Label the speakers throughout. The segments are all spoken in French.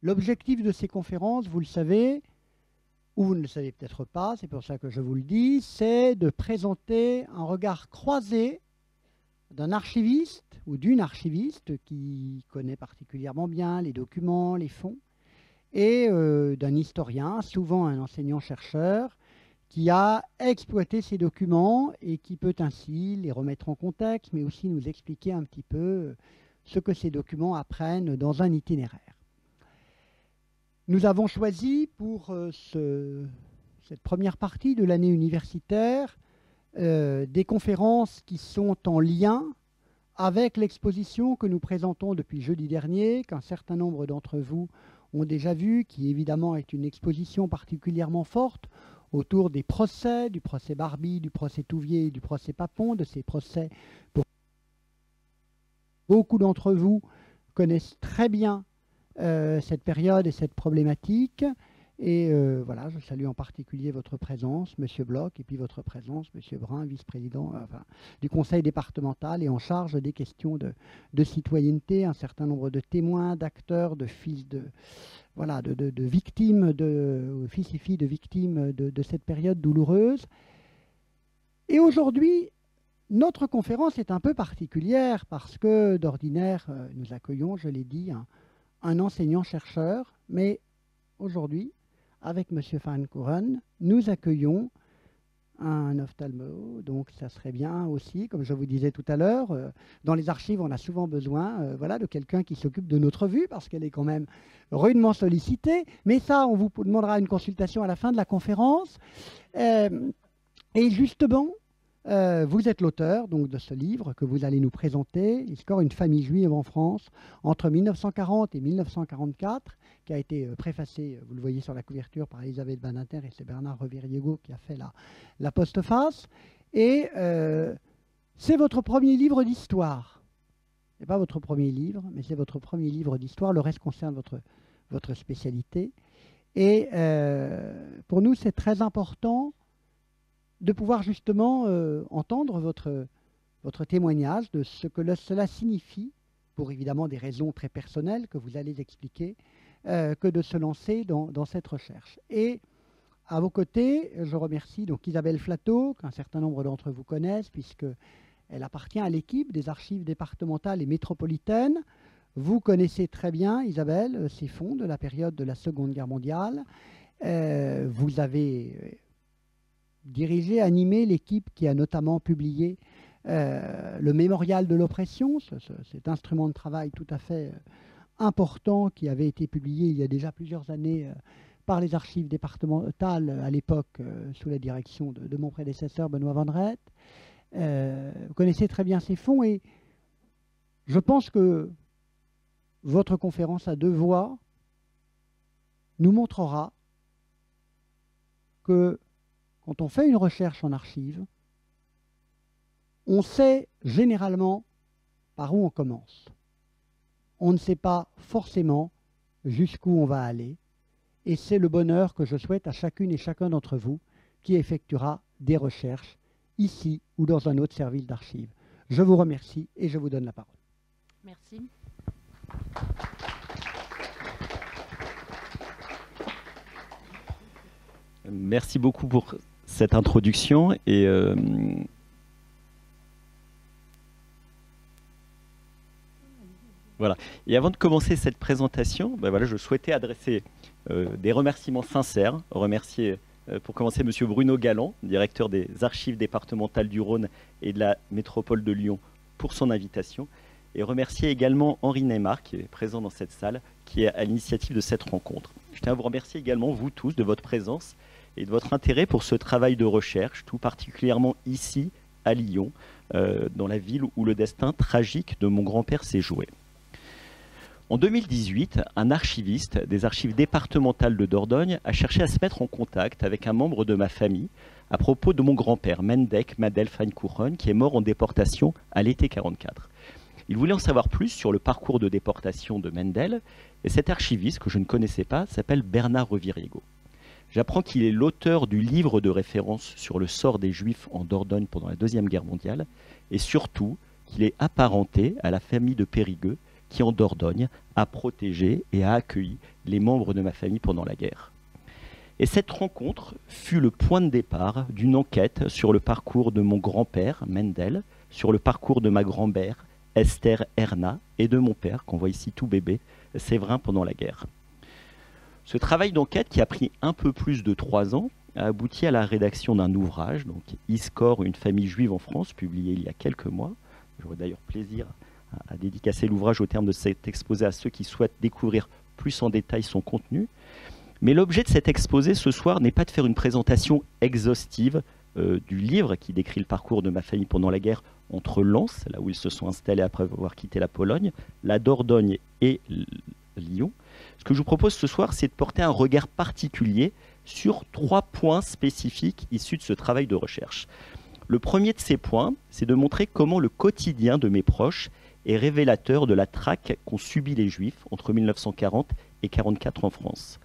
Speaker 1: L'objectif de ces conférences, vous le savez, ou vous ne le savez peut-être pas, c'est pour ça que je vous le dis, c'est de présenter un regard croisé d'un archiviste ou d'une archiviste qui connaît particulièrement bien les documents, les fonds, et d'un historien, souvent un enseignant-chercheur, qui a exploité ces documents et qui peut ainsi les remettre en contexte, mais aussi nous expliquer un petit peu ce que ces documents apprennent dans un itinéraire. Nous avons choisi pour cette première partie de l'année universitaire des conférences qui sont en lien avec l'exposition que nous présentons depuis jeudi dernier, qu'un certain nombre d'entre vous ont déjà vu, qui évidemment est une exposition particulièrement forte autour des procès, du procès Barbie, du procès Touvier et du procès Papon, de ces procès. Beaucoup d'entre vous connaissent très bien cette période et cette problématique. Et voilà, je salue en particulier votre présence, M. Bloch, et puis votre présence, M. Brun, vice-président du conseil départemental et en charge des questions de citoyenneté, un certain nombre de témoins, d'acteurs, de fils de victimes, fils et filles de victimes de cette période douloureuse. Et aujourd'hui, notre conférence est un peu particulière parce que d'ordinaire, nous accueillons, je l'ai dit, un enseignant-chercheur, mais aujourd'hui, avec M. Van Couren, nous accueillons un ophtalmo, donc ça serait bien aussi, comme je vous disais tout à l'heure, dans les archives, on a souvent besoin de quelqu'un qui s'occupe de notre vue, parce qu'elle est quand même rudement sollicitée, mais ça, on vous demandera une consultation à la fin de la conférence. Et justement, vous êtes l'auteur donc de ce livre que vous allez nous présenter, Histoire d'une famille juive en France entre 1940 et 1944, qui a été préfacé, vous le voyez sur la couverture, par Elisabeth Badinter, et c'est Bernard Reviriego qui a fait la postface. Et c'est votre premier livre d'histoire. Ce n'est pas votre premier livre, mais c'est votre premier livre d'histoire. Le reste concerne votre spécialité. Et pour nous, c'est très important de pouvoir justement entendre votre témoignage de ce que cela signifie, pour évidemment des raisons très personnelles que vous allez expliquer, que de se lancer dans cette recherche. Et à vos côtés, je remercie donc Isabelle Flatteau, qu'un certain nombre d'entre vous connaissent, puisqu'elle appartient à l'équipe des archives départementales et métropolitaines. Vous connaissez très bien, Isabelle, ces fonds de la période de la Seconde Guerre mondiale. Vous avez dirigé, animé l'équipe qui a notamment publié le Mémorial de l'oppression, cet instrument de travail tout à fait important qui avait été publié il y a déjà plusieurs années par les archives départementales à l'époque sous la direction de mon prédécesseur Benoît Van Rett. Vous connaissez très bien ces fonds et je pense que votre conférence à deux voix nous montrera que quand on fait une recherche en archives, on sait généralement par où on commence. On ne sait pas forcément jusqu'où on va aller. Et c'est le bonheur que je souhaite à chacune et chacun d'entre vous qui effectuera des recherches ici ou dans un autre service d'archives. Je vous remercie et je vous donne la parole.
Speaker 2: Merci.
Speaker 3: Merci beaucoup pour cette introduction et voilà. Et avant de commencer cette présentation, je souhaitais adresser des remerciements sincères. Remercier pour commencer M. Bruno Galland, directeur des archives départementales du Rhône et de la métropole de Lyon, pour son invitation. Et remercier également Henri Neymar, qui est présent dans cette salle, qui est à l'initiative de cette rencontre. Je tiens à vous remercier également, vous tous, de votre présence et de votre intérêt pour ce travail de recherche, tout particulièrement ici, à Lyon, dans la ville où le destin tragique de mon grand-père s'est joué. En 2018, un archiviste des archives départementales de Dordogne a cherché à se mettre en contact avec un membre de ma famille à propos de mon grand-père, Mendek Madel Van Couren, qui est mort en déportation à l'été 1944. Il voulait en savoir plus sur le parcours de déportation de Mendel, et cet archiviste, que je ne connaissais pas, s'appelle Bernard Reviriego. J'apprends qu'il est l'auteur du livre de référence sur le sort des Juifs en Dordogne pendant la Deuxième Guerre mondiale, et surtout qu'il est apparenté à la famille de Périgueux, qui, en Dordogne, a protégé et a accueilli les membres de ma famille pendant la guerre. Et cette rencontre fut le point de départ d'une enquête sur le parcours de mon grand-père, Mendel, sur le parcours de ma grand-mère, Esther Erna, et de mon père, qu'on voit ici tout bébé, Séverin, pendant la guerre. Ce travail d'enquête, qui a pris un peu plus de 3 ans, a abouti à la rédaction d'un ouvrage, donc Iscore, une famille juive en France, publié il y a quelques mois. J'aurais d'ailleurs plaisir à dédicacer l'ouvrage au terme de cet exposé à ceux qui souhaitent découvrir plus en détail son contenu. Mais l'objet de cet exposé ce soir n'est pas de faire une présentation exhaustive du livre qui décrit le parcours de ma famille pendant la guerre entre Lens, là où ils se sont installés après avoir quitté la Pologne, la Dordogne et Lyon. Ce que je vous propose ce soir, c'est de porter un regard particulier sur 3 points spécifiques issus de ce travail de recherche. Le premier de ces points, c'est de montrer comment le quotidien de mes proches est révélateur de la traque qu'ont subi les Juifs entre 1940 et 1944 en France.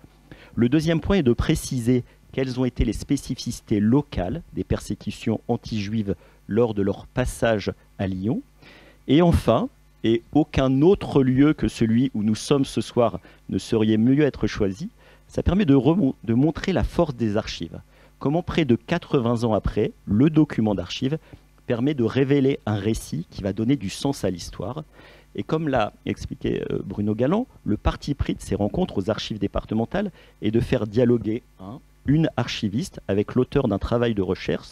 Speaker 3: Le deuxième point est de préciser quelles ont été les spécificités locales des persécutions anti-juives lors de leur passage à Lyon. Et enfin, et aucun autre lieu que celui où nous sommes ce soir ne saurait mieux être choisi, ça permet de montrer la force des archives. Comment près de 80 ans après, le document d'archives permet de révéler un récit qui va donner du sens à l'histoire. Et comme l'a expliqué Bruno Galland, le parti pris de ces rencontres aux archives départementales est de faire dialoguer une archiviste avec l'auteur d'un travail de recherche.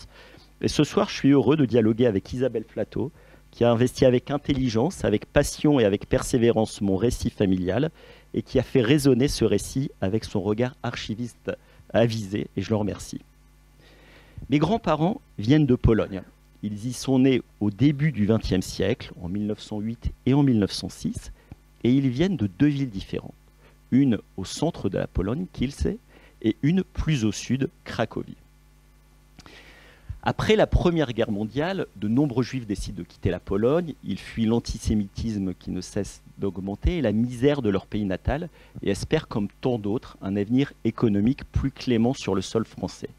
Speaker 3: Et ce soir, je suis heureux de dialoguer avec Isabelle Flateau, qui a investi avec intelligence, avec passion et avec persévérance mon récit familial, et qui a fait résonner ce récit avec son regard archiviste avisé, et je le remercie. Mes grands-parents viennent de Pologne. Ils y sont nés au début du XXe siècle, en 1908 et en 1906, et ils viennent de 2 villes différentes. Une au centre de la Pologne, Kielce, et une plus au sud, Cracovie. Après la Première Guerre mondiale, de nombreux Juifs décident de quitter la Pologne. Ils fuient l'antisémitisme qui ne cesse d'augmenter et la misère de leur pays natal et espèrent, comme tant d'autres, un avenir économique plus clément sur le sol français.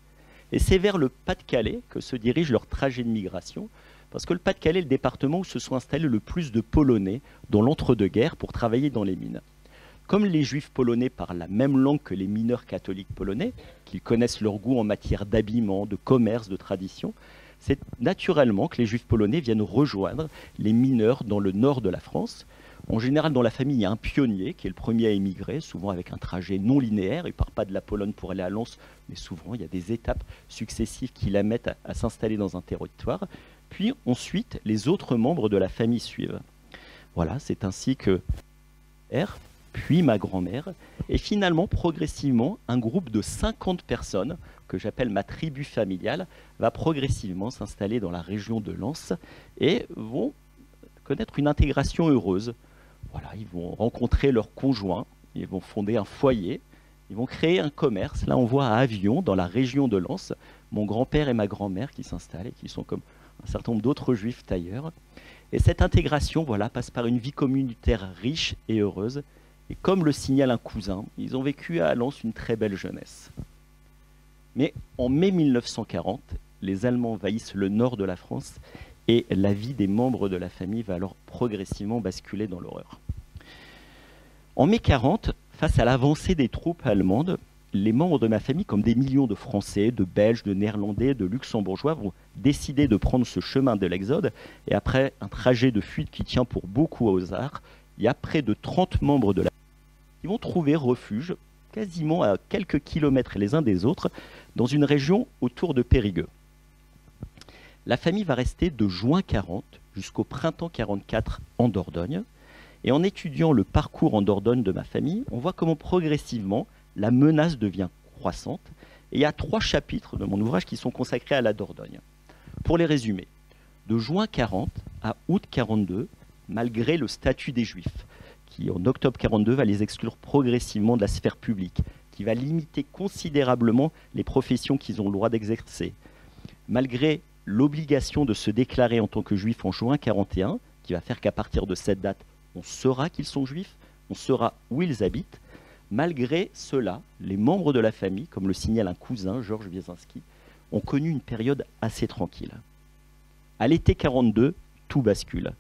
Speaker 3: Et c'est vers le Pas-de-Calais que se dirige leur trajet de migration, parce que le Pas-de-Calais est le département où se sont installés le plus de Polonais dans l'entre-deux-guerres pour travailler dans les mines. Comme les Juifs polonais parlent la même langue que les mineurs catholiques polonais, qu'ils connaissent leur goût en matière d'habillement, de commerce, de tradition, c'est naturellement que les Juifs polonais viennent rejoindre les mineurs dans le nord de la France. En général, dans la famille, il y a un pionnier qui est le premier à émigrer, souvent avec un trajet non linéaire. Il ne part pas de la Pologne pour aller à Lens, mais souvent, il y a des étapes successives qui la mettent à s'installer dans un territoire. Puis ensuite, les autres membres de la famille suivent. Voilà, c'est ainsi que puis ma grand-mère, et finalement, progressivement, un groupe de 50 personnes, que j'appelle ma tribu familiale, va progressivement s'installer dans la région de Lens et vont connaître une intégration heureuse. Voilà, ils vont rencontrer leurs conjoints, ils vont fonder un foyer, ils vont créer un commerce. Là, on voit à Avion, dans la région de Lens, mon grand-père et ma grand-mère qui s'installent et qui sont comme un certain nombre d'autres juifs tailleurs. Et cette intégration, voilà, passe par une vie communautaire riche et heureuse. Et comme le signale un cousin, ils ont vécu à Lens une très belle jeunesse. Mais en mai 1940, les Allemands envahissent le nord de la France et la vie des membres de la famille va alors progressivement basculer dans l'horreur. En mai 40, face à l'avancée des troupes allemandes, les membres de ma famille, comme des millions de Français, de Belges, de Néerlandais, de Luxembourgeois, vont décider de prendre ce chemin de l'exode. Et après un trajet de fuite qui tient pour beaucoup aux arts, il y a près de 30 membres de la famille qui vont trouver refuge quasiment à quelques kilomètres les uns des autres dans une région autour de Périgueux. La famille va rester de juin 40 jusqu'au printemps 44 en Dordogne. Et en étudiant le parcours en Dordogne de ma famille, on voit comment progressivement la menace devient croissante. Et il y a 3 chapitres de mon ouvrage qui sont consacrés à la Dordogne. Pour les résumer, de juin 40 à août 42, malgré le statut des Juifs, qui en octobre 42 va les exclure progressivement de la sphère publique, qui va limiter considérablement les professions qu'ils ont le droit d'exercer, malgré l'obligation de se déclarer en tant que juif en juin 41, qui va faire qu'à partir de cette date, on saura qu'ils sont juifs, on saura où ils habitent. Malgré cela, les membres de la famille, comme le signale un cousin, Georges Wiesinski, ont connu une période assez tranquille. À l'été 42, tout bascule.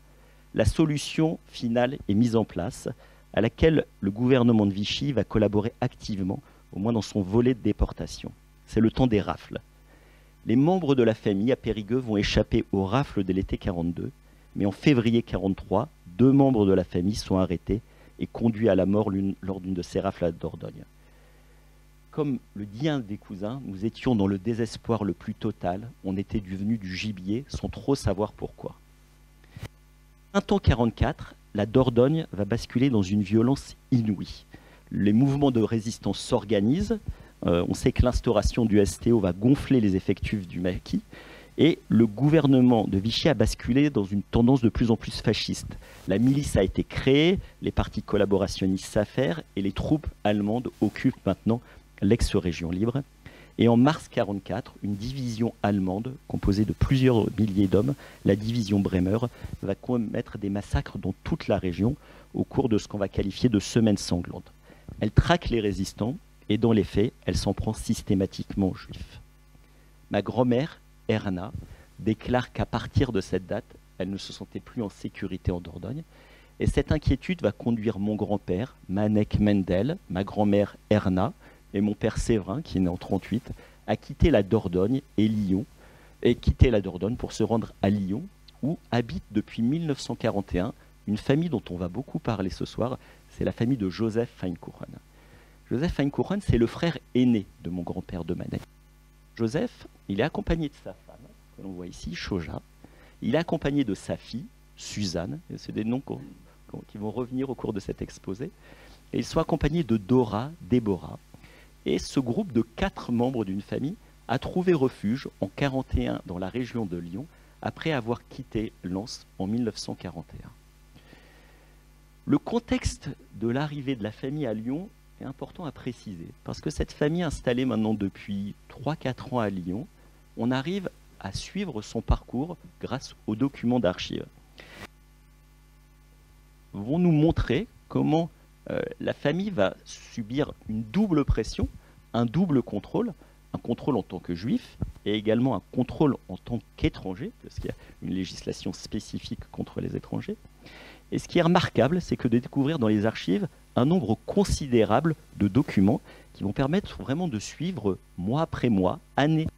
Speaker 3: la solution finale est mise en place, à laquelle le gouvernement de Vichy va collaborer activement, au moins dans son volet de déportation. C'est le temps des rafles. Les membres de la famille à Périgueux vont échapper aux rafles de l'été 42, mais en février 43, 2 membres de la famille sont arrêtés et conduits à la mort lors d'une de ces rafles à Dordogne. Comme le dit un des cousins, nous étions dans le désespoir le plus total, on était devenus du gibier sans trop savoir pourquoi. Printemps 44, la Dordogne va basculer dans une violence inouïe. Les mouvements de résistance s'organisent, on sait que l'instauration du STO va gonfler les effectifs du maquis, et le gouvernement de Vichy a basculé dans une tendance de plus en plus fasciste. La milice a été créée, les partis collaborationnistes s'affairent, et les troupes allemandes occupent maintenant l'ex-région libre. Et en mars 1944, une division allemande, composée de plusieurs milliers d'hommes, la division Bremer, va commettre des massacres dans toute la région au cours de ce qu'on va qualifier de semaine sanglante. Elle traque les résistants et dans les faits, elle s'en prend systématiquement aux juifs. Ma grand-mère, Erna, déclare qu'à partir de cette date, elle ne se sentait plus en sécurité en Dordogne. Et cette inquiétude va conduire mon grand-père, Manek Mendel, ma grand-mère Erna, et mon père Séverin, qui est né en 1938, a quitté la Dordogne et Lyon, et quitté la Dordogne pour se rendre à Lyon, où habite depuis 1941 une famille dont on va beaucoup parler ce soir, c'est la famille de Joseph Feinkuchen. Joseph Feinkuchen, c'est le frère aîné de mon grand-père de Manek. Joseph, il est accompagné de sa femme, que l'on voit ici, Choja. Il est accompagné de sa fille, Suzanne, c'est des noms qui vont revenir au cours de cet exposé. Et ils sont accompagnés de Dora, Déborah. Et ce groupe de 4 membres d'une famille a trouvé refuge en 1941 dans la région de Lyon, après avoir quitté Lens en 1941. Le contexte de l'arrivée de la famille à Lyon est important à préciser, parce que cette famille installée maintenant depuis 3-4 ans à Lyon, on arrive à suivre son parcours grâce aux documents d'archives. Vont nous montrer comment la famille va subir une double pression, un double contrôle, un contrôle en tant que juif et également un contrôle en tant qu'étranger, parce qu'il y a une législation spécifique contre les étrangers. Et ce qui est remarquable, c'est que de découvrir dans les archives un nombre considérable de documents qui vont permettre vraiment de suivre mois après mois, année,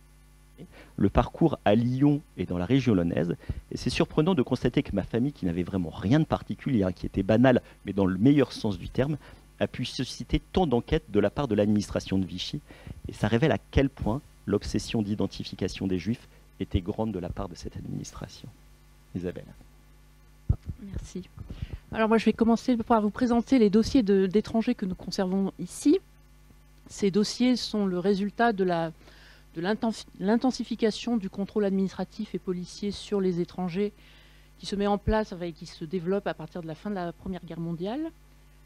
Speaker 3: le parcours à Lyon et dans la région lyonnaise. Et c'est surprenant de constater que ma famille, qui n'avait vraiment rien de particulier, qui était banale, mais dans le meilleur sens du terme, a pu susciter tant d'enquêtes de la part de l'administration de Vichy. Et ça révèle à quel point l'obsession d'identification des Juifs était grande de la part de cette administration. Isabelle.
Speaker 2: Merci. Alors moi je vais commencer par vous présenter les dossiers d'étrangers que nous conservons ici. Ces dossiers sont le résultat de l'intensification du contrôle administratif et policier sur les étrangers qui se met en place et qui se développe à partir de la fin de la Première Guerre mondiale,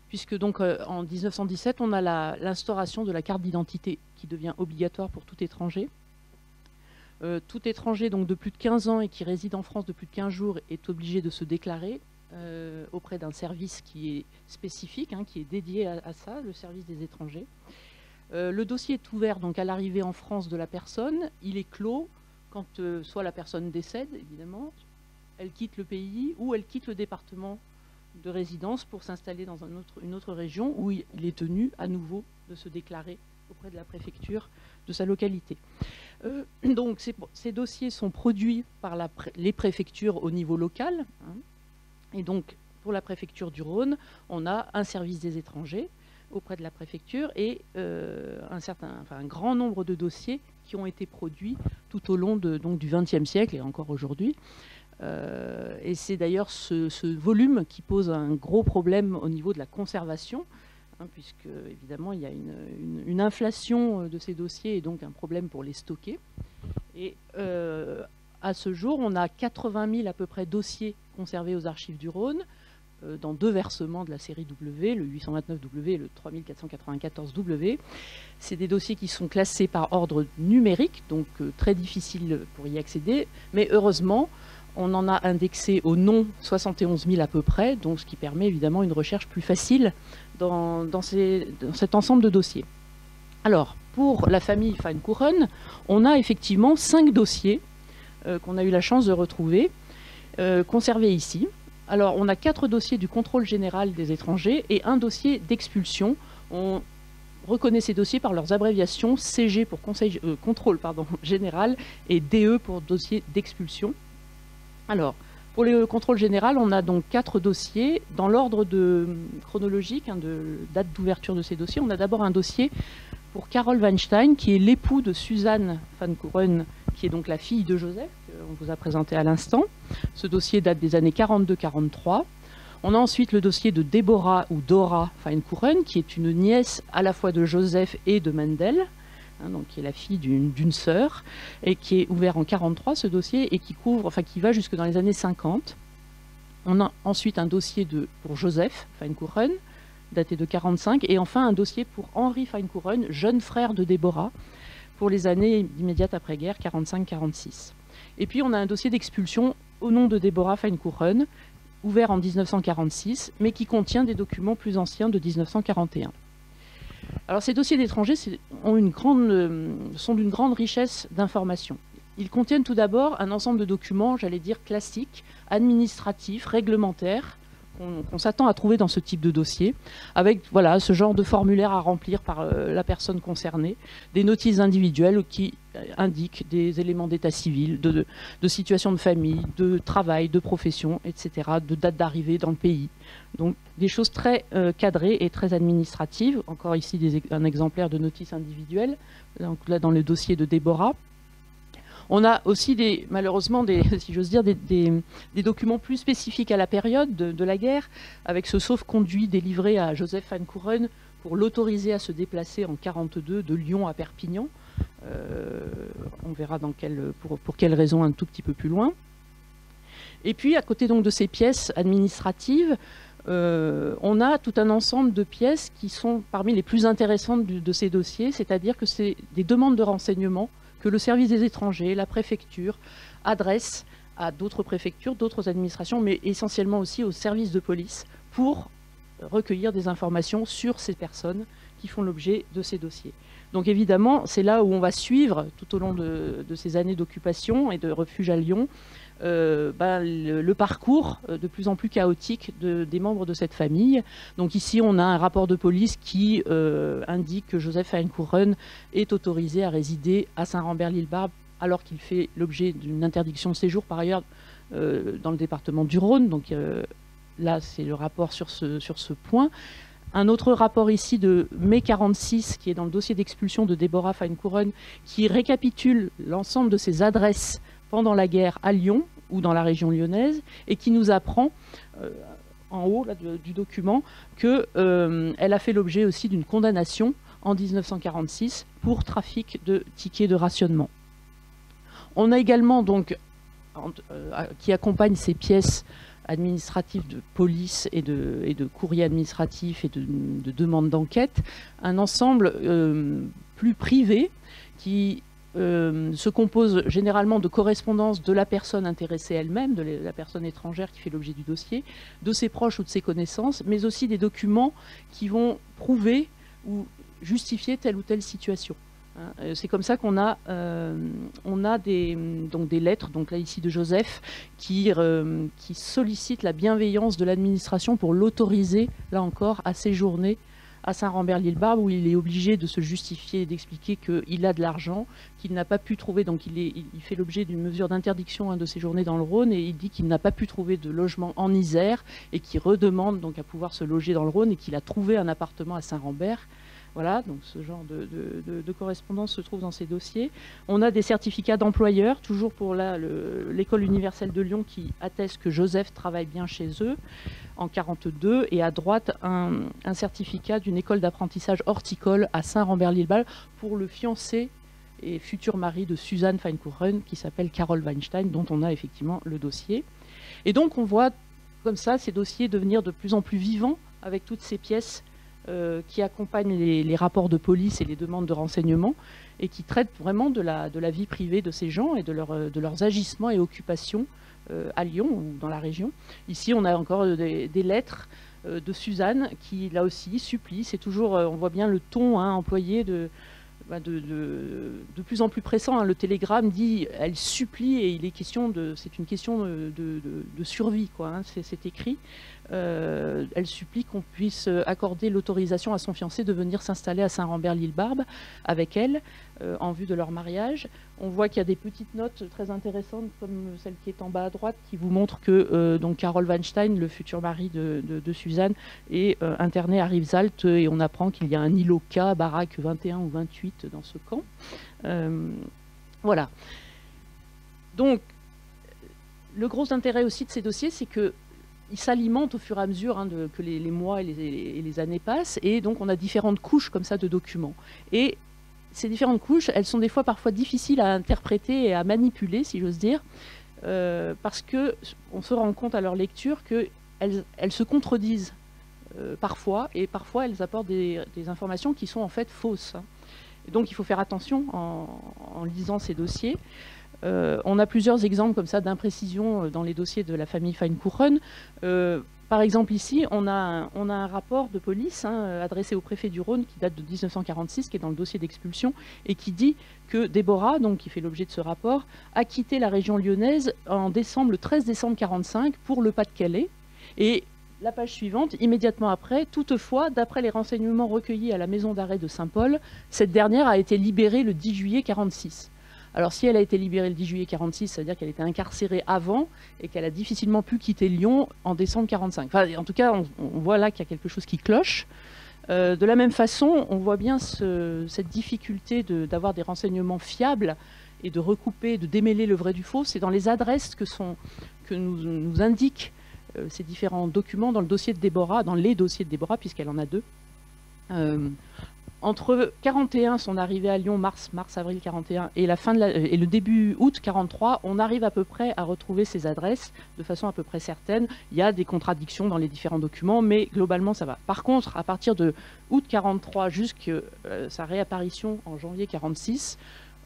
Speaker 2: puisque donc en 1917 on a l'instauration de la carte d'identité qui devient obligatoire pour tout étranger. Tout étranger donc de plus de 15 ans et qui réside en France de plus de 15 jours est obligé de se déclarer auprès d'un service qui est spécifique, qui est dédié à ça, le service des étrangers. Le dossier est ouvert donc à l'arrivée en France de la personne. Il est clos quand soit la personne décède, évidemment, elle quitte le pays ou elle quitte le département de résidence pour s'installer dans une autre région où il est tenu à nouveau de se déclarer auprès de la préfecture de sa localité. Donc ces dossiers sont produits par les préfectures au niveau local. Et donc pour la préfecture du Rhône, on a un service des étrangers auprès de la préfecture et un grand nombre de dossiers qui ont été produits tout au long du XXe siècle et encore aujourd'hui. Et c'est d'ailleurs ce volume qui pose un gros problème au niveau de la conservation, puisque évidemment il y a une inflation de ces dossiers et donc un problème pour les stocker. Et à ce jour, on a 80 000 à peu près dossiers conservés aux archives du Rhône, dans 2 versements de la série W, le 829W et le 3494W. C'est des dossiers qui sont classés par ordre numérique, donc très difficile pour y accéder, mais heureusement, on en a indexé au nom 71 000 à peu près, donc ce qui permet évidemment une recherche plus facile dans cet ensemble de dossiers. Alors, pour la famille Feinkuchen, on a effectivement 5 dossiers qu'on a eu la chance de retrouver, conservés ici. Alors, on a 4 dossiers du contrôle général des étrangers et un dossier d'expulsion. On reconnaît ces dossiers par leurs abréviations, CG pour contrôle général et DE pour dossier d'expulsion. Alors, pour le contrôle général, on a donc 4 dossiers. Dans l'ordre chronologique, de date d'ouverture de ces dossiers, on a d'abord un dossier pour Carol Weinstein, qui est l'époux de Suzanne van Couren, qui est donc la fille de Joseph, qu'on vous a présenté à l'instant. Ce dossier date des années 42-43. On a ensuite le dossier de Deborah ou Dora van Couren, qui est une nièce à la fois de Joseph et de Mendel, donc qui est la fille d'une sœur, et qui est ouvert en 43 ce dossier, et qui va jusque dans les années 50. On a ensuite un dossier pour Joseph van Couren, daté de 45, et enfin un dossier pour Henri van Couren, jeune frère de Deborah, pour les années immédiates après-guerre, 45-46. Et puis on a un dossier d'expulsion au nom de Deborah van Couren, ouvert en 1946, mais qui contient des documents plus anciens de 1941. Alors ces dossiers d'étrangers sont d'une grande richesse d'informations. Ils contiennent tout d'abord un ensemble de documents, j'allais dire classiques, administratifs, réglementaires, qu'on s'attend à trouver dans ce type de dossier, avec ce genre de formulaire à remplir par la personne concernée, des notices individuelles qui indiquent des éléments d'état civil, de situation de famille, de travail, de profession, etc., de date d'arrivée dans le pays. Donc des choses très cadrées et très administratives. Encore ici un exemplaire de notice individuelle, donc là dans le dossier de Deborah. On a aussi malheureusement si j'ose dire, des documents plus spécifiques à la période de la guerre, avec ce sauf-conduit délivré à Joseph van Couren pour l'autoriser à se déplacer en 1942 de Lyon à Perpignan. On verra pour quelles raisons un tout petit peu plus loin. Et puis, à côté donc de ces pièces administratives, on a tout un ensemble de pièces qui sont parmi les plus intéressantes de ces dossiers, c'est-à-dire que c'est des demandes de renseignements que le service des étrangers, la préfecture, adresse à d'autres préfectures, d'autres administrations, mais essentiellement aussi aux services de police pour recueillir des informations sur ces personnes qui font l'objet de ces dossiers. Donc évidemment, c'est là où on va suivre, tout au long de ces années d'occupation et de refuge à Lyon, le parcours de plus en plus chaotique des membres de cette famille. Donc ici, on a un rapport de police qui indique que Joseph van Couren est autorisé à résider à Saint-Rambert-l'Île-Barbe alors qu'il fait l'objet d'une interdiction de séjour par ailleurs dans le département du Rhône. Donc là, c'est le rapport sur ce point. Un autre rapport ici de mai 46, qui est dans le dossier d'expulsion de Deborah van Couren, qui récapitule l'ensemble de ses adresses pendant la guerre à Lyon ou dans la région lyonnaise, et qui nous apprend, en haut là, du document, qu'elle a fait l'objet aussi d'une condamnation en 1946 pour trafic de tickets de rationnement. On a également, donc, qui accompagne ces pièces administratives de police et de courriers administratifs et de demandes d'enquête, un ensemble plus privé qui se compose généralement de correspondances de la personne intéressée elle-même, de la personne étrangère qui fait l'objet du dossier, de ses proches ou de ses connaissances, mais aussi des documents qui vont prouver ou justifier telle ou telle situation. C'est comme ça qu'on a, des lettres, donc là ici de Joseph, qui sollicitent la bienveillance de l'administration pour l'autoriser, là encore, à séjourner à Saint-Rambert-l'Île-Barbe, où il est obligé de se justifier et d'expliquer qu'il a de l'argent, qu'il n'a pas pu trouver, donc il fait l'objet d'une mesure d'interdiction de séjourner dans le Rhône, et il dit qu'il n'a pas pu trouver de logement en Isère, et qu'il redemande donc à pouvoir se loger dans le Rhône, et qu'il a trouvé un appartement à Saint-Rambert. Voilà, donc ce genre de correspondance se trouve dans ces dossiers. On a des certificats d'employeurs, toujours pour l'École universelle de Lyon, qui atteste que Joseph travaille bien chez eux, en 1942, et à droite, un certificat d'une école d'apprentissage horticole à Saint-Rambert-l'Île-Barbe pour le fiancé et futur mari de Suzanne van Couren, qui s'appelle Carol Weinstein, dont on a effectivement le dossier. Et donc on voit comme ça ces dossiers devenir de plus en plus vivants, avec toutes ces pièces qui accompagnent les rapports de police et les demandes de renseignement, et qui traitent vraiment de la vie privée de ces gens et de leurs agissements et occupations à Lyon ou dans la région. Ici, on a encore des lettres de Suzanne qui, là aussi, supplie. C'est toujours, on voit bien le ton employé de plus en plus pressant. Hein. Le télégramme dit, elle supplie, et il est question c'est une question de survie, quoi. Hein. C'est écrit. Elle supplie qu'on puisse accorder l'autorisation à son fiancé de venir s'installer à Saint-Rambert-l'Île-Barbe avec elle, en vue de leur mariage. On voit qu'il y a des petites notes très intéressantes, comme celle qui est en bas à droite, qui vous montre que donc Carol Weinstein, le futur mari de Suzanne, est interné à Rivesaltes, et on apprend qu'il y a un îlot K, baraque 21 ou 28 dans ce camp. Voilà. Donc, le gros intérêt aussi de ces dossiers, c'est que ils s'alimentent au fur et à mesure que les mois et les années passent, et donc on a différentes couches comme ça de documents. Et ces différentes couches, elles sont des fois parfois difficiles à interpréter et à manipuler, si j'ose dire, parce qu'on se rend compte à leur lecture qu'elles se contredisent parfois, et parfois elles apportent des informations qui sont en fait fausses. Et donc il faut faire attention en lisant ces dossiers. On a plusieurs exemples comme ça d'imprécisions dans les dossiers de la famille Feinkuchen. Par exemple ici, on a un rapport de police adressé au préfet du Rhône qui date de 1946, qui est dans le dossier d'expulsion, et qui dit que Déborah, donc, qui fait l'objet de ce rapport, a quitté la région lyonnaise le 13 décembre 1945 pour le Pas-de-Calais. Et la page suivante, immédiatement après, toutefois, d'après les renseignements recueillis à la maison d'arrêt de Saint-Paul, cette dernière a été libérée le 10 juillet 1946. Alors si elle a été libérée le 10 juillet 1946, ça veut dire qu'elle était incarcérée avant et qu'elle a difficilement pu quitter Lyon en décembre 1945. Enfin, en tout cas, on voit là qu'il y a quelque chose qui cloche. De la même façon, on voit bien cette difficulté d'avoir des renseignements fiables et de recouper, de démêler le vrai du faux. C'est dans les adresses que nous indiquent ces différents documents dans le dossier de Déborah, dans les dossiers de Déborah, puisqu'elle en a deux. Entre 41, son arrivée à Lyon, mars-avril 41, et le début août 43, on arrive à peu près à retrouver ces adresses de façon à peu près certaine. Il y a des contradictions dans les différents documents, mais globalement ça va. Par contre, à partir de août 43 jusqu'à sa réapparition en janvier 46,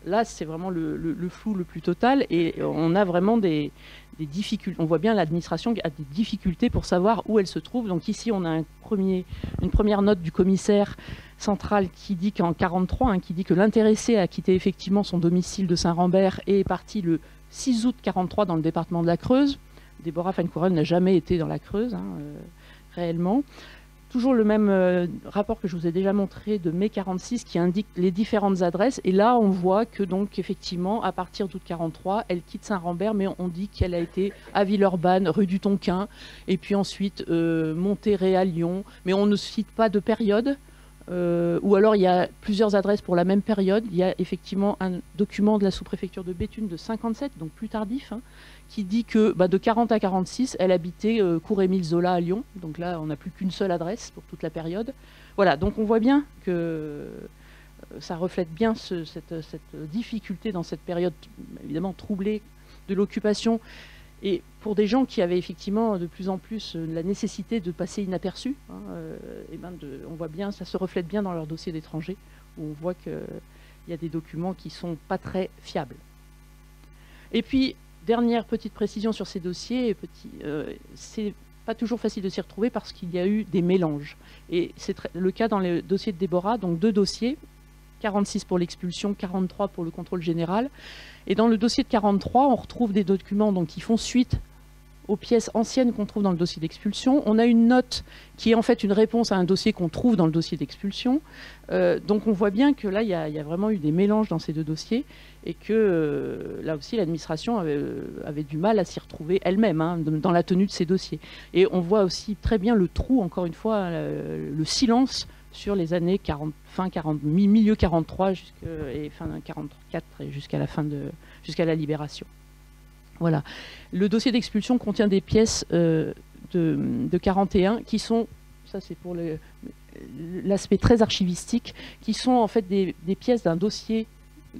Speaker 2: là c'est vraiment le flou le plus total, et on a vraiment des difficultés. On voit bien l'administration a des difficultés pour savoir où elle se trouve. Donc ici on a une première note du commissaire central qui dit qu'en 43, qui dit que l'intéressé a quitté effectivement son domicile de Saint-Rambert et est parti le 6 août 43 dans le département de la Creuse. Déborah Feinkuchen n'a jamais été dans la Creuse, réellement. Toujours le même rapport que je vous ai déjà montré de mai 46 qui indique les différentes adresses. Et là, on voit que donc effectivement, à partir d'août 43, elle quitte Saint-Rambert, mais on dit qu'elle a été à Villeurbanne, rue du Tonquin, et puis ensuite Monterrey à Lyon. Mais on ne cite pas de période. Ou alors il y a plusieurs adresses pour la même période. Il y a effectivement un document de la sous-préfecture de Béthune de 57, donc plus tardif, qui dit que de 40 à 46, elle habitait cours Émile Zola à Lyon. Donc là, on n'a plus qu'une seule adresse pour toute la période. Voilà, donc on voit bien que ça reflète bien cette difficulté dans cette période évidemment troublée de l'occupation. Et pour des gens qui avaient effectivement de plus en plus la nécessité de passer inaperçus, on voit bien, ça se reflète bien dans leur dossier d'étranger, où on voit qu'il y a des documents qui ne sont pas très fiables. Et puis, dernière petite précision sur ces dossiers, c'est pas toujours facile de s'y retrouver parce qu'il y a eu des mélanges. Et c'est le cas dans le dossier de Déborah, donc 2 dossiers, 46 pour l'expulsion, 43 pour le contrôle général. Et dans le dossier de 43, on retrouve des documents qui font suite aux pièces anciennes qu'on trouve dans le dossier d'expulsion. On a une note qui est en fait une réponse à un dossier qu'on trouve dans le dossier d'expulsion. Donc on voit bien que là, il y a vraiment eu des mélanges dans ces 2 dossiers, et que là aussi, l'administration avait du mal à s'y retrouver elle-même dans la tenue de ces dossiers. Et on voit aussi très bien le trou, encore une fois, le silence sur les années milieu 43 et fin 44 et jusqu'à la libération. Voilà. Le dossier d'expulsion contient des pièces de 41 qui sont, ça c'est pour l'aspect très archivistique, qui sont en fait des pièces d'un dossier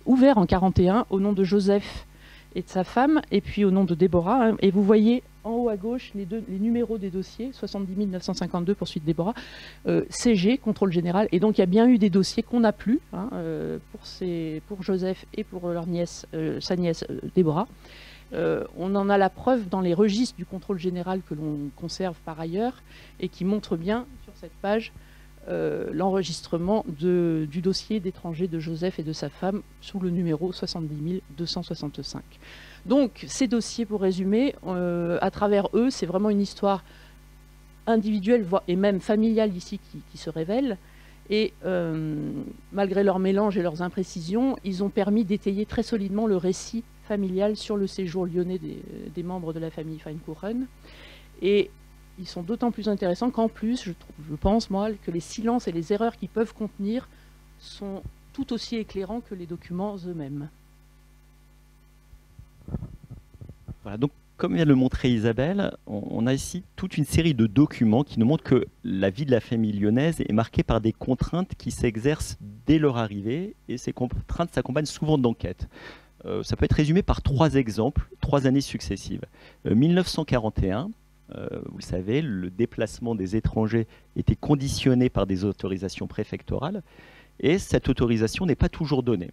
Speaker 2: ouvert en 41 au nom de Joseph et de sa femme, et puis au nom de Déborah. Et vous voyez en haut à gauche les numéros des dossiers, 70 952 poursuite Déborah, CG, contrôle général. Et donc il y a bien eu des dossiers qu'on n'a plus pour Joseph et pour leur nièce, sa nièce Déborah. On en a la preuve dans les registres du contrôle général que l'on conserve par ailleurs, et qui montrent bien sur cette page l'enregistrement du dossier d'étranger de Joseph et de sa femme sous le numéro 70 265. Donc ces dossiers, pour résumer, à travers eux, c'est vraiment une histoire individuelle et même familiale ici qui se révèle. Et malgré leur mélange et leurs imprécisions, ils ont permis d'étayer très solidement le récit familial sur le séjour lyonnais des membres de la famille Feinkuchen. Et ils sont d'autant plus intéressants qu'en plus, je pense, moi, que les silences et les erreurs qu'ils peuvent contenir sont tout aussi éclairants que les documents eux-mêmes.
Speaker 3: Voilà, donc comme vient de le montrer Isabelle, on a ici toute une série de documents qui nous montrent que la vie de la famille lyonnaise est marquée par des contraintes qui s'exercent dès leur arrivée, et ces contraintes s'accompagnent souvent d'enquêtes. Ça peut être résumé par 3 exemples, 3 années successives. 1941, vous le savez, le déplacement des étrangers était conditionné par des autorisations préfectorales, et cette autorisation n'est pas toujours donnée.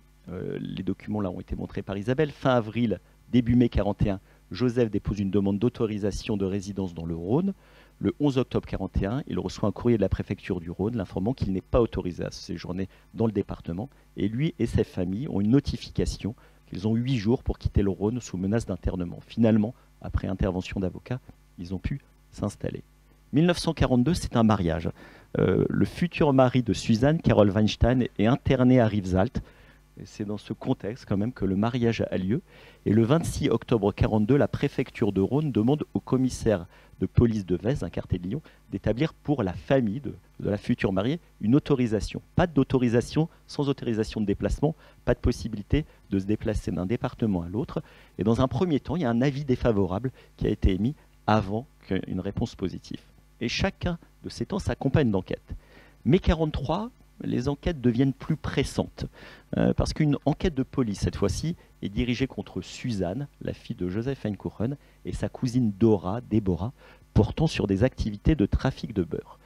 Speaker 3: Les documents là ont été montrés par Isabelle. Fin avril, début mai 41, Joseph dépose une demande d'autorisation de résidence dans le Rhône. Le 11 octobre 41, il reçoit un courrier de la préfecture du Rhône l'informant qu'il n'est pas autorisé à séjourner dans le département, et lui et sa famille ont une notification qu'ils ont 8 jours pour quitter le Rhône sous menace d'internement. Finalement, après intervention d'avocats, ils ont pu s'installer. 1942, c'est un mariage. Le futur mari de Suzanne, Carol Weinstein, est interné à Rivesaltes. C'est dans ce contexte quand même que le mariage a lieu. Et le 26 octobre 1942, la préfecture de Rhône demande au commissaire de police de Vèze, un quartier de Lyon, d'établir pour la famille de la future mariée une autorisation. Pas d'autorisation, sans autorisation de déplacement, pas de possibilité de se déplacer d'un département à l'autre. Et dans un premier temps, il y a un avis défavorable qui a été émis avant qu'une réponse positive. Et chacun de ces temps s'accompagne d'enquêtes. Mais 1943, les enquêtes deviennent plus pressantes, parce qu'une enquête de police, cette fois-ci, est dirigée contre Suzanne, la fille de Joseph Feinkuchen, et sa cousine Déborah, portant sur des activités de trafic de beurre.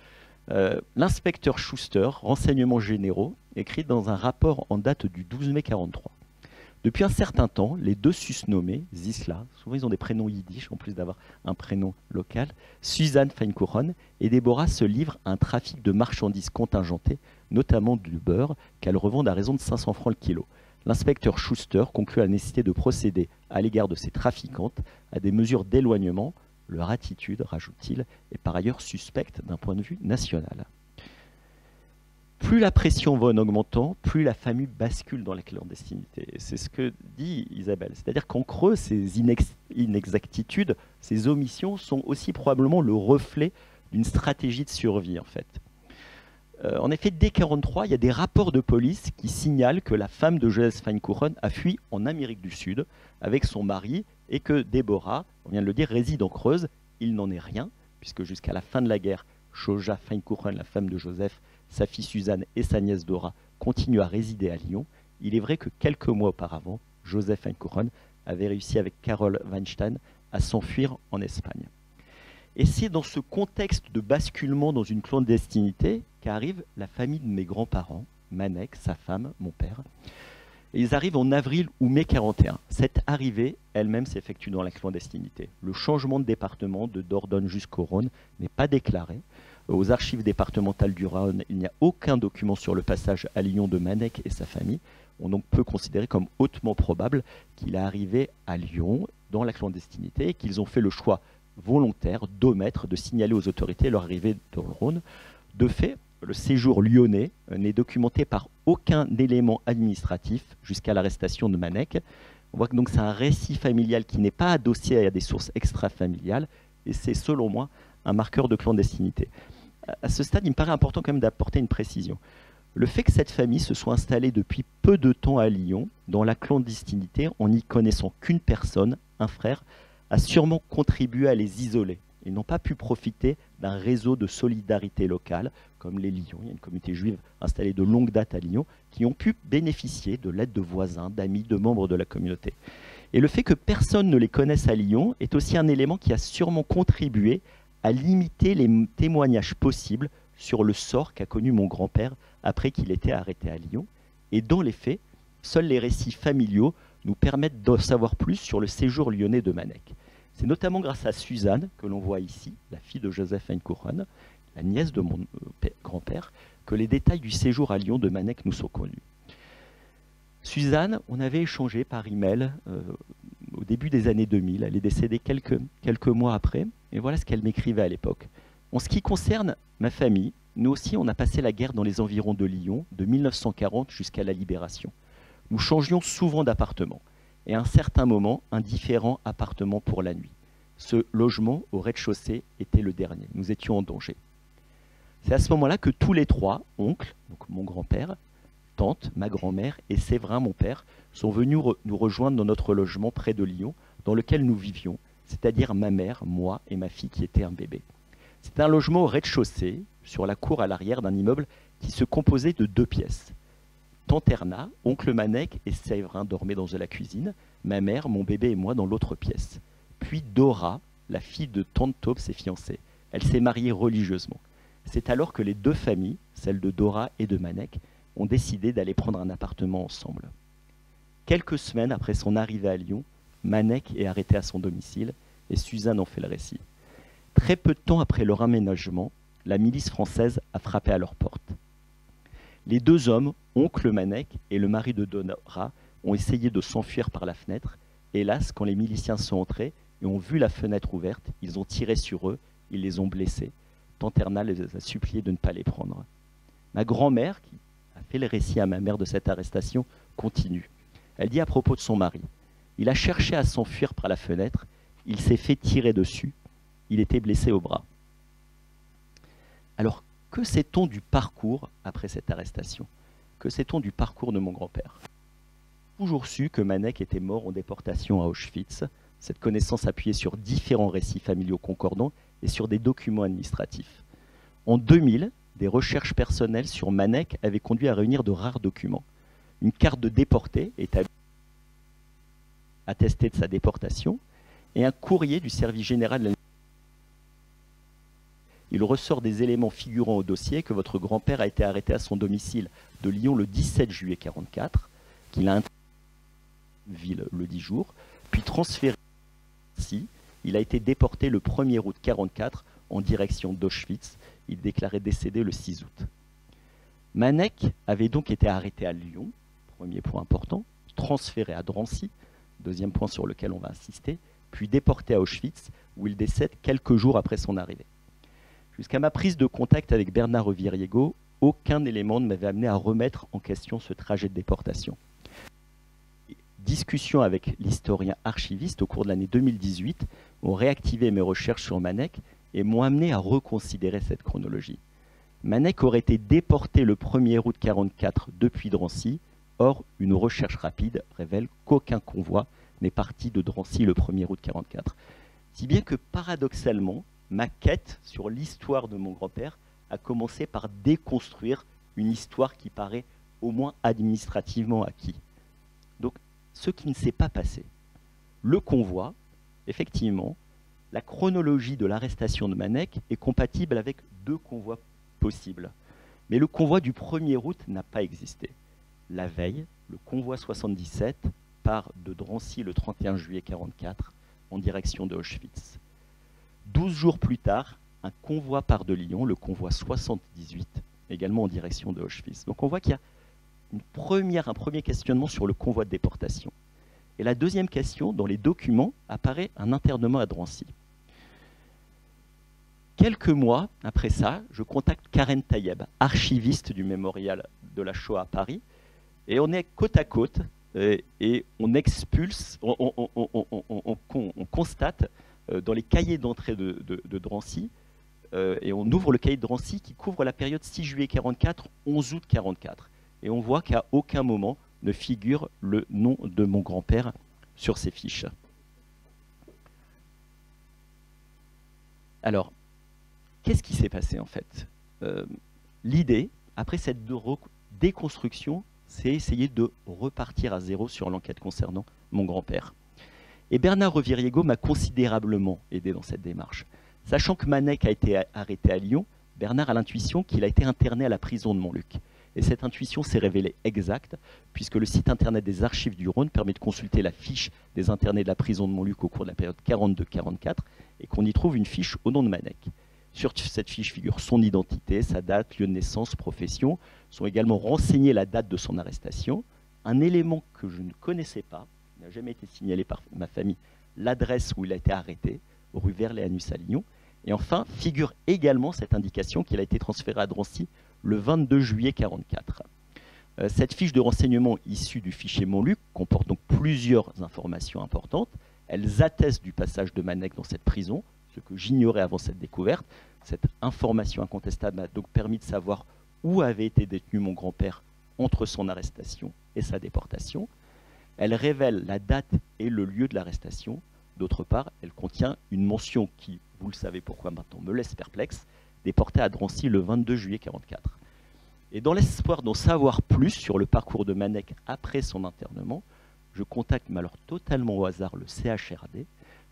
Speaker 3: L'inspecteur Schuster, renseignements généraux, écrit dans un rapport en date du 12 mai 1943. Depuis un certain temps, les 2 susnommés, Zisla, souvent ils ont des prénoms yiddish en plus d'avoir un prénom local, Suzanne Feinkuchen et Déborah se livrent à un trafic de marchandises contingentées, notamment du beurre, qu'elles revendent à raison de 500 francs le kilo. L'inspecteur Schuster conclut à la nécessité de procéder à l'égard de ces trafiquantes à des mesures d'éloignement. Leur attitude, rajoute-t-il, est par ailleurs suspecte d'un point de vue national. Plus la pression va en augmentant, plus la famille bascule dans la clandestinité. C'est ce que dit Isabelle. C'est-à-dire qu'en creux, ces inexactitudes, ces omissions sont aussi probablement le reflet d'une stratégie de survie, en fait. En effet, dès 1943, il y a des rapports de police qui signalent que la femme de Joseph Feinkuchen a fui en Amérique du Sud avec son mari et que Déborah, on vient de le dire, réside en Creuse. Il n'en est rien, puisque jusqu'à la fin de la guerre, Choja Feinkuchen, la femme de Joseph, sa fille Suzanne et sa nièce Dora continuent à résider à Lyon. Il est vrai que quelques mois auparavant, Joseph Feinkuchen avait réussi avec Carol Weinstein à s'enfuir en Espagne. Et c'est dans ce contexte de basculement dans une clandestinité qu'arrive la famille de mes grands-parents, Manek, sa femme, mon père. Et ils arrivent en avril ou mai 1941. Cette arrivée, elle-même, s'effectue dans la clandestinité. Le changement de département de Dordogne jusqu'au Rhône n'est pas déclaré. Aux archives départementales du Rhône, il n'y a aucun document sur le passage à Lyon de Manek et sa famille. On donc peut considérer comme hautement probable qu'il est arrivé à Lyon dans la clandestinité et qu'ils ont fait le choix volontaire d'omettre de signaler aux autorités leur arrivée dans le Rhône. De fait, le séjour lyonnais n'est documenté par aucun élément administratif jusqu'à l'arrestation de Manek. On voit que donc c'est un récit familial qui n'est pas adossé à des sources extra-familiales et c'est selon moi un marqueur de clandestinité. À ce stade, il me paraît important quand même d'apporter une précision. Le fait que cette famille se soit installée depuis peu de temps à Lyon, dans la clandestinité, en n'y connaissant qu'une personne, un frère, a sûrement contribué à les isoler. Ils n'ont pas pu profiter d'un réseau de solidarité locale, comme les Lyons. Il y a une communauté juive installée de longue date à Lyon, qui ont pu bénéficier de l'aide de voisins, d'amis, de membres de la communauté. Et le fait que personne ne les connaisse à Lyon est aussi un élément qui a sûrement contribué à limiter les témoignages possibles sur le sort qu'a connu mon grand-père après qu'il était arrêté à Lyon. Et dans les faits, seuls les récits familiaux nous permettent d'en savoir plus sur le séjour lyonnais de Manek. C'est notamment grâce à Suzanne, que l'on voit ici, la fille de Joseph Eynckouren, la nièce de mon grand-père, que les détails du séjour à Lyon de Manek nous sont connus. Suzanne, on avait échangé par email au début des années 2000. Elle est décédée quelques mois après. Et voilà ce qu'elle m'écrivait à l'époque. En ce qui concerne ma famille, nous aussi, on a passé la guerre dans les environs de Lyon, de 1940 jusqu'à la Libération. Nous changions souvent d'appartement. Et à un certain moment, un différent appartement pour la nuit. Ce logement au rez-de-chaussée était le dernier. Nous étions en danger. C'est à ce moment-là que tous les trois, oncles, donc mon grand-père, tante, ma grand-mère et Séverin, mon père, sont venus nous rejoindre dans notre logement près de Lyon, dans lequel nous vivions, c'est-à-dire ma mère, moi et ma fille qui était un bébé. C'est un logement au rez-de-chaussée, sur la cour à l'arrière d'un immeuble qui se composait de 2 pièces. Tante Erna, oncle Manek et Séverin dormaient dans la cuisine, ma mère, mon bébé et moi dans l'autre pièce. Puis Dora, la fille de tante Taube, s'est fiancée. Elle s'est mariée religieusement. C'est alors que les 2 familles, celle de Dora et de Manek, ont décidé d'aller prendre un appartement ensemble. Quelques semaines après son arrivée à Lyon, Manek est arrêté à son domicile et Suzanne en fait le récit. Très peu de temps après leur emménagement, la milice française a frappé à leur porte. Les 2 hommes, oncle Manek et le mari de Dora, ont essayé de s'enfuir par la fenêtre. Hélas, quand les miliciens sont entrés et ont vu la fenêtre ouverte, ils ont tiré sur eux, ils les ont blessés. Tante Erna les a suppliés de ne pas les prendre. Ma grand-mère, qui a fait le récit à ma mère de cette arrestation, continue. Elle dit à propos de son mari, « Il a cherché à s'enfuir par la fenêtre, il s'est fait tirer dessus, il était blessé au bras. » Alors, que sait-on du parcours après cette arrestation? Que sait-on du parcours de mon grand-père? Toujours su que Manek était mort en déportation à Auschwitz. Cette connaissance appuyée sur différents récits familiaux concordants et sur des documents administratifs. En 2000, des recherches personnelles sur Manek avaient conduit à réunir de rares documents. Une carte de déporté établie attestée de sa déportation et un courrier du service général de la... Il ressort des éléments figurant au dossier que votre grand-père a été arrêté à son domicile de Lyon le 17 juillet 1944, qu'il a intégré ville le 10 jours, puis transféré ici. Il a été déporté le 1er août 1944 en direction d'Auschwitz. Il déclarait décédé le 6 août. Manek avait donc été arrêté à Lyon, premier point important, transféré à Drancy, deuxième point sur lequel on va insister, puis déporté à Auschwitz, où il décède quelques jours après son arrivée. Jusqu'à ma prise de contact avec Bernard Reviriego, aucun élément ne m'avait amené à remettre en question ce trajet de déportation. Discussion avec l'historien archiviste au cours de l'année 2018 ont réactivé mes recherches sur Manek et m'ont amené à reconsidérer cette chronologie. Manek aurait été déporté le 1er août 1944 depuis Drancy. Or, une recherche rapide révèle qu'aucun convoi n'est parti de Drancy le 1er août 1944. Si bien que, paradoxalement, ma quête sur l'histoire de mon grand-père a commencé par déconstruire une histoire qui paraît au moins administrativement acquise. Donc, ce qui ne s'est pas passé. Le convoi, effectivement, la chronologie de l'arrestation de Manek est compatible avec 2 convois possibles. Mais le convoi du 1er août n'a pas existé. La veille, le convoi 77 part de Drancy le 31 juillet 1944 en direction de Auschwitz. 12 jours plus tard, un convoi part de Lyon, le convoi 78, également en direction de Auschwitz. Donc on voit qu'il y a un premier questionnement sur le convoi de déportation. Et la deuxième question, dans les documents, apparaît un internement à Drancy. Quelques mois après ça, je contacte Karen Tayeb, archiviste du mémorial de la Shoah à Paris, et on est côte à côte, et on expulse, on constate dans les cahiers d'entrée de Drancy, et on ouvre le cahier de Drancy qui couvre la période 6 juillet 1944, 11 août 1944. Et on voit qu'à aucun moment ne figure le nom de mon grand-père sur ces fiches. Alors, qu'est-ce qui s'est passé en fait? L'idée, après cette déconstruction, c'est essayer de repartir à zéro sur l'enquête concernant mon grand-père. Et Bernard Reviriego m'a considérablement aidé dans cette démarche. Sachant que Manek a été arrêté à Lyon, Bernard a l'intuition qu'il a été interné à la prison de Montluc. Et cette intuition s'est révélée exacte, puisque le site internet des archives du Rhône permet de consulter la fiche des internés de la prison de Montluc au cours de la période 42-44, et qu'on y trouve une fiche au nom de Manek. Sur cette fiche figure son identité, sa date, lieu de naissance, profession. Sont également renseignés la date de son arrestation, un élément que je ne connaissais pas, n'a jamais été signalé par ma famille, l'adresse où il a été arrêté, rue Verléanus à Lyon. Et enfin, figure également cette indication qu'il a été transféré à Drancy le 22 juillet 1944. Cette fiche de renseignement issue du fichier Montluc comporte donc plusieurs informations importantes. Elles attestent du passage de Manek dans cette prison, ce que j'ignorais avant cette découverte. Cette information incontestable m'a donc permis de savoir où avait été détenu mon grand-père entre son arrestation et sa déportation. Elle révèle la date et le lieu de l'arrestation. D'autre part, elle contient une mention qui, vous le savez pourquoi maintenant, me laisse perplexe, déporté à Drancy le 22 juillet 1944. Et dans l'espoir d'en savoir plus sur le parcours de Manek après son internement, je contacte, mais alors totalement au hasard, le CHRD,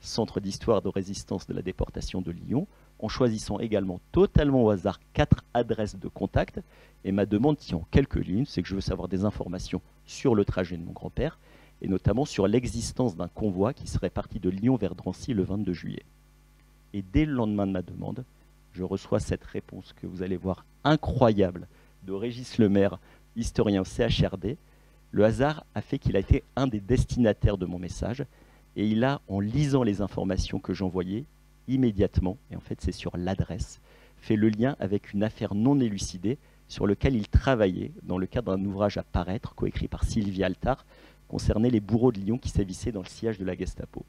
Speaker 3: Centre d'histoire de résistance de la déportation de Lyon, en choisissant également totalement au hasard 4 adresses de contact. Et ma demande tient en quelques lignes, c'est que je veux savoir des informations sur le trajet de mon grand-père, et notamment sur l'existence d'un convoi qui serait parti de Lyon vers Drancy le 22 juillet. Et dès le lendemain de ma demande, je reçois cette réponse que vous allez voir incroyable de Régis Lemaire, historien au CHRD. Le hasard a fait qu'il a été un des destinataires de mon message, et il a, en lisant les informations que j'envoyais, immédiatement, et en fait c'est sur l'adresse, fait le lien avec une affaire non élucidée sur laquelle il travaillait dans le cadre d'un ouvrage à paraître, coécrit par Sylvie Altard, concernant les bourreaux de Lyon qui sévissaient dans le sillage de la Gestapo.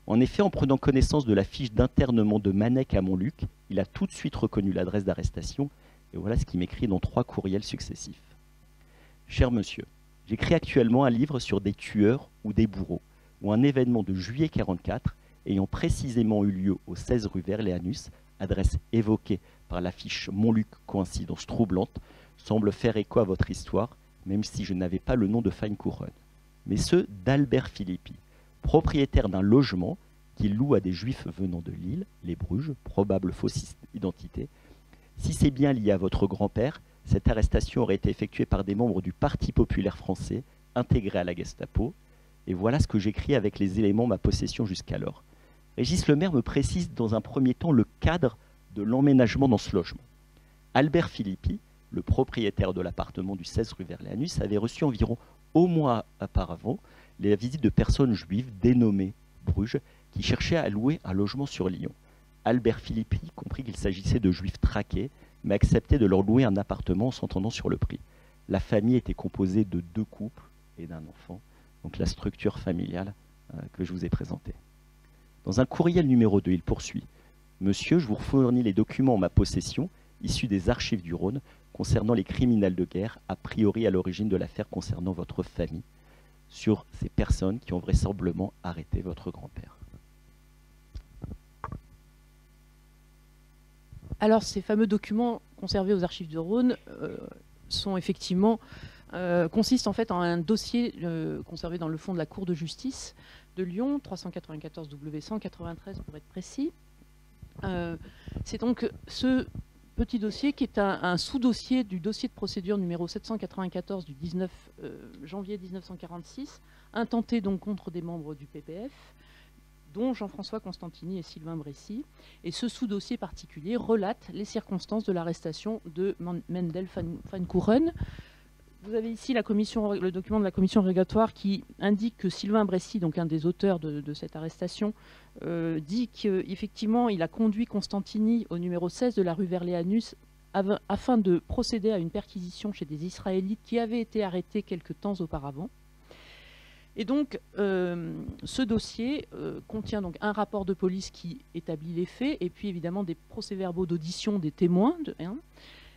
Speaker 3: En effet, en prenant connaissance de la fiche d'internement de Manek à Montluc, il a tout de suite reconnu l'adresse d'arrestation, et voilà ce qu'il m'écrit dans 3 courriels successifs. Cher monsieur, j'écris actuellement un livre sur des tueurs ou des bourreaux, ou un événement de juillet 1944 ayant précisément eu lieu au 16 rue Verléanus, adresse évoquée par la fiche Montluc coïncidence troublante, semble faire écho à votre histoire, même si je n'avais pas le nom de Feinkouren, mais ceux d'Albert Philippi, propriétaire d'un logement qu'il loue à des juifs venant de Lille, les Bruges, probable fausse identité. Si c'est bien lié à votre grand-père, cette arrestation aurait été effectuée par des membres du Parti populaire français, intégrés à la Gestapo, et voilà ce que j'écris avec les éléments de ma possession jusqu'alors. Régis Lemaire me précise dans un premier temps le cadre de l'emménagement dans ce logement. Albert Philippi, le propriétaire de l'appartement du 16 rue Verléanus, avait reçu environ au mois auparavant la visite de personnes juives dénommées Bruges qui cherchaient à louer un logement sur Lyon. Albert Philippi comprit qu'il s'agissait de juifs traqués, mais acceptait de leur louer un appartement en s'entendant sur le prix. La famille était composée de 2 couples et d'un enfant, donc la structure familiale que je vous ai présentée. Dans un courriel numéro 2, il poursuit « Monsieur, je vous fournis les documents en ma possession, issus des archives du Rhône, concernant les criminels de guerre, a priori à l'origine de l'affaire concernant votre famille, sur ces personnes qui ont vraisemblablement arrêté votre grand-père. »
Speaker 2: Alors, ces fameux documents conservés aux archives du Rhône sont effectivement consistent en fait en un dossier conservé dans le fond de la Cour de justice de Lyon, 394 W193 pour être précis. C'est donc ce petit dossier qui est un sous-dossier du dossier de procédure numéro 794 du 19 janvier 1946, intenté donc contre des membres du PPF, dont Jean-François Constantini et Sylvain Bressy. Et ce sous-dossier particulier relate les circonstances de l'arrestation de Mendel Feinkouren. Vous avez ici le document de la commission rogatoire qui indique que Sylvain Bressy, donc un des auteurs de cette arrestation, dit qu'effectivement il a conduit Constantini au numéro 16 de la rue Verléanus afin de procéder à une perquisition chez des Israélites qui avaient été arrêtés quelque temps auparavant. Et donc, ce dossier contient donc un rapport de police qui établit les faits, et puis évidemment des procès-verbaux d'audition des témoins,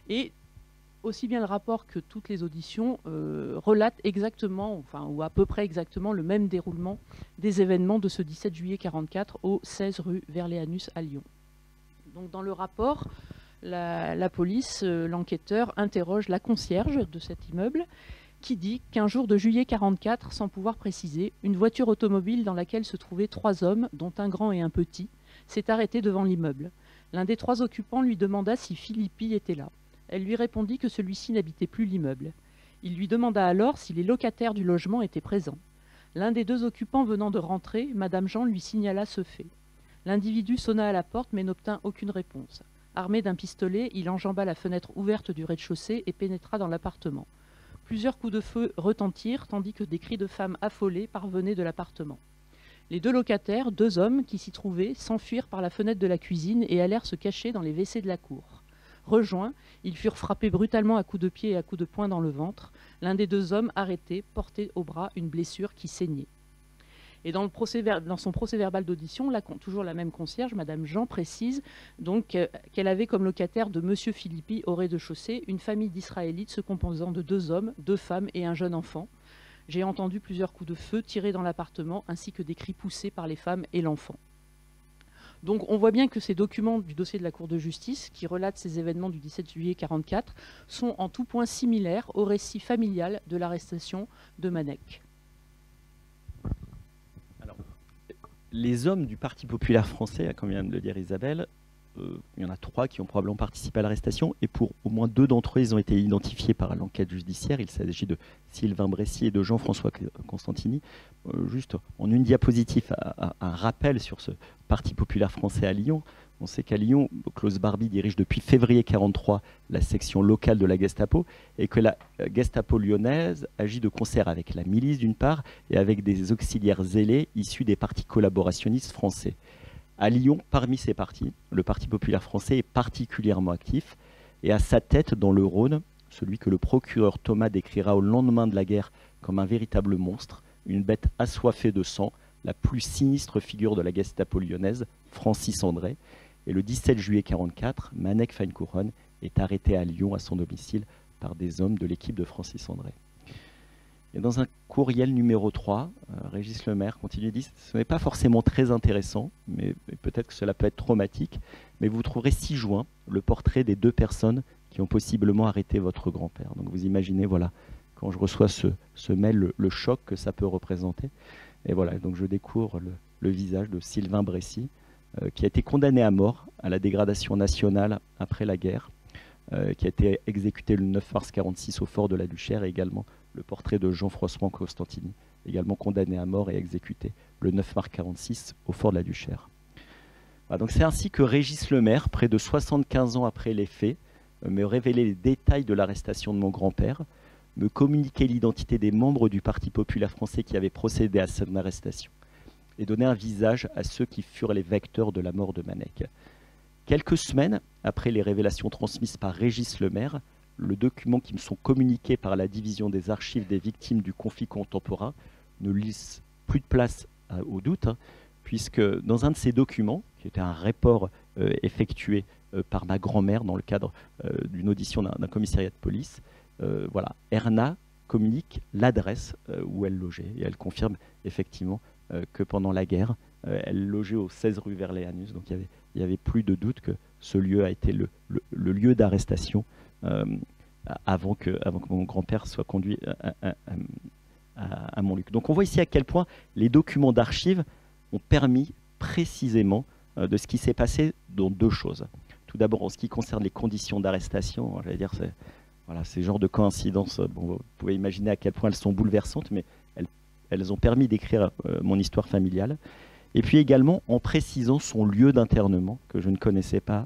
Speaker 2: et aussi bien le rapport que toutes les auditions relatent exactement, enfin, ou à peu près exactement, le même déroulement des événements de ce 17 juillet 1944 au 16 rue Verléanus à Lyon. Donc, dans le rapport, la police, l'enquêteur, interroge la concierge de cet immeuble, qui dit qu'un jour de juillet 1944, sans pouvoir préciser, une voiture automobile dans laquelle se trouvaient 3 hommes, dont un grand et un petit, s'est arrêtée devant l'immeuble. L'un des 3 occupants lui demanda si Philippi était là. Elle lui répondit que celui-ci n'habitait plus l'immeuble. Il lui demanda alors si les locataires du logement étaient présents. L'un des deux occupants venant de rentrer, Madame Jean lui signala ce fait. L'individu sonna à la porte mais n'obtint aucune réponse. Armé d'un pistolet, il enjamba la fenêtre ouverte du rez-de-chaussée et pénétra dans l'appartement. Plusieurs coups de feu retentirent tandis que des cris de femmes affolées parvenaient de l'appartement. Les deux locataires, 2 hommes qui s'y trouvaient, s'enfuirent par la fenêtre de la cuisine et allèrent se cacher dans les WC de la cour. Rejoints, ils furent frappés brutalement à coups de pied et à coups de poing dans le ventre. L'un des 2 hommes arrêté portait au bras une blessure qui saignait. Et dans son procès verbal d'audition, toujours la même concierge, Madame Jean, précise donc qu'elle avait comme locataire de Monsieur Philippi au rez-de-chaussée une famille d'Israélites se composant de 2 hommes, 2 femmes et un jeune enfant. J'ai entendu plusieurs coups de feu tirés dans l'appartement ainsi que des cris poussés par les femmes et l'enfant. Donc on voit bien que ces documents du dossier de la Cour de justice, qui relatent ces événements du 17 juillet 1944, sont en tout point similaires au récit familial de l'arrestation de Manek.
Speaker 3: Alors, les hommes du Parti populaire français, comme vient de le dire Isabelle, il y en a 3 qui ont probablement participé à l'arrestation, et pour au moins 2 d'entre eux, ils ont été identifiés par l'enquête judiciaire. Il s'agit de Sylvain Bressy et de Jean-François Constantini. Juste en une diapositive, un rappel sur ce Parti populaire français à Lyon. On sait qu'à Lyon, Klaus Barbie dirige depuis février 1943 la section locale de la Gestapo, et que la Gestapo lyonnaise agit de concert avec la milice d'une part, et avec des auxiliaires zélés issus des partis collaborationnistes français. À Lyon, parmi ces partis, le Parti populaire français est particulièrement actif, et à sa tête dans le Rhône, celui que le procureur Thomas décrira au lendemain de la guerre comme un véritable monstre, une bête assoiffée de sang, la plus sinistre figure de la Gestapo lyonnaise, Francis André. Et le 17 juillet 1944, Manek Feinkouron est arrêté à Lyon à son domicile par des hommes de l'équipe de Francis André. Et dans un courriel numéro 3, Régis Lemaire continue et dit « Ce n'est pas forcément très intéressant, mais peut-être que cela peut être traumatique, mais vous trouverez 6 juin le portrait des 2 personnes qui ont possiblement arrêté votre grand-père. » Donc vous imaginez, voilà, quand je reçois ce mail, le choc que ça peut représenter. Et voilà, donc je découvre le visage de Sylvain Bressy, qui a été condamné à mort à la dégradation nationale après la guerre, qui a été exécuté le 9 mars 1946 au fort de la Duchère, et également le portrait de Jean-François Constantini, également condamné à mort et exécuté le 9 mars 1946 au fort de la Duchère. Voilà, donc c'est ainsi que Régis Lemaire, près de 75 ans après les faits, me révélait les détails de l'arrestation de mon grand-père, me communiquait l'identité des membres du Parti populaire français qui avaient procédé à son arrestation, et donnait un visage à ceux qui furent les vecteurs de la mort de Manek. Quelques semaines après les révélations transmises par Régis Lemaire, le document qui me sont communiqués par la division des archives des victimes du conflit contemporain ne laisse plus de place au doute, puisque dans un de ces documents, qui était un rapport effectué par ma grand-mère dans le cadre d'une audition d'un commissariat de police, voilà, Erna communique l'adresse où elle logeait, et elle confirme effectivement que pendant la guerre, elle logeait au 16 rue Verléanus, donc il y avait plus de doute que ce lieu a été le lieu d'arrestation avant que mon grand-père soit conduit à Montluc. Donc on voit ici à quel point les documents d'archives ont permis précisément de ce qui s'est passé dans 2 choses. Tout d'abord, en ce qui concerne les conditions d'arrestation, j'allais dire, voilà, ces genres de coïncidences, bon, vous pouvez imaginer à quel point elles sont bouleversantes, mais elles ont permis d'écrire mon histoire familiale. Et puis également en précisant son lieu d'internement, que je ne connaissais pas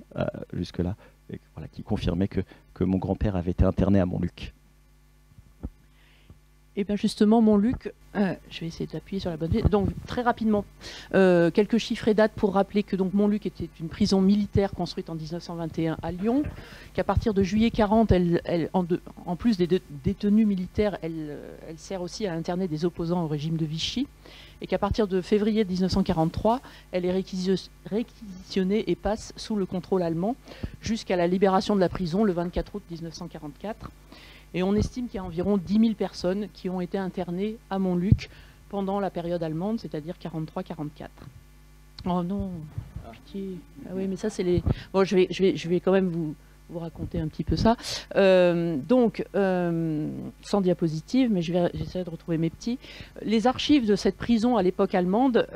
Speaker 3: jusque-là, et voilà, qui confirmait que mon grand-père avait été interné à Montluc.
Speaker 2: Et bien justement, Montluc, je vais essayer d'appuyer sur la bonne vidéo. Donc très rapidement, quelques chiffres et dates pour rappeler que donc Montluc était une prison militaire construite en 1921 à Lyon, qu'à partir de juillet 40, en plus des détenus militaires, elle sert aussi à interner des opposants au régime de Vichy, et qu'à partir de février 1943, elle est réquisitionnée et passe sous le contrôle allemand jusqu'à la libération de la prison le 24 août 1944. Et on estime qu'il y a environ 10 000 personnes qui ont été internées à Montluc pendant la période allemande, c'est-à-dire 43-44. Oh non, pitié. Ah oui, mais ça c'est les... Bon, je vais quand même vous raconter un petit peu ça. Sans diapositive, mais j'essaie de retrouver mes petits. Les archives de cette prison à l'époque allemande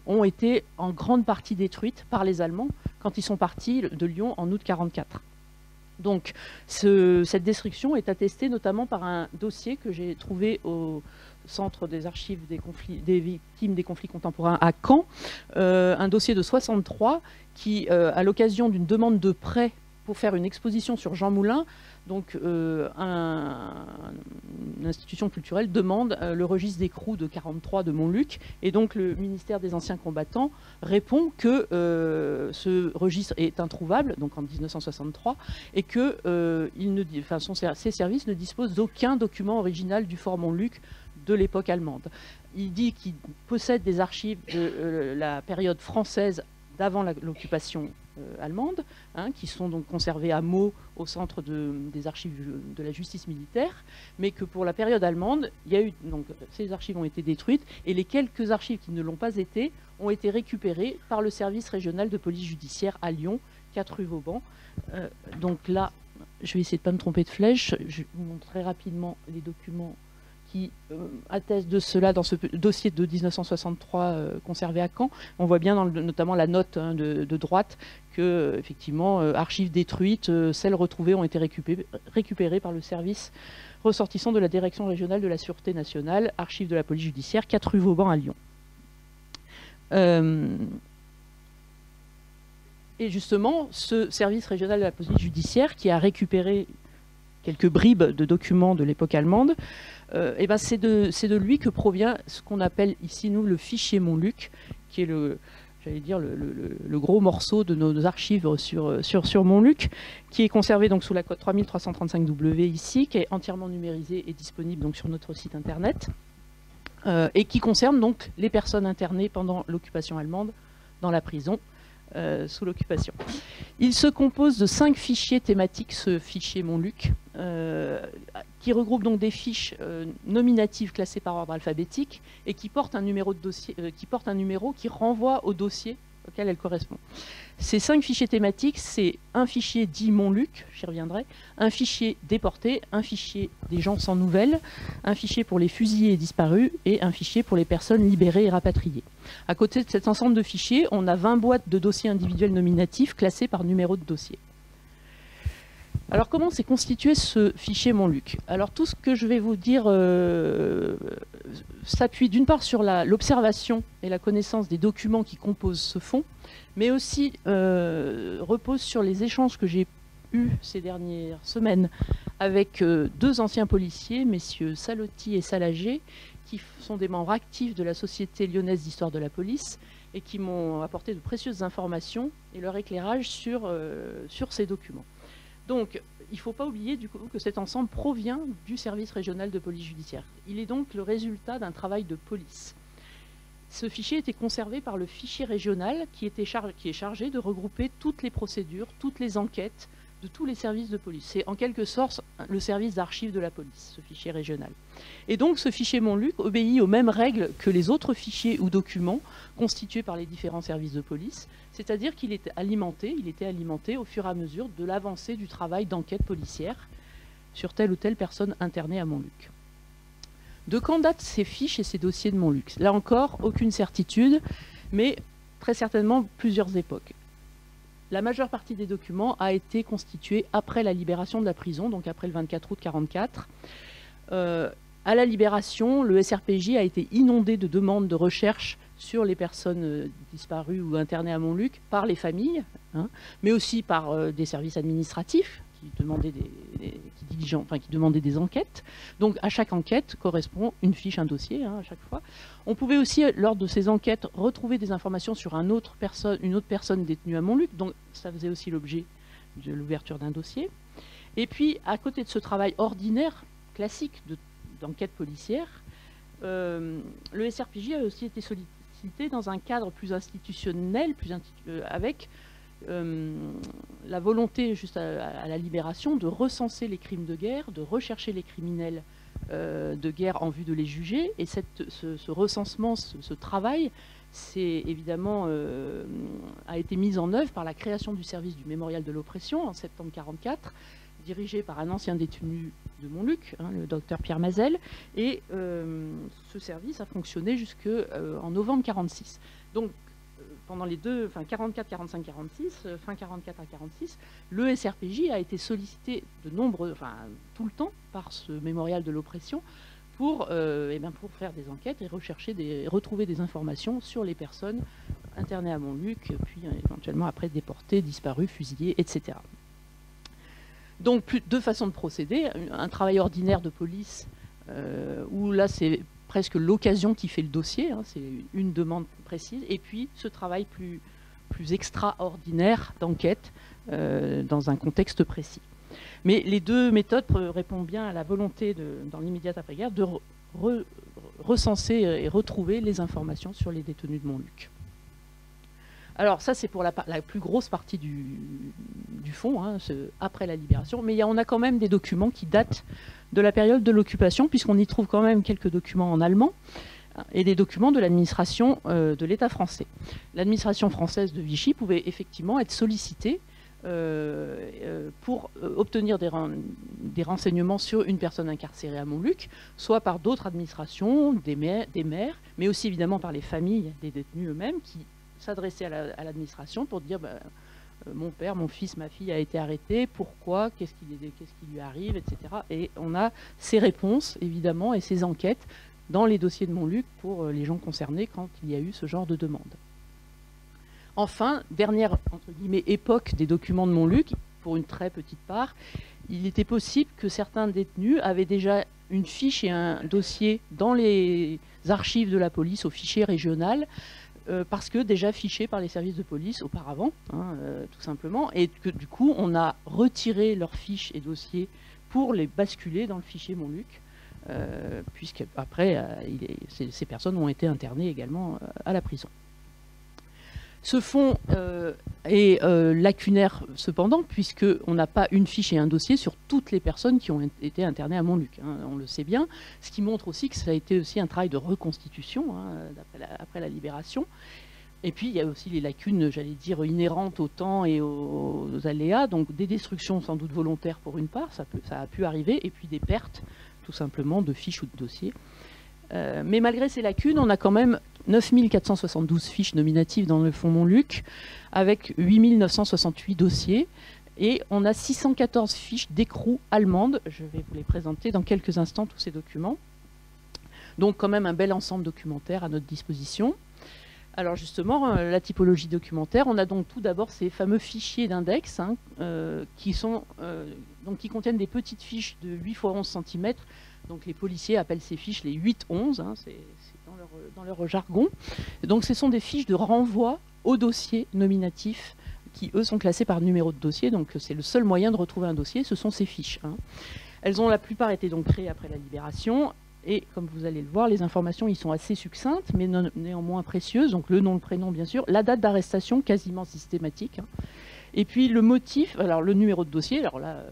Speaker 2: ont été en grande partie détruites par les Allemands quand ils sont partis de Lyon en août 1944. Donc cette destruction est attestée notamment par un dossier que j'ai trouvé au Centre des archives des victimes des conflits contemporains à Caen, un dossier de 63 qui, à l'occasion d'une demande de prêt pour faire une exposition sur Jean Moulin, donc une institution culturelle demande le registre d'écrou de 43 de Montluc, et donc le ministère des Anciens Combattants répond que ce registre est introuvable, donc en 1963, et que ses services ne disposent d'aucun document original du fort Montluc de l'époque allemande. Il dit qu'il possède des archives de la période française d'avant l'occupation allemande, qui sont donc conservées à Meaux au centre des archives de la justice militaire, mais que pour la période allemande, ces archives ont été détruites, et les quelques archives qui ne l'ont pas été ont été récupérées par le service régional de police judiciaire à Lyon, 4 rue Vauban. Donc là, je vais essayer de ne pas me tromper de flèche, je vous montre très rapidement les documents qui atteste de cela dans ce dossier de 1963 conservé à Caen. On voit bien notamment la note de droite que, effectivement, archives détruites, celles retrouvées ont été récupérées par le service ressortissant de la Direction régionale de la Sûreté nationale, archives de la police judiciaire, 4 rue Vauban à Lyon. Et justement, ce service régional de la police judiciaire qui a récupéré quelques bribes de documents de l'époque allemande, c'est de lui que provient ce qu'on appelle ici, nous, le fichier Montluc, qui est le gros morceau de nos archives sur Montluc, qui est conservé donc sous la code 3335W ici, qui est entièrement numérisé et disponible donc sur notre site internet, et qui concerne donc les personnes internées pendant l'occupation allemande dans la prison, sous l'occupation. Il se compose de 5 fichiers thématiques, ce fichier Montluc, qui regroupe donc des fiches nominatives classées par ordre alphabétique et qui portent un numéro de dossier, qui renvoie au dossier auquel elle correspond. Ces 5 fichiers thématiques, c'est un fichier dit Montluc, j'y reviendrai, un fichier déporté, un fichier des gens sans nouvelles, un fichier pour les fusillés et disparus et un fichier pour les personnes libérées et rapatriées. À côté de cet ensemble de fichiers, on a 20 boîtes de dossiers individuels nominatifs classés par numéro de dossier. Alors comment s'est constitué ce fichier Montluc? Alors tout ce que je vais vous dire s'appuie d'une part sur l'observation et la connaissance des documents qui composent ce fonds, mais aussi repose sur les échanges que j'ai eus ces dernières semaines avec 2 anciens policiers, messieurs Salotti et Salager, qui sont des membres actifs de la Société lyonnaise d'histoire de la police et qui m'ont apporté de précieuses informations et leur éclairage sur ces documents. Donc, il ne faut pas oublier du coup que cet ensemble provient du service régional de police judiciaire. Il est donc le résultat d'un travail de police. Ce fichier était conservé par le fichier régional qui est chargé de regrouper toutes les procédures, toutes les enquêtes de tous les services de police. C'est en quelque sorte le service d'archives de la police, ce fichier régional. Et donc ce fichier Montluc obéit aux mêmes règles que les autres fichiers ou documents constitués par les différents services de police, c'est-à-dire qu'il était alimenté au fur et à mesure de l'avancée du travail d'enquête policière sur telle ou telle personne internée à Montluc. De quand datent ces fiches et ces dossiers de Montluc? Là encore, aucune certitude, mais très certainement plusieurs époques. La majeure partie des documents a été constituée après la libération de la prison, donc après le 24 août 1944. À la libération, le SRPJ a été inondé de demandes de recherche sur les personnes disparues ou internées à Montluc par les familles, mais aussi par des services administratifs qui demandaient des enquêtes. Donc à chaque enquête correspond une fiche, un dossier, à chaque fois. On pouvait aussi, lors de ces enquêtes, retrouver des informations sur une autre personne détenue à Montluc, donc ça faisait aussi l'objet de l'ouverture d'un dossier. Et puis, à côté de ce travail ordinaire, classique d'enquête policière, le SRPJ a aussi été sollicité dans un cadre plus institutionnel, avec la volonté, juste à la libération, de recenser les crimes de guerre, de rechercher les criminels de guerre en vue de les juger. Et ce recensement, ce travail, évidemment a été mis en œuvre par la création du service du mémorial de l'oppression en septembre 1944, dirigé par un ancien détenu de Montluc, le docteur Pierre Mazel, et ce service a fonctionné jusqu'en novembre 1946. Donc, pendant les deux, enfin 44, 45, 46, fin 44 à 46, le SRPJ a été sollicité tout le temps par ce mémorial de l'oppression pour faire des enquêtes et retrouver des informations sur les personnes internées à Montluc, puis éventuellement après déportées, disparues, fusillées, etc. Donc deux façons de procéder, un travail ordinaire de police où là c'est presque l'occasion qui fait le dossier, hein, c'est une demande précise, et puis ce travail plus extraordinaire d'enquête dans un contexte précis. Mais les deux méthodes répondent bien à la volonté, dans l'immédiate après-guerre, de recenser et retrouver les informations sur les détenus de Montluc. Alors ça, c'est pour la plus grosse partie du fond, hein, après la libération, mais on a quand même des documents qui datent de la période de l'occupation, puisqu'on y trouve quand même quelques documents en allemand, et des documents de l'administration de l'État français. L'administration française de Vichy pouvait effectivement être sollicitée pour obtenir des renseignements sur une personne incarcérée à Montluc, soit par d'autres administrations, des maires, mais aussi évidemment par les familles des détenus eux-mêmes qui s'adressaient à l'administration pour dire mon père, mon fils, ma fille a été arrêté, pourquoi, qu'est-ce qui lui arrive, etc. Et on a ces réponses, évidemment, et ces enquêtes dans les dossiers de Montluc pour les gens concernés quand il y a eu ce genre de demande. Enfin, dernière entre guillemets, époque des documents de Montluc, pour une très petite part, il était possible que certains détenus avaient déjà une fiche et un dossier dans les archives de la police au fichier régional, parce que déjà fichés par les services de police auparavant, hein, tout simplement, et que du coup on a retiré leurs fiches et dossiers pour les basculer dans le fichier Montluc, puisque après ces personnes ont été internées également à la prison. Ce fonds est lacunaire cependant, puisqu'on n'a pas une fiche et un dossier sur toutes les personnes qui ont été internées à Montluc, hein, on le sait bien, ce qui montre aussi que ça a été aussi un travail de reconstitution, hein, après la libération. Et puis il y a aussi les lacunes, j'allais dire, inhérentes au temps et aux aléas, donc des destructions sans doute volontaires pour une part, ça a pu arriver, et puis des pertes tout simplement de fiches ou de dossiers. Mais malgré ces lacunes, on a quand même 9472 fiches nominatives dans le fonds Montluc, avec 8968 dossiers, et on a 614 fiches d'écrou allemandes. Je vais vous les présenter dans quelques instants, tous ces documents. Donc quand même un bel ensemble documentaire à notre disposition. Alors justement, la typologie documentaire, on a donc tout d'abord ces fameux fichiers d'index, hein, qui contiennent des petites fiches de 8 x 11 cm. Donc les policiers appellent ces fiches les 8-11, hein, c'est dans leur jargon. Donc ce sont des fiches de renvoi au dossier nominatif qui, eux, sont classés par numéro de dossier. Donc c'est le seul moyen de retrouver un dossier, ce sont ces fiches, hein. Elles ont la plupart été donc créées après la libération. Et comme vous allez le voir, les informations y sont assez succinctes, mais néanmoins précieuses. Donc le nom, le prénom, bien sûr. La date d'arrestation, quasiment systématique, hein. Et puis le motif, alors le numéro de dossier, alors là...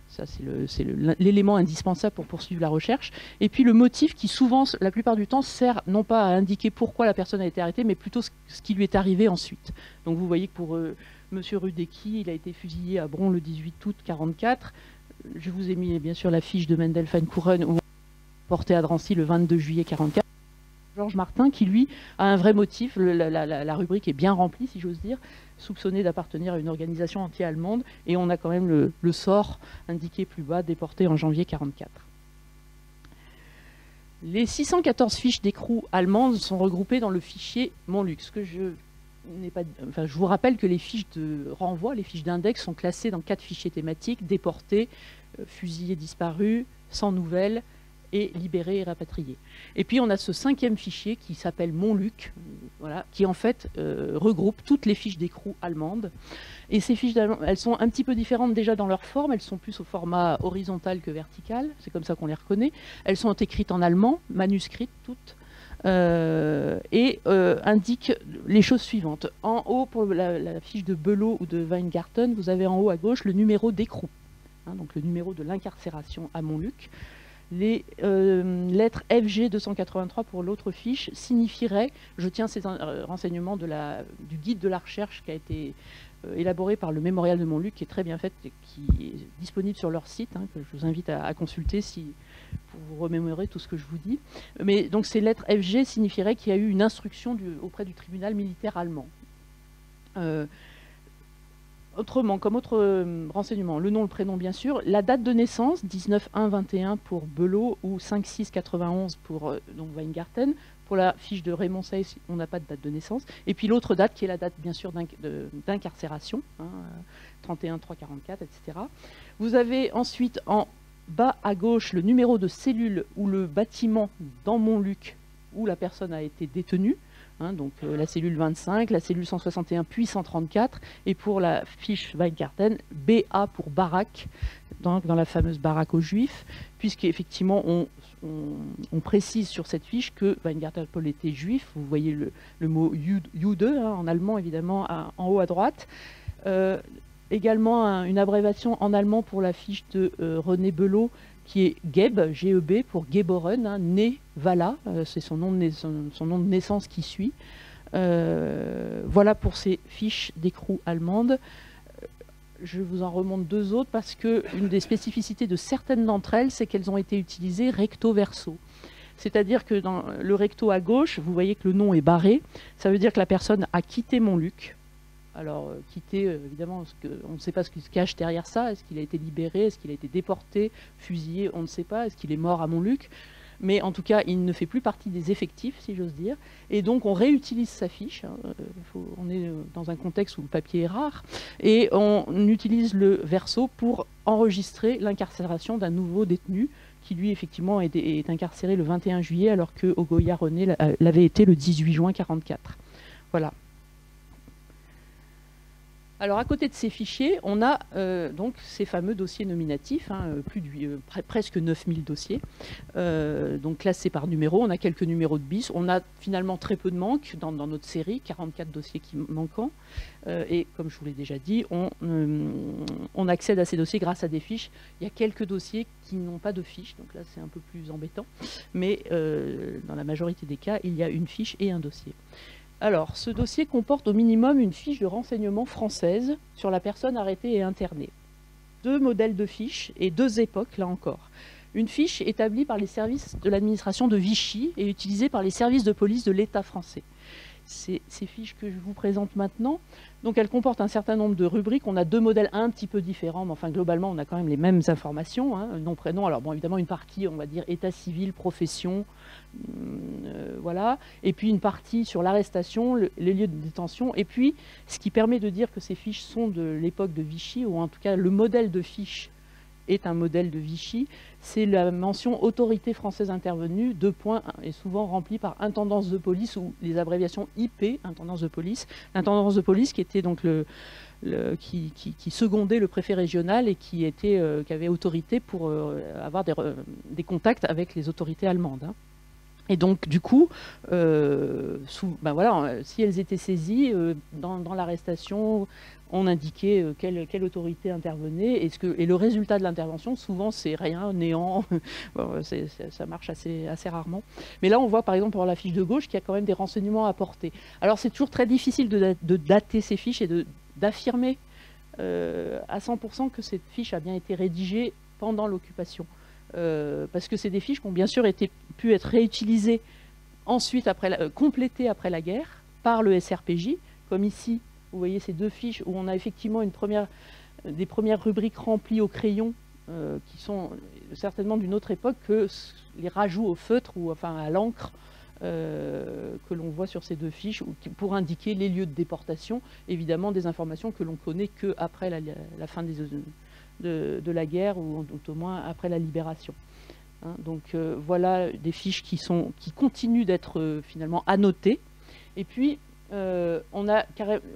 Speaker 2: Ça, c'est l'élément indispensable pour poursuivre la recherche. Et puis le motif qui souvent, la plupart du temps, sert non pas à indiquer pourquoi la personne a été arrêtée, mais plutôt ce qui lui est arrivé ensuite. Donc vous voyez que pour M. Rudecki, il a été fusillé à Bron le 18 août 1944. Je vous ai mis bien sûr la fiche de Mendel Feinkuren, où porté à Drancy le 22 juillet 1944. Georges Martin, qui lui a un vrai motif, la rubrique est bien remplie, si j'ose dire, soupçonné d'appartenir à une organisation anti-allemande, et on a quand même le sort indiqué plus bas, déporté en janvier 1944. Les 614 fiches d'écrou allemandes sont regroupées dans le fichier Montluc. Je vous rappelle que les fiches de renvoi, les fiches d'index, sont classées dans 4 fichiers thématiques: déportés, fusillés, disparus, sans nouvelles, et libérés et rapatriés. Et puis on a ce 5e fichier qui s'appelle Montluc, voilà, qui en fait regroupe toutes les fiches d'écrou allemandes. Et ces fiches elles sont un petit peu différentes déjà dans leur forme, elles sont plus au format horizontal que vertical, c'est comme ça qu'on les reconnaît. Elles sont écrites en allemand, manuscrites toutes, et indiquent les choses suivantes. En haut, pour la fiche de Belot ou de Weingarten, vous avez en haut à gauche le numéro d'écrou, hein, donc le numéro de l'incarcération à Montluc. Les lettres FG 283 pour l'autre fiche signifieraient, je tiens ces renseignements du guide de la recherche qui a été élaboré par le Mémorial de Montluc, qui est très bien fait, et qui est disponible sur leur site, hein, que je vous invite à consulter pour vous remémorer tout ce que je vous dis. Mais donc ces lettres FG signifieraient qu'il y a eu une instruction auprès du tribunal militaire allemand. Autrement, comme autre renseignement, le nom, le prénom bien sûr, la date de naissance, 19-1-21 pour Belot ou 5-6-91 pour donc Weingarten. Pour la fiche de Raymond Seyss, on n'a pas de date de naissance. Et puis l'autre date qui est la date bien sûr d'incarcération, 31-3-44, etc. Vous avez ensuite en bas à gauche le numéro de cellule ou le bâtiment dans Montluc où la personne a été détenue. Donc la cellule 25, la cellule 161 puis 134, et pour la fiche Weingarten, BA pour baraque, dans la fameuse baraque aux Juifs, puisqu'effectivement on précise sur cette fiche que Weingarten Paul était juif. Vous voyez le mot Jude en allemand évidemment en haut à droite. Également une abréviation en allemand pour la fiche de René Belot, qui est Geb, G-E-B, pour Geboren, né Vala, c'est son nom de naissance qui suit. Voilà pour ces fiches d'écrou allemandes. Je vous en remonte deux autres parce qu'une des spécificités de certaines d'entre elles, c'est qu'elles ont été utilisées recto-verso. C'est-à-dire que dans le recto à gauche, vous voyez que le nom est barré. Ça veut dire que la personne a quitté Montluc. Alors, quitter, évidemment, parce on ne sait pas ce qui se cache derrière ça. Est-ce qu'il a été libéré? Est-ce qu'il a été déporté, fusillé? On ne sait pas. Est-ce qu'il est mort à Montluc? Mais en tout cas, il ne fait plus partie des effectifs, si j'ose dire. Et donc, on réutilise sa fiche. On est dans un contexte où le papier est rare. Et on utilise le verso pour enregistrer l'incarcération d'un nouveau détenu qui, lui, effectivement, est incarcéré le 21 juillet, alors que Ogoya René l'avait été le 18 juin 1944. Voilà. Alors, à côté de ces fichiers, on a donc ces fameux dossiers nominatifs, presque 9000 dossiers, donc classés par numéro. On a quelques numéros de bis. On a finalement très peu de manques dans notre série, 44 dossiers qui manquent. Et comme je vous l'ai déjà dit, on accède à ces dossiers grâce à des fiches. Il y a quelques dossiers qui n'ont pas de fiche, donc là c'est un peu plus embêtant. Mais dans la majorité des cas, il y a une fiche et un dossier. Alors, ce dossier comporte au minimum une fiche de renseignement française sur la personne arrêtée et internée. 2 modèles de fiches et 2 époques, là encore. Une fiche établie par les services de l'administration de Vichy et utilisée par les services de police de l'État français. Ces fiches que je vous présente maintenant, donc elles comportent un certain nombre de rubriques. On a 2 modèles un petit peu différents, mais enfin globalement on a quand même les mêmes informations, nom, prénom. Alors bon, évidemment une partie, on va dire état civil, profession, voilà. Et puis une partie sur l'arrestation, les lieux de détention. Et puis ce qui permet de dire que ces fiches sont de l'époque de Vichy, ou en tout cas le modèle de fiche est un modèle de Vichy, c'est la mention autorité française intervenue, 2 points, est souvent remplie par intendance de police ou les abréviations IP, intendance de police. L'intendance de police qui était donc qui secondait le préfet régional et qui avait autorité pour avoir des contacts avec les autorités allemandes. Et donc, du coup, si elles étaient saisies, dans l'arrestation, on indiquait quelle autorité intervenait. Et le résultat de l'intervention, souvent, c'est rien, néant. Ça marche assez rarement. Mais là, on voit, par exemple, pour la fiche de gauche, qu'il y a quand même des renseignements à apporter. Alors, c'est toujours très difficile de dater ces fiches et d'affirmer à 100% que cette fiche a bien été rédigée pendant l'occupation. Parce que c'est des fiches qui ont bien sûr pu être réutilisées ensuite, complétées après la guerre, par le SRPJ, comme ici, vous voyez ces 2 fiches où on a effectivement des premières rubriques remplies au crayon, qui sont certainement d'une autre époque que les rajouts au feutre ou enfin à l'encre que l'on voit sur ces 2 fiches, pour indiquer les lieux de déportation, évidemment des informations que l'on connaît qu'après la fin de la guerre, ou au moins après la libération. Donc voilà des fiches qui continuent d'être finalement annotées. Et puis on a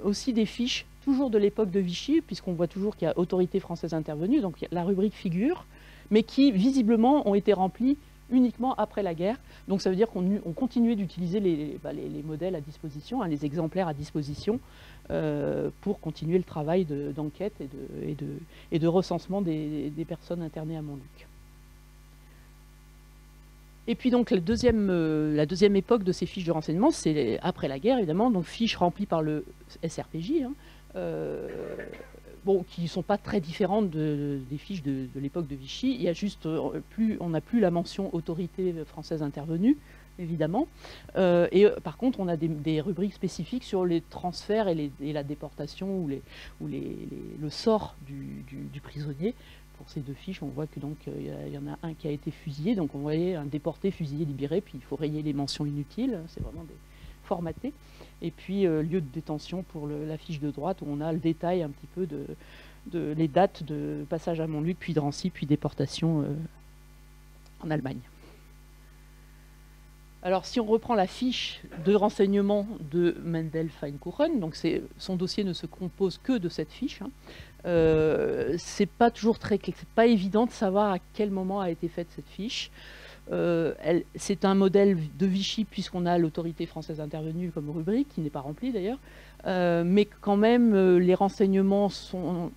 Speaker 2: aussi des fiches toujours de l'époque de Vichy, puisqu'on voit toujours qu'il y a autorité française intervenue, donc la rubrique figure, mais qui visiblement ont été remplies uniquement après la guerre. Donc ça veut dire qu'on continuait d'utiliser les modèles à disposition, les exemplaires à disposition, pour continuer le travail d'enquête et de recensement des personnes internées à Montluc. Et puis donc la deuxième époque de ces fiches de renseignement, c'est après la guerre évidemment, donc fiches remplies par le SRPJ, qui ne sont pas très différentes des fiches de l'époque de Vichy. Il y a juste on n'a plus la mention autorité française intervenue, évidemment. Par contre, on a des rubriques spécifiques sur les transferts et la déportation ou le sort du prisonnier. Pour ces deux fiches, on voit que donc il y en a un qui a été fusillé, donc on voyait un déporté, fusillé, libéré, puis il faut rayer les mentions inutiles, c'est vraiment formaté. Et puis lieu de détention pour la fiche de droite, où on a le détail un petit peu de les dates de passage à Montluc, puis Drancy, puis déportation en Allemagne. Alors, si on reprend la fiche de renseignement de Mendel-Feinkuchen, donc son dossier ne se compose que de cette fiche. C'est pas toujours c'est pas évident de savoir à quel moment a été faite cette fiche. C'est un modèle de Vichy puisqu'on a l'autorité française intervenue comme rubrique, qui n'est pas remplie d'ailleurs. Mais quand même, les renseignements sont...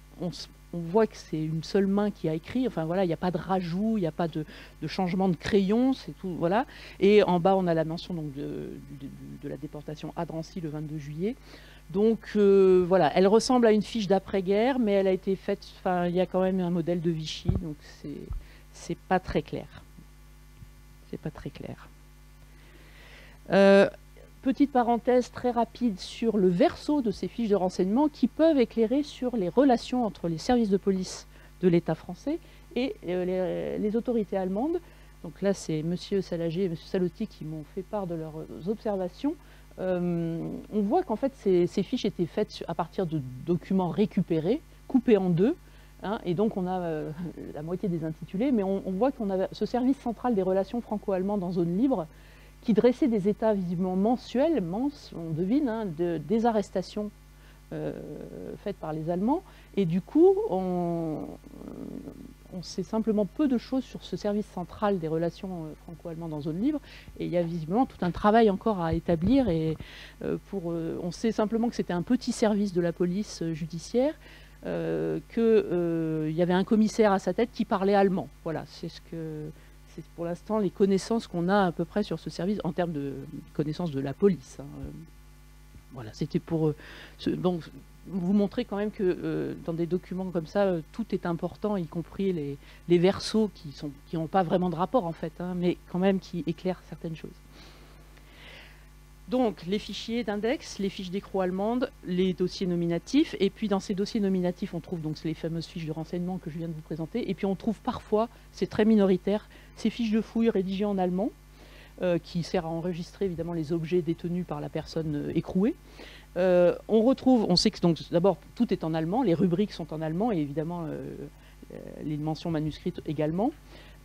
Speaker 2: On voit que c'est une seule main qui a écrit. Enfin voilà, il n'y a pas de rajout, il n'y a pas de changement de crayon, c'est tout. Voilà. Et en bas, on a la mention donc, de la déportation à Drancy le 22 juillet. Donc voilà, elle ressemble à une fiche d'après-guerre, mais elle a été faite. Enfin, il y a quand même un modèle de Vichy, donc c'est pas très clair. C'est pas très clair. Petite parenthèse très rapide sur le verso de ces fiches de renseignement qui peuvent éclairer sur les relations entre les services de police de l'État français et les autorités allemandes. Donc là, c'est M. Salager et M. Salotti qui m'ont fait part de leurs observations. On voit qu'en fait, ces fiches étaient faites à partir de documents récupérés, coupés en deux. Hein, et donc, on a la moitié des intitulés, mais on voit qu'on a ce service central des relations franco-allemandes en zone libre qui dressait des états visiblement mensuels, on devine, hein, des arrestations faites par les Allemands. Et du coup, on sait simplement peu de choses sur ce service central des relations franco-allemandes en zone libre. Et il y a visiblement tout un travail encore à établir. Et on sait simplement que c'était un petit service de la police judiciaire, qu'il y avait un commissaire à sa tête qui parlait allemand. Voilà, c'est pour l'instant les connaissances qu'on a à peu près sur ce service en termes de connaissances de la police. Hein. Voilà, c'était pour vous montrer quand même que dans des documents comme ça, tout est important, y compris les versos qui n'ont pas vraiment de rapport en fait, hein, mais quand même qui éclairent certaines choses. Donc, les fichiers d'index, les fiches d'écrou allemandes, les dossiers nominatifs. Et puis, dans ces dossiers nominatifs, on trouve donc les fameuses fiches de renseignement que je viens de vous présenter. Et puis, on trouve parfois, c'est très minoritaire, ces fiches de fouilles rédigées en allemand, qui servent à enregistrer évidemment les objets détenus par la personne écrouée. On sait que d'abord, tout est en allemand, les rubriques sont en allemand, et évidemment, les mentions manuscrites également.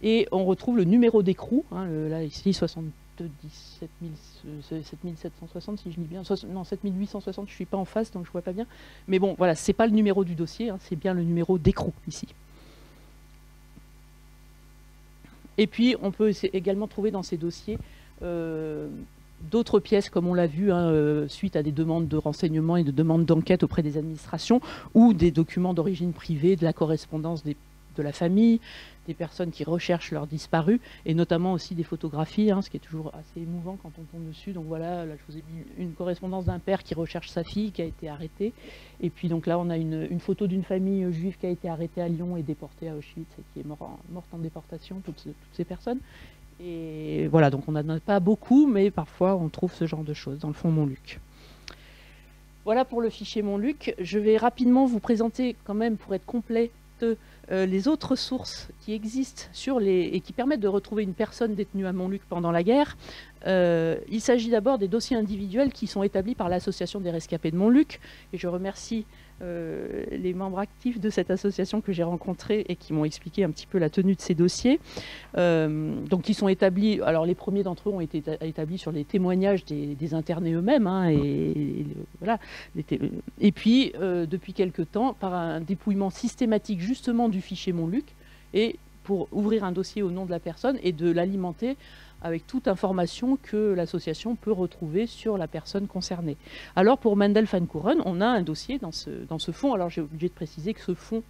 Speaker 2: Et on retrouve le numéro d'écrou, hein, là, ici, 7760 si je lis bien, non 7860, je ne suis pas en face donc je ne vois pas bien, mais bon voilà, c'est pas le numéro du dossier, hein, c'est bien le numéro d'écrou ici. Et puis on peut également trouver dans ces dossiers d'autres pièces comme on l'a vu, hein, suite à des demandes de renseignement et de demandes d'enquête auprès des administrations, ou des documents d'origine privée, de la correspondance de la famille, des personnes qui recherchent leurs disparus, et notamment aussi des photographies, hein, ce qui est toujours assez émouvant quand on tombe dessus. Donc voilà, là je vous ai mis une correspondance d'un père qui recherche sa fille qui a été arrêtée, et puis donc là on a une photo d'une famille juive qui a été arrêtée à Lyon et déportée à Auschwitz et qui est morte en déportation, toutes ces personnes. Et voilà, donc on n'en a pas beaucoup, mais parfois on trouve ce genre de choses dans le fonds Montluc. Voilà pour le fichier Montluc. Je vais rapidement vous présenter quand même, pour être complet, les autres sources qui existent et qui permettent de retrouver une personne détenue à Montluc pendant la guerre. Il s'agit d'abord des dossiers individuels qui sont établis par l'association des rescapés de Montluc, et je remercie les membres actifs de cette association que j'ai rencontrés et qui m'ont expliqué un petit peu la tenue de ces dossiers. Donc ils sont établis, alors les premiers d'entre eux ont été établis sur les témoignages des internés eux-mêmes, hein, voilà. Et puis depuis quelque temps, par un dépouillement systématique justement du fichier Montluc, et pour ouvrir un dossier au nom de la personne et de l'alimenter avec toute information que l'association peut retrouver sur la personne concernée. Alors pour Mendel-Feinkuchen, on a un dossier dans ce fonds. Alors j'ai obligé de préciser que ce fonds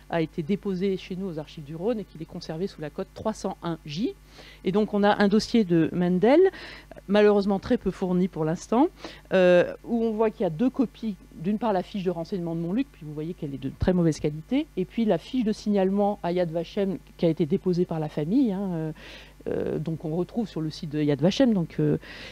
Speaker 2: a été déposé chez nous aux Archives du Rhône et qu'il est conservé sous la cote 301J. Et donc on a un dossier de Mendel, malheureusement très peu fourni pour l'instant, où on voit qu'il y a deux copies. D'une part la fiche de renseignement de Montluc, puis vous voyez qu'elle est de très mauvaise qualité, et puis la fiche de signalement à Yad Vashem qui a été déposée par la famille, hein, donc on retrouve sur le site de Yad Vashem.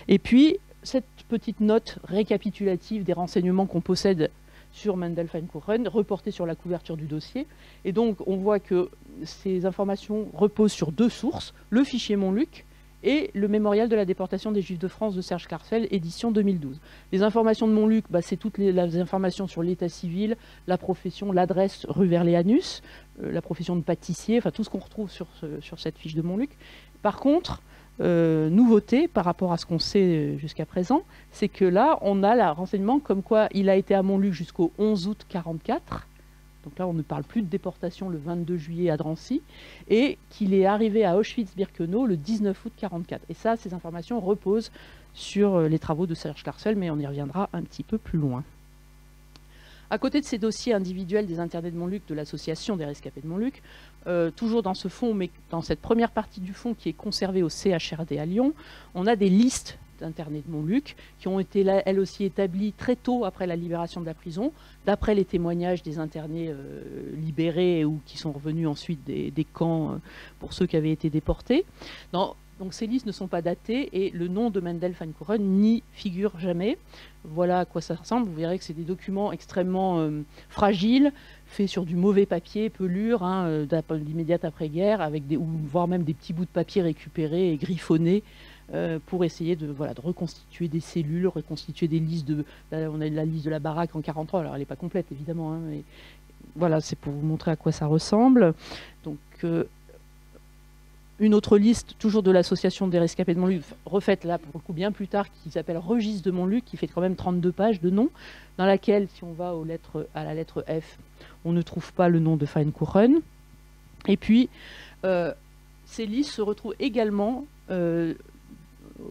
Speaker 2: Et puis, cette petite note récapitulative des renseignements qu'on possède sur Mendel Feinkuchen, reportée sur la couverture du dossier. Et donc, on voit que ces informations reposent sur 2 sources, le fichier Montluc et le mémorial de la déportation des Juifs de France de Serge Karfel, édition 2012. Les informations de Montluc, c'est toutes les informations sur l'état civil, la profession, l'adresse rue Verléanus, la profession de pâtissier, enfin tout ce qu'on retrouve sur cette fiche de Montluc. Par contre, nouveauté par rapport à ce qu'on sait jusqu'à présent, c'est que là, on a le renseignement comme quoi il a été à Montluc jusqu'au 11 août 1944. Donc là, on ne parle plus de déportation le 22 juillet à Drancy, et qu'il est arrivé à Auschwitz-Birkenau le 19 août 1944. Et ça, ces informations reposent sur les travaux de Serge Karfel, mais on y reviendra un petit peu plus loin. À côté de ces dossiers individuels des internés de Montluc, de l'association des rescapés de Montluc, toujours dans ce fonds, mais dans cette première partie du fonds qui est conservée au CHRD à Lyon, on a des listes d'internés de Montluc qui ont été, elles aussi, établies très tôt après la libération de la prison, d'après les témoignages des internés libérés ou qui sont revenus ensuite des camps pour ceux qui avaient été déportés. Donc ces listes ne sont pas datées et le nom de Mendel Feinkuchen n'y figure jamais. Voilà à quoi ça ressemble. Vous verrez que c'est des documents extrêmement fragiles, faits sur du mauvais papier, pelure, l'immédiate après-guerre, avec voire même des petits bouts de papier récupérés et griffonnés pour essayer de reconstituer des cellules, reconstituer des listes là, on a la liste de la baraque en 1943, alors elle n'est pas complète évidemment, mais voilà, c'est pour vous montrer à quoi ça ressemble. Donc une autre liste, toujours de l'association des rescapés de Montluc, refaite là pour le coup bien plus tard, qui s'appelle Registre de Montluc, qui fait quand même 32 pages de noms, dans laquelle, si on va à la lettre F, on ne trouve pas le nom de Feinkuchen. Et puis, ces listes se retrouvent également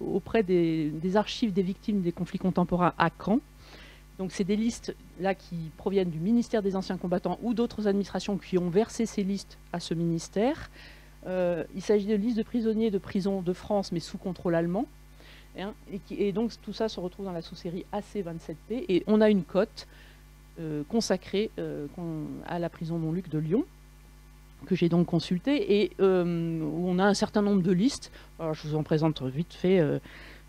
Speaker 2: auprès des archives des victimes des conflits contemporains à Caen. Donc c'est des listes là qui proviennent du ministère des Anciens Combattants ou d'autres administrations qui ont versé ces listes à ce ministère. Il s'agit de listes de prisonniers de prison de France, mais sous contrôle allemand. Et donc tout ça se retrouve dans la sous-série AC27P. Et on a une cote consacrée à la prison Montluc de Lyon, que j'ai donc consultée, et où on a un certain nombre de listes. Alors je vous en présente vite fait,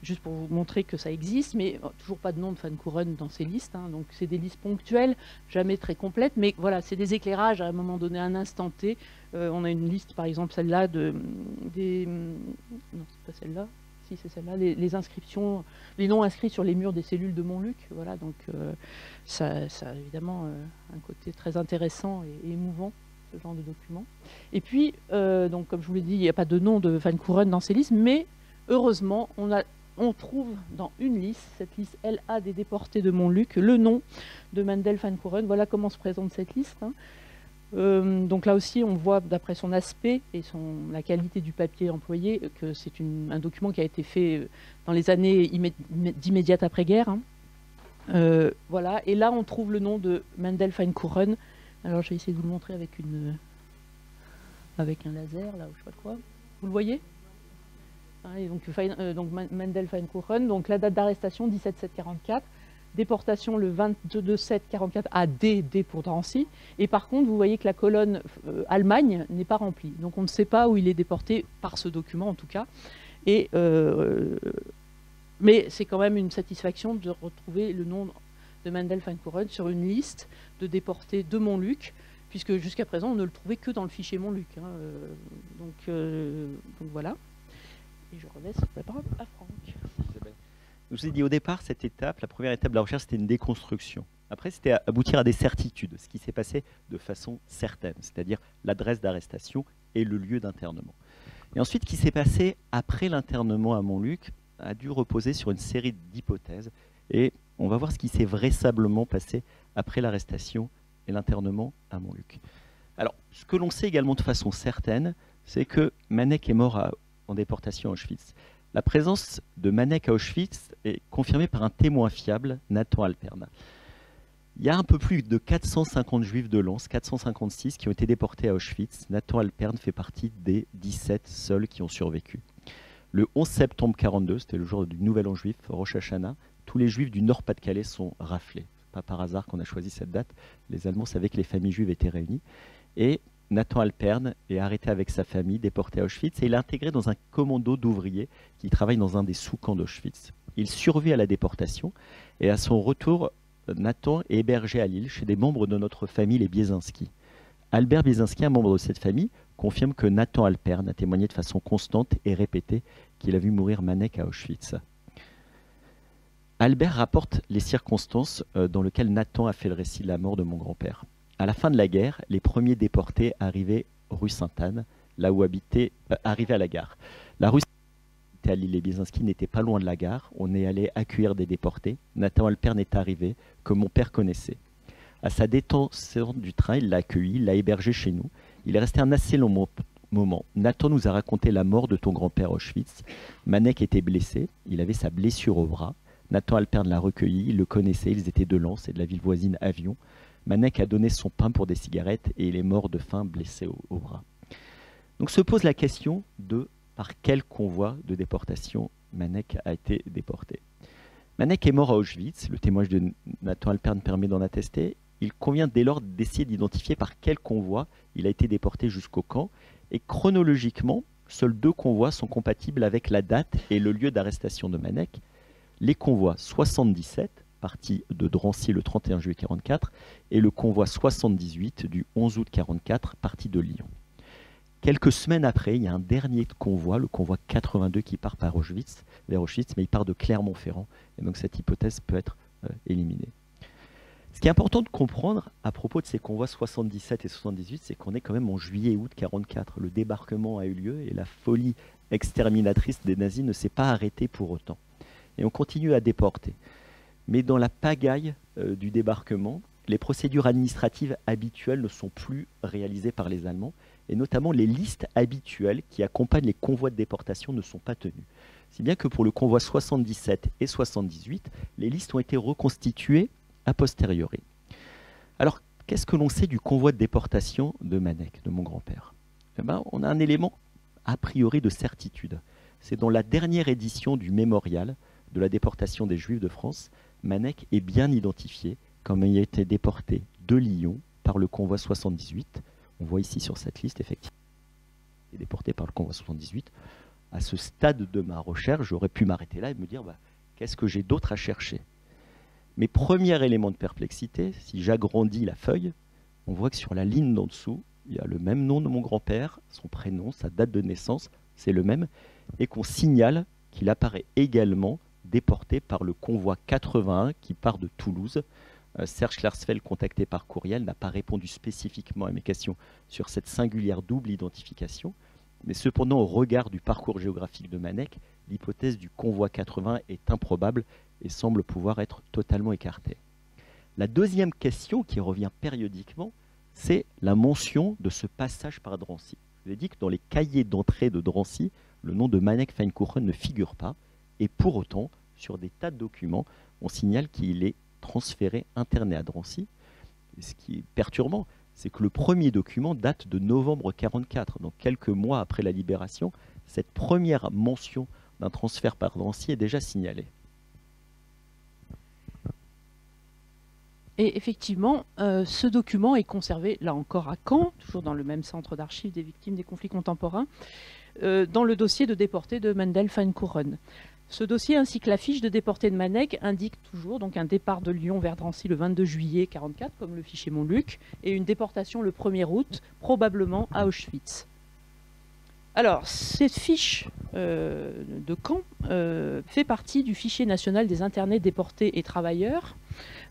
Speaker 2: juste pour vous montrer que ça existe, mais toujours pas de nom de Feinkuchen dans ces listes. Donc c'est des listes ponctuelles, jamais très complètes, mais voilà, c'est des éclairages à un moment donné, à un instant T. On a une liste, par exemple, celle-là, non, c'est pas celle-là, si c'est celle-là, les inscriptions, les noms inscrits sur les murs des cellules de Montluc. Voilà, donc ça a évidemment un côté très intéressant et émouvant, ce genre de document. Et puis, donc, comme je vous l'ai dit, il n'y a pas de nom de Feinkuchen dans ces listes, mais heureusement, on trouve dans une liste, cette liste LA des déportés de Montluc, le nom de Mendel Feinkuchen. Voilà comment se présente cette liste. Donc là aussi, on voit d'après son aspect et la qualité du papier employé que c'est un document qui a été fait dans les années d'immédiate après-guerre. Voilà. Et là, on trouve le nom de Mendel Feinkuchen. Alors, je vais essayer de vous le montrer avec un laser, là, ou je sais pas quoi. Vous le voyez ? Et donc Mendel Feinkuchen, donc la date d'arrestation 17/7/44, déportation le 22/7/44 à D pour Drancy. Et par contre, vous voyez que la colonne Allemagne n'est pas remplie. Donc on ne sait pas où il est déporté par ce document en tout cas. Mais c'est quand même une satisfaction de retrouver le nom de Mendel Feinkuchen sur une liste de déportés de Montluc, puisque jusqu'à présent on ne le trouvait que dans le fichier Montluc. Donc voilà. Et je relaisse la parole à Franck.
Speaker 3: Je vous ai dit au départ, cette étape, la première étape de la recherche, c'était une déconstruction. Après, c'était aboutir à des certitudes, ce qui s'est passé de façon certaine, c'est-à-dire l'adresse d'arrestation et le lieu d'internement. Et ensuite, ce qui s'est passé après l'internement à Montluc a dû reposer sur une série d'hypothèses. Et on va voir ce qui s'est vraisemblablement passé après l'arrestation et l'internement à Montluc. Alors, ce que l'on sait également de façon certaine, c'est que Manek est mort en déportation à Auschwitz. La présence de Manek à Auschwitz est confirmée par un témoin fiable, Nathan Alperne. Il y a un peu plus de 450 juifs de Lens, 456, qui ont été déportés à Auschwitz. Nathan Alperne fait partie des 17 seuls qui ont survécu. Le 11 septembre 1942, c'était le jour du Nouvel An juif, Rosh Hashanah, tous les juifs du Nord-Pas-de-Calais sont raflés. Ce n'est pas par hasard qu'on a choisi cette date. Les Allemands savaient que les familles juives étaient réunies. Et Nathan Alpern est arrêté avec sa famille, déporté à Auschwitz, et il est intégré dans un commando d'ouvriers qui travaille dans un des sous-camps d'Auschwitz. Il survit à la déportation, et à son retour, Nathan est hébergé à Lille chez des membres de notre famille, les Biesinski. Albert Biesinski, un membre de cette famille, confirme que Nathan Alpern a témoigné de façon constante et répétée qu'il a vu mourir Manek à Auschwitz. Albert rapporte les circonstances dans lesquelles Nathan a fait le récit de la mort de mon grand-père. À la fin de la guerre, les premiers déportés arrivaient rue Sainte-Anne, là où arrivaient à la gare. La rue à Lille, les Biesinski n'était pas loin de la gare. On est allé accueillir des déportés. Nathan Alpern est arrivé, que mon père connaissait. À sa détention du train, il l'a accueilli, il l'a hébergé chez nous. Il est resté un assez long moment. Nathan nous a raconté la mort de ton grand-père à Auschwitz. Manek était blessé, il avait sa blessure au bras. Nathan Alpern l'a recueilli, il le connaissait, ils étaient de Lens et de la ville voisine Avion. Manek a donné son pain pour des cigarettes et il est mort de faim, blessé au bras. Donc se pose la question de par quel convoi de déportation Manek a été déporté. Manek est mort à Auschwitz, le témoignage de Nathan Alpern permet d'en attester. Il convient dès lors d'essayer d'identifier par quel convoi il a été déporté jusqu'au camp. Et chronologiquement, seuls 2 convois sont compatibles avec la date et le lieu d'arrestation de Manek. Les convois 77, parti de Drancy le 31 juillet 1944, et le convoi 78 du 11 août 1944, parti de Lyon. Quelques semaines après, il y a un dernier convoi, le convoi 82, qui part vers Auschwitz, mais il part de Clermont-Ferrand. Et donc cette hypothèse peut être éliminée. Ce qui est important de comprendre à propos de ces convois 77 et 78, c'est qu'on est quand même en juillet et août 1944. Le débarquement a eu lieu et la folie exterminatrice des nazis ne s'est pas arrêtée pour autant. Et on continue à déporter. Mais dans la pagaille du débarquement, les procédures administratives habituelles ne sont plus réalisées par les Allemands, et notamment les listes habituelles qui accompagnent les convois de déportation ne sont pas tenues. Si bien que pour le convoi 77 et 78, les listes ont été reconstituées a posteriori. Alors, qu'est-ce que l'on sait du convoi de déportation de Manek, de mon grand-père? On a un élément a priori de certitude. C'est dans la dernière édition du mémorial de la déportation des Juifs de France, Manek est bien identifié comme ayant été déporté de Lyon par le convoi 78. On voit ici sur cette liste, effectivement, il est déporté par le convoi 78. À ce stade de ma recherche, j'aurais pu m'arrêter là et me dire qu'est-ce que j'ai d'autre à chercher? Mais premier élément de perplexité, si j'agrandis la feuille, on voit que sur la ligne d'en dessous, il y a le même nom de mon grand-père, son prénom, sa date de naissance, c'est le même, et qu'on signale qu'il apparaît également déporté par le convoi 81 qui part de Toulouse. Serge Klarsfeld, contacté par courriel, n'a pas répondu spécifiquement à mes questions sur cette singulière double identification. Mais cependant, au regard du parcours géographique de Manek, l'hypothèse du convoi 80 est improbable et semble pouvoir être totalement écartée. La deuxième question qui revient périodiquement, c'est la mention de ce passage par Drancy. Je vous ai dit que dans les cahiers d'entrée de Drancy, le nom de Manek Feinkuchen ne figure pas, et pour autant, sur des tas de documents, on signale qu'il est transféré, interné à Drancy. Et ce qui est perturbant, c'est que le premier document date de novembre 1944, donc quelques mois après la libération. Cette première mention d'un transfert par Drancy est déjà signalée.
Speaker 2: Et effectivement, ce document est conservé, là encore à Caen, toujours dans le même centre d'archives des victimes des conflits contemporains, dans le dossier de déporté de Mendel Feinkuchen. Ce dossier ainsi que la fiche de déporté de Manek indiquent toujours donc un départ de Lyon vers Drancy le 22 juillet 1944, comme le fichier Montluc, et une déportation le 1er août, probablement à Auschwitz. Alors, cette fiche de Caen fait partie du fichier national des internés déportés et travailleurs.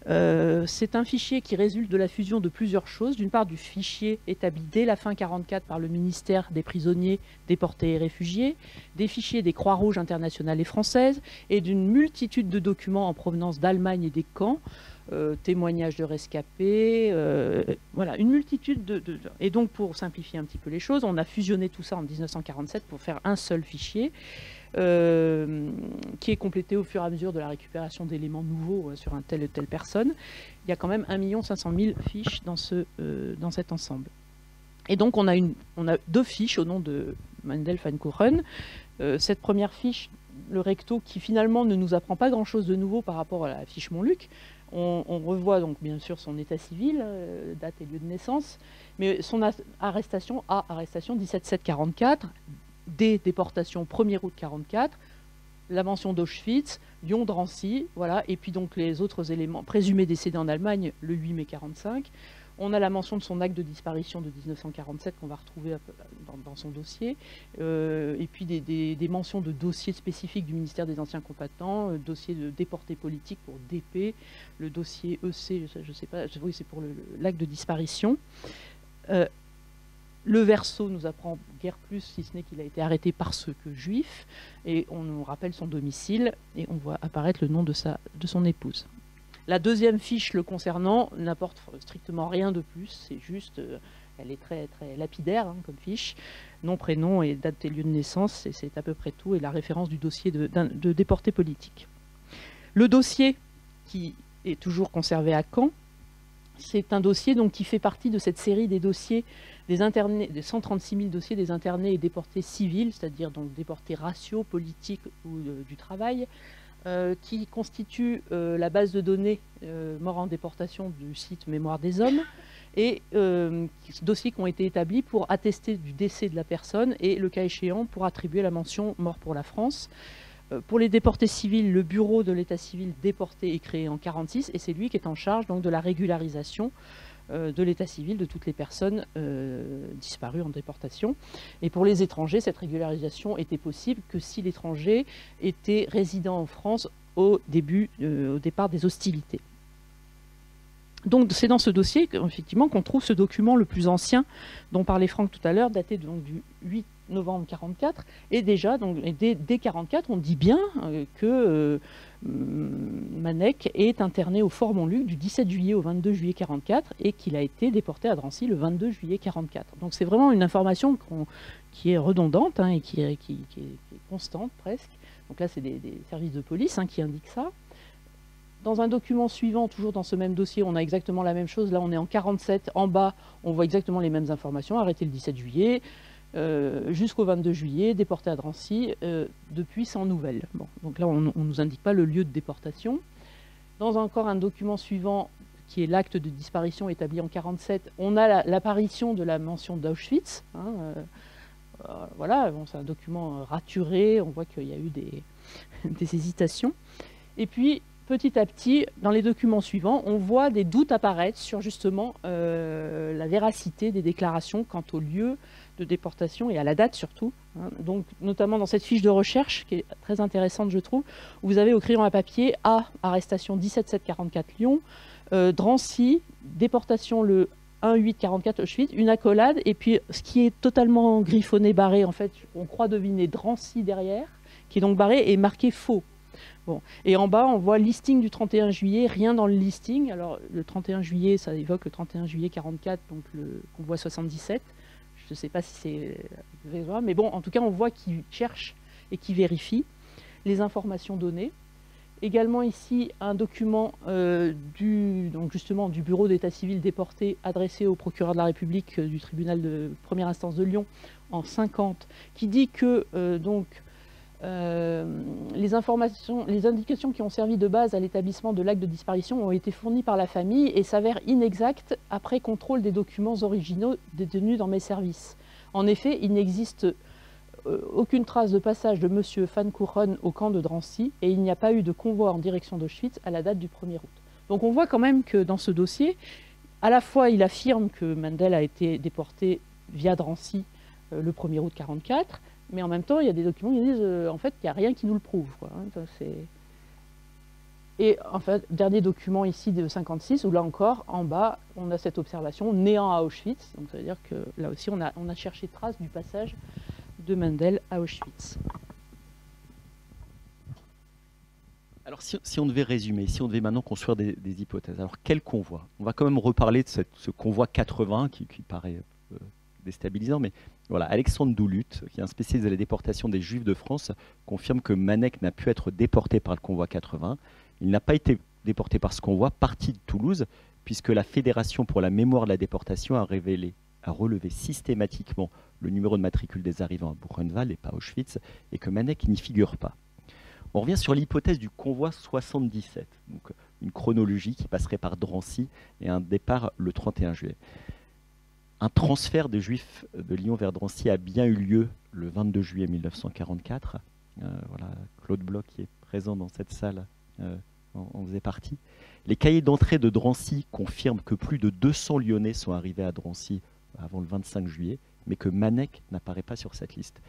Speaker 2: C'est un fichier qui résulte de la fusion de plusieurs choses. D'une part, du fichier établi dès la fin 1944 par le ministère des prisonniers, déportés et réfugiés, des fichiers des Croix-Rouges internationales et françaises, et d'une multitude de documents en provenance d'Allemagne et des camps, témoignages de rescapés, voilà, une multitude de... Et donc, pour simplifier un petit peu les choses, on a fusionné tout ça en 1947 pour faire un seul fichier, qui est complété au fur et à mesure de la récupération d'éléments nouveaux sur un telle ou telle personne. Il y a quand même 1 500 000 fiches dans cet ensemble. Et donc on a 2 fiches au nom de Mendel Feinkuchen. Cette première fiche, le recto, qui finalement ne nous apprend pas grand-chose de nouveau par rapport à la fiche Montluc. On revoit donc bien sûr son état civil, date et lieu de naissance, mais son arrestation, arrestation 17-7-44, déportation 1er août 44, la mention d'Auschwitz, Lyon-Drancy, voilà, et puis donc les autres éléments, présumés décédés en Allemagne le 8 mai 45. On a la mention de son acte de disparition de 1947 qu'on va retrouver dans son dossier, et puis des mentions de dossiers spécifiques du ministère des Anciens Combattants, dossier de déportés politiques pour DP, le dossier EC, je ne sais pas, oui c'est pour l'acte de disparition. Le verso nous apprend guère plus, si ce n'est qu'il a été arrêté parce que juif, et on nous rappelle son domicile, et on voit apparaître le nom de son épouse. La deuxième fiche le concernant n'apporte strictement rien de plus, c'est juste, elle est très, très lapidaire hein, comme fiche, nom, prénom et date et lieu de naissance, et c'est à peu près tout, et la référence du dossier de déporté politique. Le dossier qui est toujours conservé à Caen, c'est un dossier donc, qui fait partie de cette série des dossiers des internés, des 136 000 dossiers des internés et déportés civils, c'est-à-dire donc déportés raciaux, politiques ou du travail, qui constitue la base de données morts en déportation du site Mémoire des Hommes, et dossiers qui ont été établis pour attester du décès de la personne et, le cas échéant, pour attribuer la mention « Mort pour la France ». Pour les déportés civils, le bureau de l'état civil déporté est créé en 1946, et c'est lui qui est en charge donc, de la régularisation de l'état civil de toutes les personnes disparues en déportation. Et pour les étrangers, cette régularisation était possible que si l'étranger était résident en France au départ des hostilités. Donc c'est dans ce dossier effectivement qu'on trouve ce document le plus ancien dont parlait Franck tout à l'heure, daté donc, du 8 novembre 1944, et déjà, donc, dès 1944, on dit bien que Manek est interné au Fort Montluc du 17 juillet au 22 juillet 1944 et qu'il a été déporté à Drancy le 22 juillet 1944. Donc c'est vraiment une information qui est redondante hein, et qui est constante presque. Donc là, c'est des services de police hein, qui indiquent ça. Dans un document suivant, toujours dans ce même dossier, on a exactement la même chose. Là, on est en 1947. En bas, on voit exactement les mêmes informations. Arrêté le 17 juillet. Jusqu'au 22 juillet, déporté à Drancy, depuis sans nouvelles. Bon, donc là, on ne nous indique pas le lieu de déportation. Dans encore un document suivant, qui est l'acte de disparition établi en 1947, on a l'apparition de la mention d'Auschwitz. Hein, voilà, bon, c'est un document raturé, on voit qu'il y a eu des hésitations. Et puis, petit à petit, dans les documents suivants, on voit des doutes apparaître sur justement la véracité des déclarations quant au lieu de déportation et à la date surtout. Hein. Donc, notamment dans cette fiche de recherche, qui est très intéressante je trouve, où vous avez au crayon à papier A, arrestation 17-7-44 Lyon, Drancy, déportation le 1-8-44 Auschwitz, une accolade, et puis ce qui est totalement griffonné, barré, en fait, on croit deviner Drancy derrière, qui est donc barré et marqué faux. Bon. Et en bas, on voit listing du 31 juillet, rien dans le listing. Alors, le 31 juillet, ça évoque le 31 juillet 44, donc le convoi 77. Je ne sais pas si c'est vrai, mais bon, en tout cas, on voit qu'il cherche et qu'il vérifie les informations données. Également ici, un document donc justement, du bureau d'état civil déporté adressé au procureur de la République du tribunal de première instance de Lyon en 1950, qui dit que les indications qui ont servi de base à l'établissement de l'acte de disparition ont été fournies par la famille et s'avèrent inexactes après contrôle des documents originaux détenus dans mes services. En effet, il n'existe aucune trace de passage de M. Van Kuren au camp de Drancy et il n'y a pas eu de convoi en direction d'Auschwitz à la date du 1er août. Donc on voit quand même que dans ce dossier, à la fois il affirme que Mendel a été déporté via Drancy le 1er août 1944, mais en même temps, il y a des documents qui disent en fait qu'il n'y a rien qui nous le prouve. Quoi, hein, et en fait, dernier document ici de 1956, où là encore, en bas, on a cette observation néant à Auschwitz. Donc ça veut dire que là aussi, on a cherché trace du passage de Mendel à Auschwitz.
Speaker 3: Alors si on devait résumer, si on devait maintenant construire des hypothèses, alors quel convoi? On va quand même reparler de ce convoi 80 qui paraît déstabilisant, mais voilà, Alexandre Doulut, qui est un spécialiste de la déportation des Juifs de France, confirme que Manek n'a pu être déporté par le convoi 80. Il n'a pas été déporté par ce convoi, parti de Toulouse, puisque la Fédération pour la mémoire de la déportation a relevé systématiquement le numéro de matricule des arrivants à Buchenwald et pas à Auschwitz, et que Manek n'y figure pas. On revient sur l'hypothèse du convoi 77. Donc, une chronologie qui passerait par Drancy et un départ le 31 juillet. Un transfert de Juifs de Lyon vers Drancy a bien eu lieu le 22 juillet 1944. Voilà, Claude Bloch, qui est présent dans cette salle, en faisait partie. Les cahiers d'entrée de Drancy confirment que plus de 200 Lyonnais sont arrivés à Drancy avant le 25 juillet, mais que Manek n'apparaît pas sur cette liste.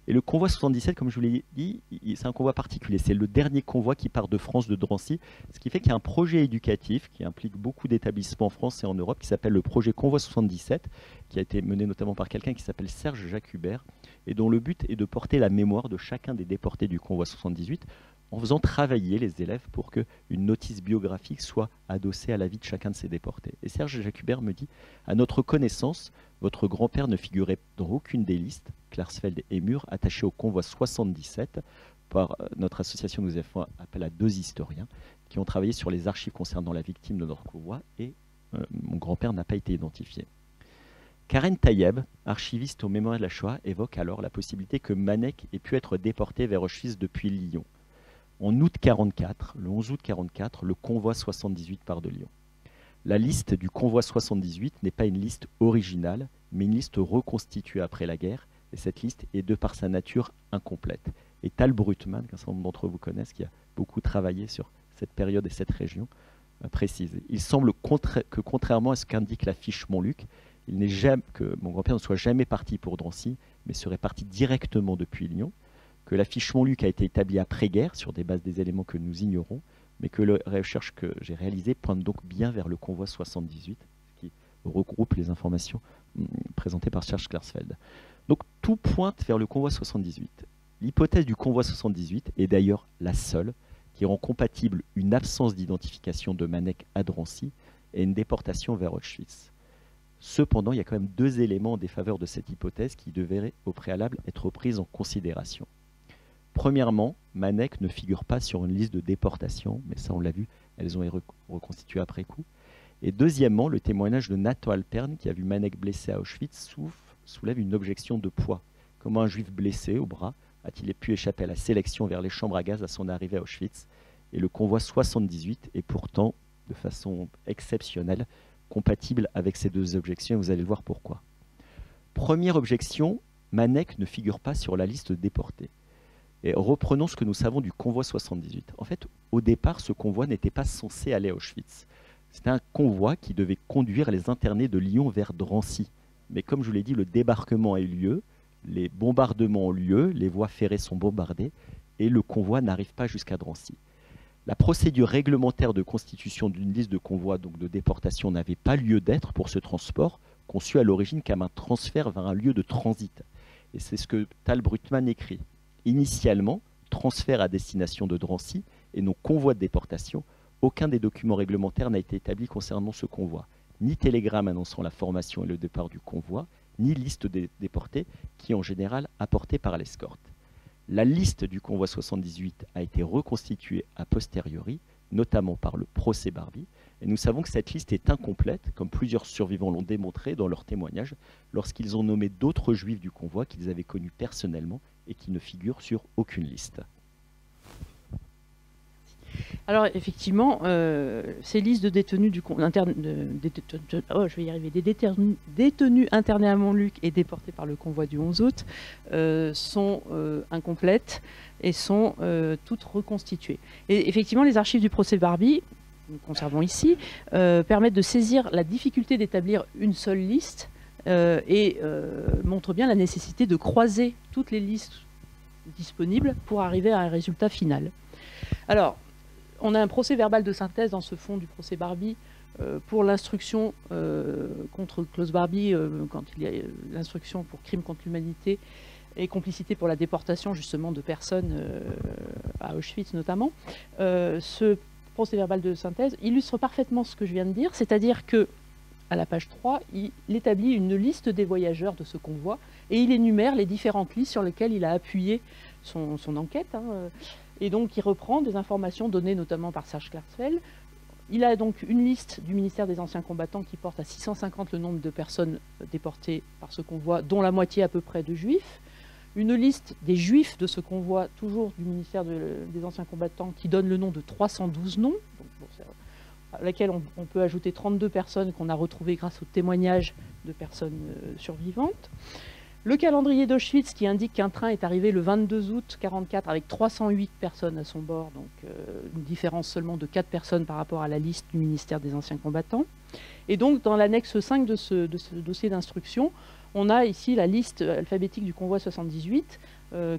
Speaker 3: Et le convoi 77, comme je vous l'ai dit, c'est un convoi particulier. C'est le dernier convoi qui part de France, de Drancy, ce qui fait qu'il y a un projet éducatif qui implique beaucoup d'établissements en France et en Europe, qui s'appelle le projet Convoi 77, qui a été mené notamment par quelqu'un qui s'appelle Serge Jacubert, et dont le but est de porter la mémoire de chacun des déportés du convoi 78, en faisant travailler les élèves pour qu'une notice biographique soit adossée à la vie de chacun de ces déportés. Et Serge Jacubert me dit, à notre connaissance, votre grand-père ne figurait dans aucune des listes, Klarsfeld et Mur, attachées au convoi 77, par notre association nous a fait appel à 2 historiens qui ont travaillé sur les archives concernant la victime de notre convoi, et mon grand-père n'a pas été identifié. Karen Tayeb, archiviste au Mémorial de la Shoah, évoque alors la possibilité que Manek ait pu être déporté vers Auschwitz depuis Lyon. En août 44, le 11 août 44, le convoi 78 part de Lyon. La liste du convoi 78 n'est pas une liste originale, mais une liste reconstituée après la guerre, et cette liste est de par sa nature incomplète. Et Tal Brutman, qu'un certain nombre d'entre vous connaissent, qui a beaucoup travaillé sur cette période et cette région, précise. Il semble que contrairement à ce qu'indique la fiche Montluc, il n'est jamais que mon grand-père ne soit jamais parti pour Drancy, mais serait parti directement depuis Lyon, que la fiche Montluc a été établie après-guerre sur des bases des éléments que nous ignorons, mais que les recherches que j'ai réalisées pointent donc bien vers le convoi 78, qui regroupe les informations présentées par Serge Klarsfeld. Donc tout pointe vers le convoi 78. L'hypothèse du convoi 78 est d'ailleurs la seule qui rend compatible une absence d'identification de Manek à Drancy et une déportation vers Auschwitz. Cependant, il y a quand même 2 éléments en défaveur de cette hypothèse qui devraient au préalable être pris en considération. Premièrement, Manek ne figure pas sur une liste de déportation, mais ça on l'a vu, elles ont été reconstituées après coup. Et deuxièmement, le témoignage de Nathan Alpern, qui a vu Manek blessé à Auschwitz, soulève une objection de poids. Comment un juif blessé au bras a-t-il pu échapper à la sélection vers les chambres à gaz à son arrivée à Auschwitz? Et le convoi 78 est pourtant, de façon exceptionnelle, compatible avec ces 2 objections, et vous allez le voir pourquoi. Première objection, Manek ne figure pas sur la liste déportée. Et reprenons ce que nous savons du convoi 78. En fait, au départ, ce convoi n'était pas censé aller à Auschwitz. C'était un convoi qui devait conduire les internés de Lyon vers Drancy. Mais comme je vous l'ai dit, le débarquement a eu lieu, les bombardements ont lieu, les voies ferrées sont bombardées, et le convoi n'arrive pas jusqu'à Drancy. La procédure réglementaire de constitution d'une liste de convois, donc de déportation, n'avait pas lieu d'être pour ce transport, conçu à l'origine comme un transfert vers un lieu de transit. Et c'est ce que Tal Brutman écrit. Initialement, transfert à destination de Drancy et non convoi de déportation, aucun des documents réglementaires n'a été établi concernant ce convoi. Ni télégramme annonçant la formation et le départ du convoi, ni liste des déportés qui, en général, apportée par l'escorte. La liste du convoi 78 a été reconstituée a posteriori, notamment par le procès Barbie, et nous savons que cette liste est incomplète, comme plusieurs survivants l'ont démontré dans leurs témoignages, lorsqu'ils ont nommé d'autres juifs du convoi qu'ils avaient connus personnellement et qui ne figurent sur aucune liste.
Speaker 2: Alors effectivement, ces listes de détenus des détenus internés à Montluc et déportés par le convoi du 11 août sont incomplètes et sont toutes reconstituées. Et effectivement, les archives du procès Barbie, que nous conservons ici, permettent de saisir la difficulté d'établir une seule liste et montrent bien la nécessité de croiser toutes les listes disponibles pour arriver à un résultat final. Alors, on a un procès verbal de synthèse dans ce fond du procès Barbie pour l'instruction contre Klaus Barbie, quand il y a l'instruction pour crime contre l'humanité et complicité pour la déportation justement de personnes à Auschwitz notamment. Ce procès verbal de synthèse illustre parfaitement ce que je viens de dire, c'est-à-dire que à la page 3, il établit une liste des voyageurs de ce convoi et il énumère les différentes listes sur lesquelles il a appuyé son enquête. Et donc, il reprend des informations données notamment par Serge Klarsfeld. Il a donc une liste du ministère des Anciens Combattants qui porte à 650 le nombre de personnes déportées par ce convoi, dont la moitié à peu près de juifs. Une liste des juifs de ce convoi, toujours du ministère des Anciens Combattants, qui donne le nom de 312 noms. Donc, bon, à laquelle on peut ajouter 32 personnes qu'on a retrouvées grâce au témoignage de personnes survivantes. Le calendrier d'Auschwitz qui indique qu'un train est arrivé le 22 août 1944 avec 308 personnes à son bord, donc une différence seulement de 4 personnes par rapport à la liste du ministère des Anciens Combattants. Et donc dans l'annexe 5 de ce dossier d'instruction, on a ici la liste alphabétique du convoi 78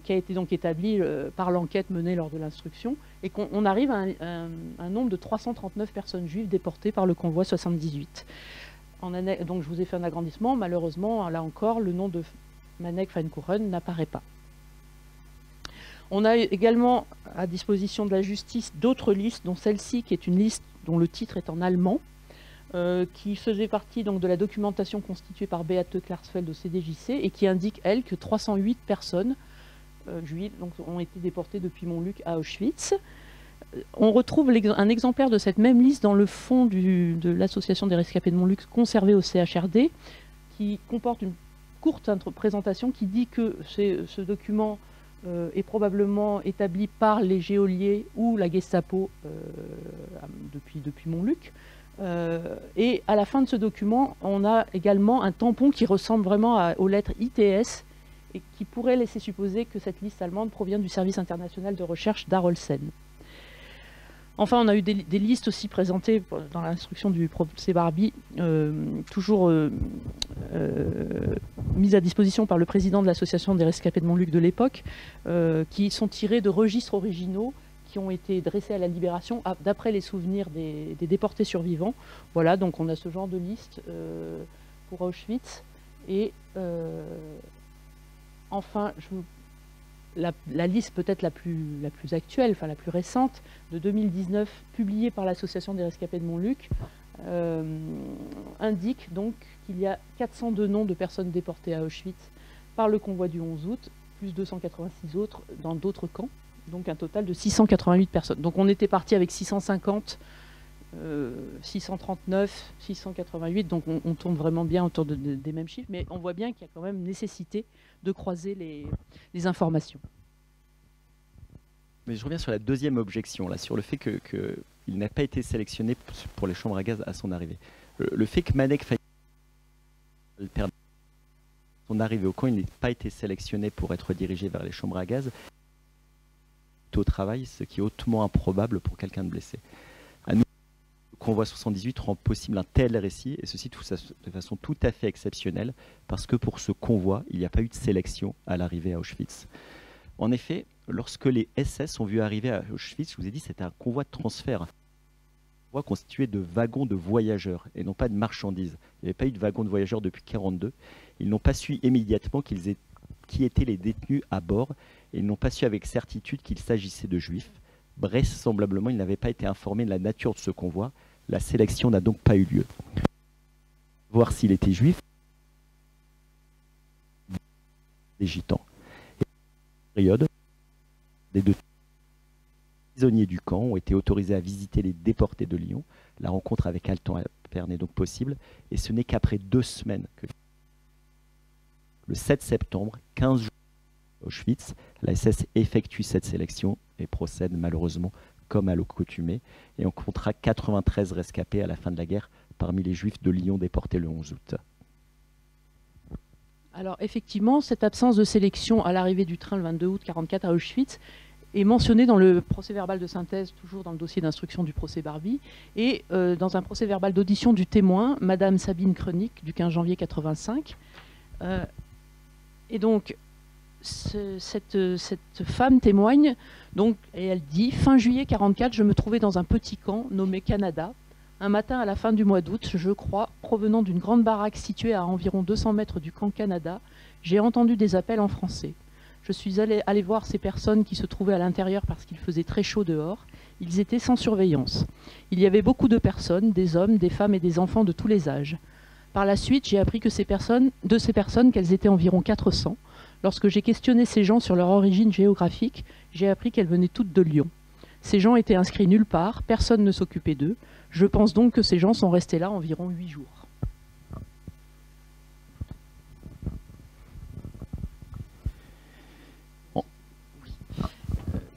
Speaker 2: qui a été donc établie par l'enquête menée lors de l'instruction, et qu'on arrive à un nombre de 339 personnes juives déportées par le convoi 78. Donc je vous ai fait un agrandissement, malheureusement, là encore, le nom de Manek Pfannkuchen n'apparaît pas. On a également à disposition de la justice d'autres listes, dont celle-ci, qui est une liste dont le titre est en allemand, qui faisait partie donc de la documentation constituée par Beate Klarsfeld au CDJC, et qui indique, elle, que 308 personnes juives donc, ont été déportées depuis Montluc à Auschwitz. On retrouve un exemplaire de cette même liste dans le fond de l'association des rescapés de Montluc conservé au CHRD, qui comporte une courte présentation qui dit que ce document est probablement établi par les geôliers ou la Gestapo depuis Montluc. Et à la fin de ce document, on a également un tampon qui ressemble vraiment aux lettres ITS et qui pourrait laisser supposer que cette liste allemande provient du service international de recherche d'Arolsen. Enfin, on a eu des listes aussi présentées dans l'instruction du procès Barbie, toujours mises à disposition par le président de l'association des rescapés de Montluc de l'époque, qui sont tirées de registres originaux qui ont été dressés à la Libération d'après les souvenirs des déportés survivants. Voilà, donc on a ce genre de liste pour Auschwitz. Et enfin, la liste peut-être la plus actuelle, enfin la plus récente, de 2019, publiée par l'association des rescapés de Montluc, indique donc qu'il y a 402 noms de personnes déportées à Auschwitz par le convoi du 11 août, plus 286 autres dans d'autres camps, donc un total de 688 personnes. Donc on était parti avec 650, 639, 688, donc on tourne vraiment bien autour des mêmes chiffres, mais on voit bien qu'il y a quand même nécessité de croiser les informations.
Speaker 3: Mais je reviens sur la deuxième objection, là, sur le fait qu'il n'a pas été sélectionné pour les chambres à gaz à son arrivée. Le fait que Manek Pfannkuchen, son arrivée au camp, il n'ait pas été sélectionné pour être dirigé vers les chambres à gaz, au travail, ce qui est hautement improbable pour quelqu'un de blessé. À nous, le convoi 78 rend possible un tel récit, et ceci de façon tout à fait exceptionnelle, parce que pour ce convoi, il n'y a pas eu de sélection à l'arrivée à Auschwitz. En effet, lorsque les SS ont vu arriver à Auschwitz, je vous ai dit, c'était un convoi de transfert. Un convoi constitué de wagons de voyageurs, et non pas de marchandises. Il n'y avait pas eu de wagons de voyageurs depuis 1942. Ils n'ont pas su immédiatement qui étaient les détenus à bord, et ils n'ont pas su avec certitude qu'il s'agissait de juifs. Vraisemblablement, ils n'avaient pas été informés de la nature de ce convoi. La sélection n'a donc pas eu lieu. Voir s'il était juif, des gitans. Et dans cette période, les deux prisonniers du camp ont été autorisés à visiter les déportés de Lyon. La rencontre avec Altan Alpern est donc possible, et ce n'est qu'après 2 semaines que le 7 septembre, 15 jours à Auschwitz, la SS effectue cette sélection et procède malheureusement comme à l'accoutumée, et on comptera 93 rescapés à la fin de la guerre parmi les juifs de Lyon déportés le 11 août.
Speaker 2: Alors effectivement, cette absence de sélection à l'arrivée du train le 22 août 1944 à Auschwitz est mentionnée dans le procès-verbal de synthèse, toujours dans le dossier d'instruction du procès Barbie, et dans un procès-verbal d'audition du témoin, Madame Sabine Krönig, du 15 janvier 1985. Et donc, cette femme témoigne, donc, et elle dit « Fin juillet 1944, je me trouvais dans un petit camp nommé Canada. Un matin à la fin du mois d'août, je crois, provenant d'une grande baraque située à environ 200 mètres du camp Canada, j'ai entendu des appels en français. Je suis allé voir ces personnes qui se trouvaient à l'intérieur parce qu'il faisait très chaud dehors. Ils étaient sans surveillance. Il y avait beaucoup de personnes, des hommes, des femmes et des enfants de tous les âges. Par la suite, j'ai appris que de ces personnes, qu'elles étaient environ 400. Lorsque j'ai questionné ces gens sur leur origine géographique, j'ai appris qu'elles venaient toutes de Lyon. Ces gens étaient inscrits nulle part, personne ne s'occupait d'eux. Je pense donc que ces gens sont restés là environ 8 jours.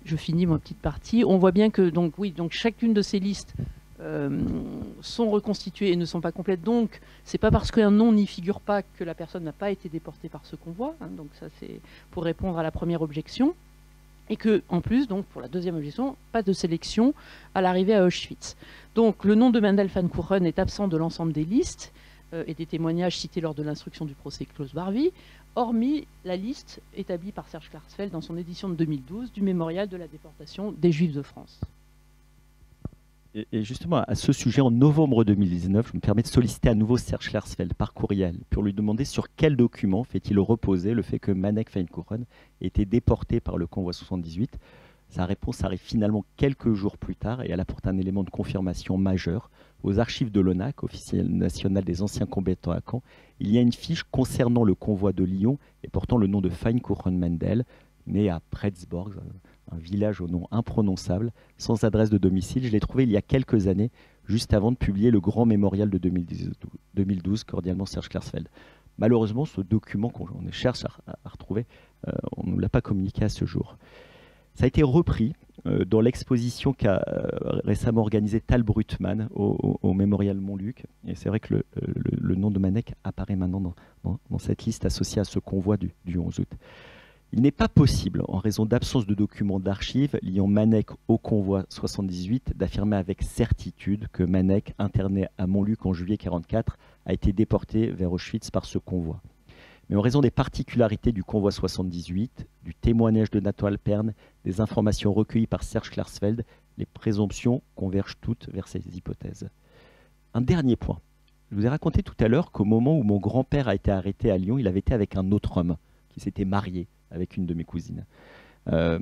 Speaker 2: Je finis ma petite partie. On voit bien que donc chacune de ces listes sont reconstituées et ne sont pas complètes. Donc, c'est pas parce qu'un nom n'y figure pas que la personne n'a pas été déportée par ce convoi. Hein, donc ça, c'est pour répondre à la première objection. Et que, en plus, donc pour la deuxième objection, pas de sélection à l'arrivée à Auschwitz. Donc, le nom de Mendel van Kuren est absent de l'ensemble des listes et des témoignages cités lors de l'instruction du procès Klaus-Barbie, hormis la liste établie par Serge Klarsfeld dans son édition de 2012 du mémorial de la déportation des Juifs de France.
Speaker 3: Et justement, à ce sujet, en novembre 2019, je me permets de solliciter à nouveau Serge Klarsfeld par courriel pour lui demander sur quel document fait-il reposer le fait que Manek van Kuren ait été déporté par le convoi 78. Sa réponse arrive finalement quelques jours plus tard et elle apporte un élément de confirmation majeur. Aux archives de l'ONAC, officiel national des anciens combattants à Caen, il y a une fiche concernant le convoi de Lyon et portant le nom de van Kuren Mendel, né à Pretzborg, un village au nom imprononçable, sans adresse de domicile. Je l'ai trouvé il y a quelques années, juste avant de publier le grand mémorial de 2012, cordialement Serge Klarsfeld. Malheureusement, ce document qu'on cherche à retrouver, on ne nous l'a pas communiqué à ce jour. Ça a été repris dans l'exposition qu'a récemment organisée Tal Brutmann au mémorial Montluc. Et c'est vrai que le nom de Manek apparaît maintenant dans cette liste associée à ce convoi du 11 août. Il n'est pas possible, en raison d'absence de documents d'archives liant Manek au convoi 78, d'affirmer avec certitude que Manek, interné à Montluc en juillet 1944, a été déporté vers Auschwitz par ce convoi. Mais en raison des particularités du convoi 78, du témoignage de Nathan Alperne, des informations recueillies par Serge Klarsfeld, les présomptions convergent toutes vers ces hypothèses. Un dernier point. Je vous ai raconté tout à l'heure qu'au moment où mon grand-père a été arrêté à Lyon, il avait été avec un autre homme qui s'était marié avec une de mes cousines. Je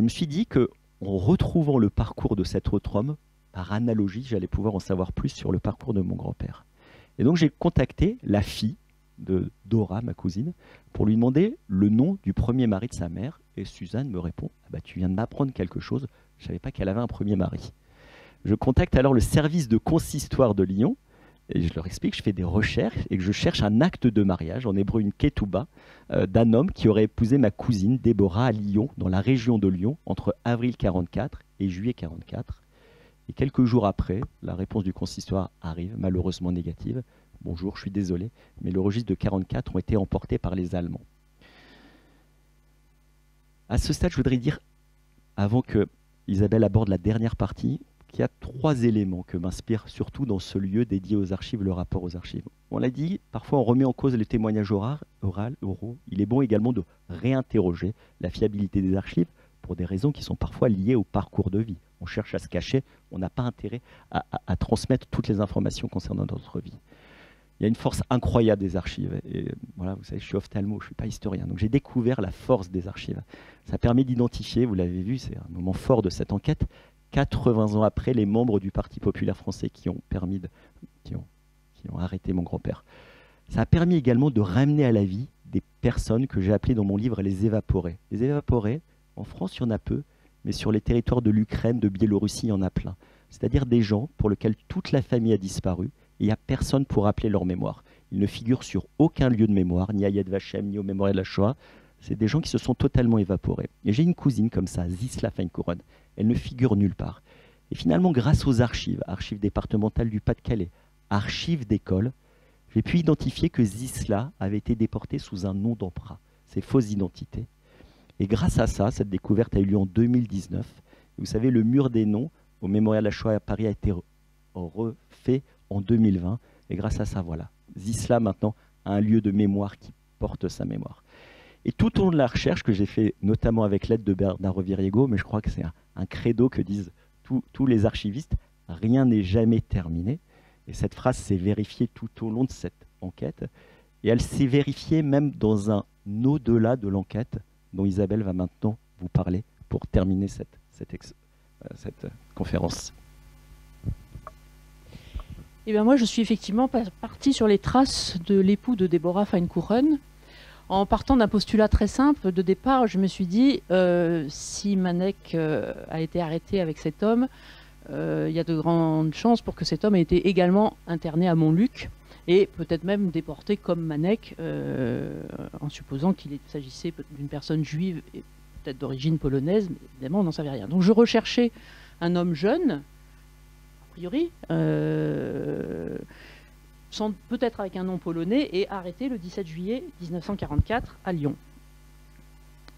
Speaker 3: me suis dit qu'en retrouvant le parcours de cet autre homme, par analogie, j'allais pouvoir en savoir plus sur le parcours de mon grand-père. Et donc j'ai contacté la fille de Dora, ma cousine, pour lui demander le nom du premier mari de sa mère. Et Suzanne me répond « Ah bah, tu viens de m'apprendre quelque chose, je ne savais pas qu'elle avait un premier mari ». Je contacte alors le service de consistoire de Lyon, et je leur explique que je fais des recherches et que je cherche un acte de mariage, en hébreu une ketouba, d'un homme qui aurait épousé ma cousine Déborah à Lyon, dans la région de Lyon, entre avril 1944 et juillet 1944. Et quelques jours après, la réponse du consistoire arrive, malheureusement négative. « Bonjour, je suis désolé, mais le registre de 1944 ont été emportés par les Allemands. » À ce stade, je voudrais dire, avant que Isabelle aborde la dernière partie, qu'il y a 3 éléments que m'inspire surtout dans ce lieu dédié aux archives, le rapport aux archives. On l'a dit, parfois on remet en cause les témoignages oraux. Il est bon également de réinterroger la fiabilité des archives pour des raisons qui sont parfois liées au parcours de vie. On cherche à se cacher, on n'a pas intérêt à transmettre toutes les informations concernant notre vie. Il y a une force incroyable des archives. Et voilà, vous savez, je suis ophtalmo, je ne suis pas historien. Donc j'ai découvert la force des archives. Ça permet d'identifier, vous l'avez vu, c'est un moment fort de cette enquête, 80 ans après, les membres du Parti populaire français qui ont arrêté mon grand-père. Ça a permis également de ramener à la vie des personnes que j'ai appelées dans mon livre les évaporés. Les évaporés, en France, il y en a peu, mais sur les territoires de l'Ukraine, de Biélorussie, il y en a plein. C'est-à-dire des gens pour lesquels toute la famille a disparu et il n'y a personne pour rappeler leur mémoire. Ils ne figurent sur aucun lieu de mémoire, ni à Yad Vashem, ni au mémorial de la Shoah. C'est des gens qui se sont totalement évaporés. Et j'ai une cousine comme ça, Zisla van Kuren. Elle ne figure nulle part. Et finalement, grâce aux archives départementales du Pas-de-Calais, archives d'école, j'ai pu identifier que Zisla avait été déportée sous un nom d'emprunt, ses fausses identités. Et grâce à ça, cette découverte a eu lieu en 2019. Vous savez, le mur des noms au mémorial de la Shoah à Paris a été refait en 2020. Et grâce à ça, voilà, Zisla maintenant a un lieu de mémoire qui porte sa mémoire. Et tout au long de la recherche que j'ai fait, notamment avec l'aide de Bernard Reviriego, mais je crois que c'est un credo que disent tous les archivistes, rien n'est jamais terminé. Et cette phrase s'est vérifiée tout au long de cette enquête. Et elle s'est vérifiée même dans un au-delà de l'enquête dont Isabelle va maintenant vous parler pour terminer cette conférence.
Speaker 2: Eh bien moi, je suis effectivement partie sur les traces de l'époux de Déborah van Kuren. En partant d'un postulat très simple, de départ, je me suis dit, si Manek a été arrêté avec cet homme, il y a de grandes chances pour que cet homme ait été également interné à Montluc et peut-être même déporté comme Manek, en supposant qu'il s'agissait d'une personne juive et peut-être d'origine polonaise, mais évidemment on n'en savait rien. Donc je recherchais un homme jeune, priori, peut-être avec un nom polonais, et arrêté le 17 juillet 1944 à Lyon.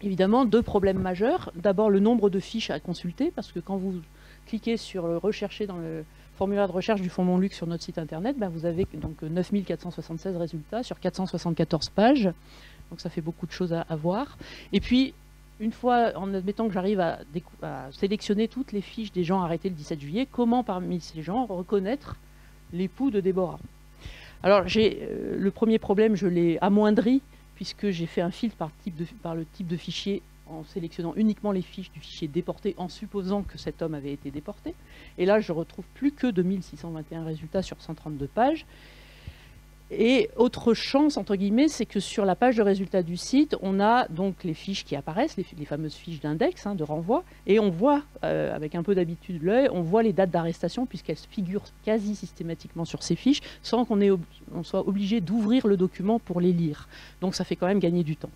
Speaker 2: Évidemment, deux problèmes majeurs. D'abord, le nombre de fiches à consulter, parce que quand vous cliquez sur le rechercher dans le formulaire de recherche du Fonds Montluc sur notre site internet, vous avez donc 9476 résultats sur 474 pages. Donc ça fait beaucoup de choses à voir. Et puis, une fois, en admettant que j'arrive à sélectionner toutes les fiches des gens arrêtés le 17 juillet, comment parmi ces gens reconnaître l'époux de Déborah? Alors, le premier problème, je l'ai amoindri, puisque j'ai fait un filtre par le type de fichier en sélectionnant uniquement les fiches du fichier déporté, en supposant que cet homme avait été déporté. Et là, je retrouve plus que 2621 résultats sur 132 pages. Et autre chance, entre guillemets, c'est que sur la page de résultats du site, on a donc les fiches qui apparaissent, les fameuses fiches d'index, de renvoi, et on voit, avec un peu d'habitude de l'œil, on voit les dates d'arrestation, puisqu'elles figurent quasi systématiquement sur ces fiches, sans qu'on soit obligé d'ouvrir le document pour les lire. Donc ça fait quand même gagner du temps.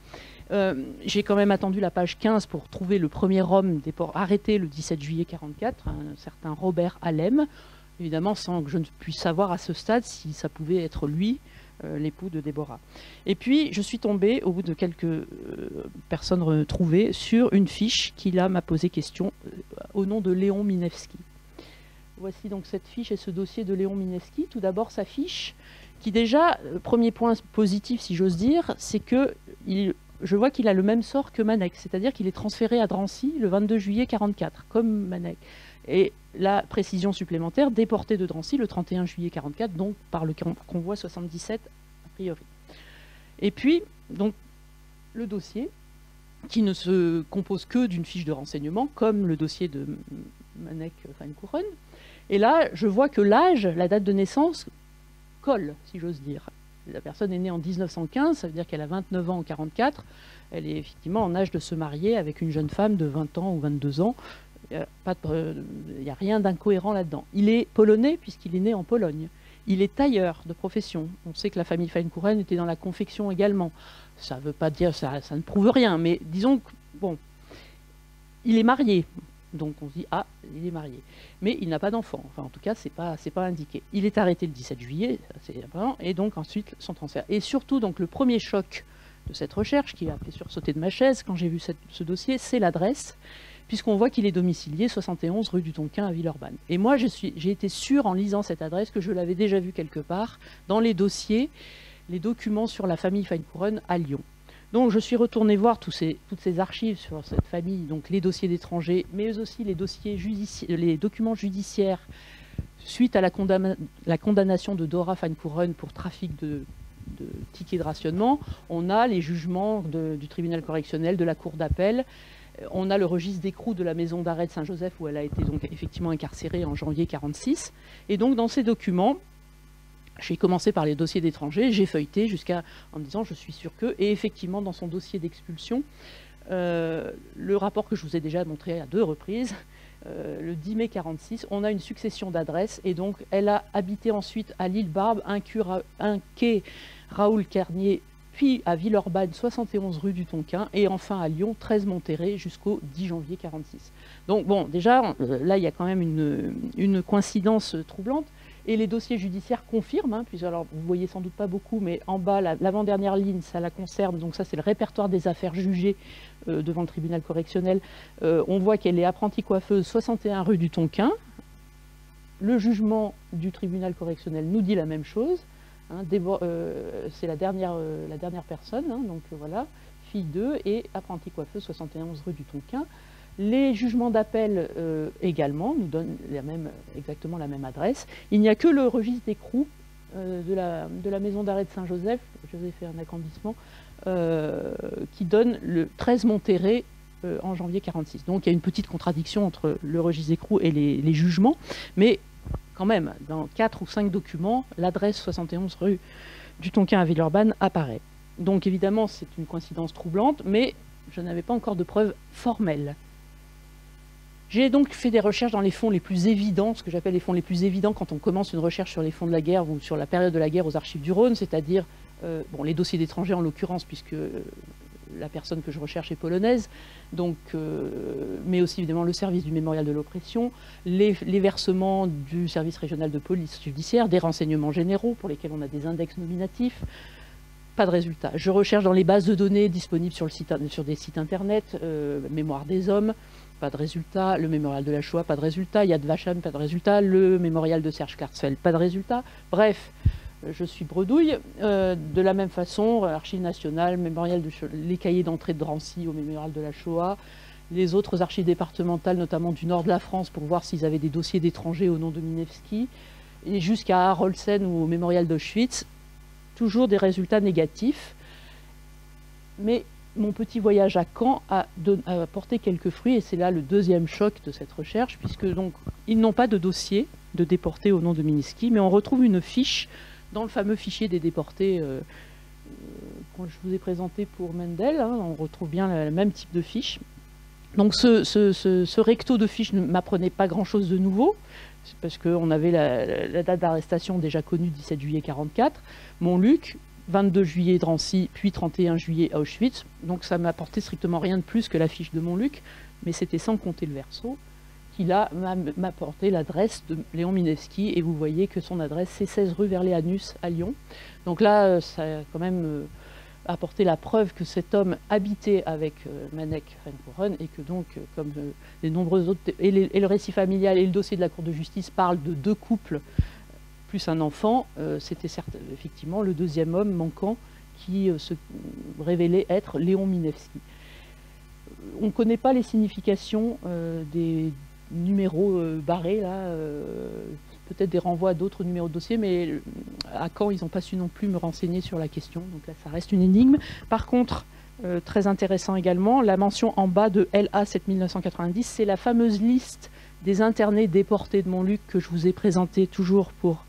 Speaker 2: J'ai quand même attendu la page 15 pour trouver le premier homme arrêté le 17 juillet 1944, un certain Robert Allem, évidemment sans que je ne puisse savoir à ce stade si ça pouvait être lui, l'époux de Déborah. Et puis, je suis tombée, au bout de quelques personnes retrouvées, sur une fiche qui là m'a posé question au nom de Léon Minewski. Voici donc cette fiche et ce dossier de Léon Minewski. Tout d'abord, sa fiche, qui déjà, premier point positif si j'ose dire, c'est que je vois qu'il a le même sort que Manek, c'est-à-dire qu'il est transféré à Drancy le 22 juillet 1944, comme Manek. Et la précision supplémentaire, déporté de Drancy le 31 juillet 1944, donc par le convoi 77 a priori. Et puis, donc, le dossier, qui ne se compose que d'une fiche de renseignement, comme le dossier de Manek-Feinkouren. Et là, je vois que l'âge, la date de naissance, colle, si j'ose dire. La personne est née en 1915, ça veut dire qu'elle a 29 ans en 1944. Elle est effectivement en âge de se marier avec une jeune femme de 20 ans ou 22 ans. Il n'y a rien d'incohérent là-dedans. Il est polonais puisqu'il est né en Pologne. Il est tailleur de profession. On sait que la famille Feinkouren était dans la confection également. Ça ne veut pas dire, ça ne prouve rien, mais disons que, bon, il est marié. Donc on se dit, ah, il est marié. Mais il n'a pas d'enfant. Enfin, en tout cas, c'est pas indiqué. Il est arrêté le 17 juillet, c'est important, et donc ensuite son transfert. Et surtout, donc, le premier choc de cette recherche, qui a fait sursauter de ma chaise quand j'ai vu ce dossier, c'est l'adresse, puisqu'on voit qu'il est domicilié 71 rue du Tonquin à Villeurbanne. Et moi, j'ai été sûre en lisant cette adresse que je l'avais déjà vue quelque part dans les dossiers, les documents sur la famille Feinkouren à Lyon. Donc je suis retournée voir toutes ces archives sur cette famille, donc les dossiers d'étrangers, mais aussi les documents judiciaires suite à la condamnation de Dora Feinkouren pour trafic de tickets de rationnement. On a les jugements du tribunal correctionnel, de la cour d'appel. On a le registre d'écrou de la maison d'arrêt de Saint-Joseph où elle a été donc effectivement incarcérée en janvier 1946. Et donc dans ces documents, j'ai commencé par les dossiers d'étrangers, j'ai feuilleté en me disant je suis sûre que, et effectivement dans son dossier d'expulsion, le rapport que je vous ai déjà montré à 2 reprises, le 10 mai 1946, on a une succession d'adresses et donc elle a habité ensuite à l'île Barbe, un quai Raoul Carnier, puis à Villeurbanne, 71 rue du Tonquin, et enfin à Lyon, 13 Monterrey, jusqu'au 10 janvier 1946. Donc bon, déjà, là, il y a quand même une coïncidence troublante, et les dossiers judiciaires confirment, puis alors, vous voyez sans doute pas beaucoup, mais en bas, l'avant-dernière ligne, ça la concerne, donc ça c'est le répertoire des affaires jugées devant le tribunal correctionnel. On voit qu'elle est apprentie coiffeuse, 61 rue du Tonquin. Le jugement du tribunal correctionnel nous dit la même chose. C'est la dernière personne, donc voilà, fille 2 et apprentie coiffeuse 71 rue du Tonquin. Les jugements d'appel également nous donnent exactement la même adresse. Il n'y a que le registre d'écrou de la maison d'arrêt de Saint-Joseph, je vous ai fait un agrandissement, qui donne le 13 Monterrey en janvier 1946. Donc il y a une petite contradiction entre le registre d'écrou et les jugements, mais quand même, dans 4 ou 5 documents, l'adresse 71 rue du Tonquin à Villeurbanne apparaît. Donc évidemment, c'est une coïncidence troublante, mais je n'avais pas encore de preuves formelles. J'ai donc fait des recherches dans les fonds les plus évidents, ce que j'appelle les fonds les plus évidents quand on commence une recherche sur les fonds de la guerre ou sur la période de la guerre aux archives du Rhône, c'est-à-dire les dossiers d'étrangers en l'occurrence, puisque la personne que je recherche est polonaise, donc, mais aussi évidemment le service du mémorial de l'oppression, les versements du service régional de police judiciaire, des renseignements généraux pour lesquels on a des index nominatifs. Pas de résultat. Je recherche dans les bases de données disponibles sur des sites internet, Mémoire des hommes, pas de résultat. Le mémorial de la Shoah, pas de résultat. Yad Vashem, pas de résultat. Le mémorial de Serge Klarsfeld, pas de résultat. Bref, je suis bredouille. De la même façon, Archives nationales, mémorial les cahiers d'entrée de Drancy au mémorial de la Shoah, les autres archives départementales, notamment du nord de la France, pour voir s'ils avaient des dossiers d'étrangers au nom de Minevski, et jusqu'à Harolsen ou au mémorial d'Auschwitz. Toujours des résultats négatifs, mais mon petit voyage à Caen a porté quelques fruits, et c'est là le deuxième choc de cette recherche, puisque donc ils n'ont pas de dossier de déportés au nom de Minevski, mais on retrouve une fiche dans le fameux fichier des déportés que je vous ai présenté pour Mendel, hein, on retrouve bien le même type de fiche. Donc ce recto de fiche ne m'apprenait pas grand-chose de nouveau, parce qu'on avait la date d'arrestation déjà connue, 17 juillet 1944, Montluc, 22 juillet Drancy, puis 31 juillet à Auschwitz. Donc ça m'apportait strictement rien de plus que la fiche de Montluc, mais c'était sans compter le verso, qui là m'apportait l'adresse de Léon Minevski, et vous voyez que son adresse c'est 16 rue Verléanus à Lyon. Donc là, ça a quand même apporté la preuve que cet homme habitait avec Manek Van-Couren, et que donc, comme les nombreux autres, et le récit familial et le dossier de la Cour de justice parlent de 2 couples plus un enfant, c'était effectivement le deuxième homme manquant qui se révélait être Léon Minevski. On ne connaît pas les significations des numéros barrés, là, peut-être des renvois à d'autres numéros de dossier, mais à Caen, ils n'ont pas su non plus me renseigner sur la question, donc là, ça reste une énigme. Par contre, très intéressant également, la mention en bas de LA 7990, c'est la fameuse liste des internés déportés de Montluc que je vous ai présentée toujours pour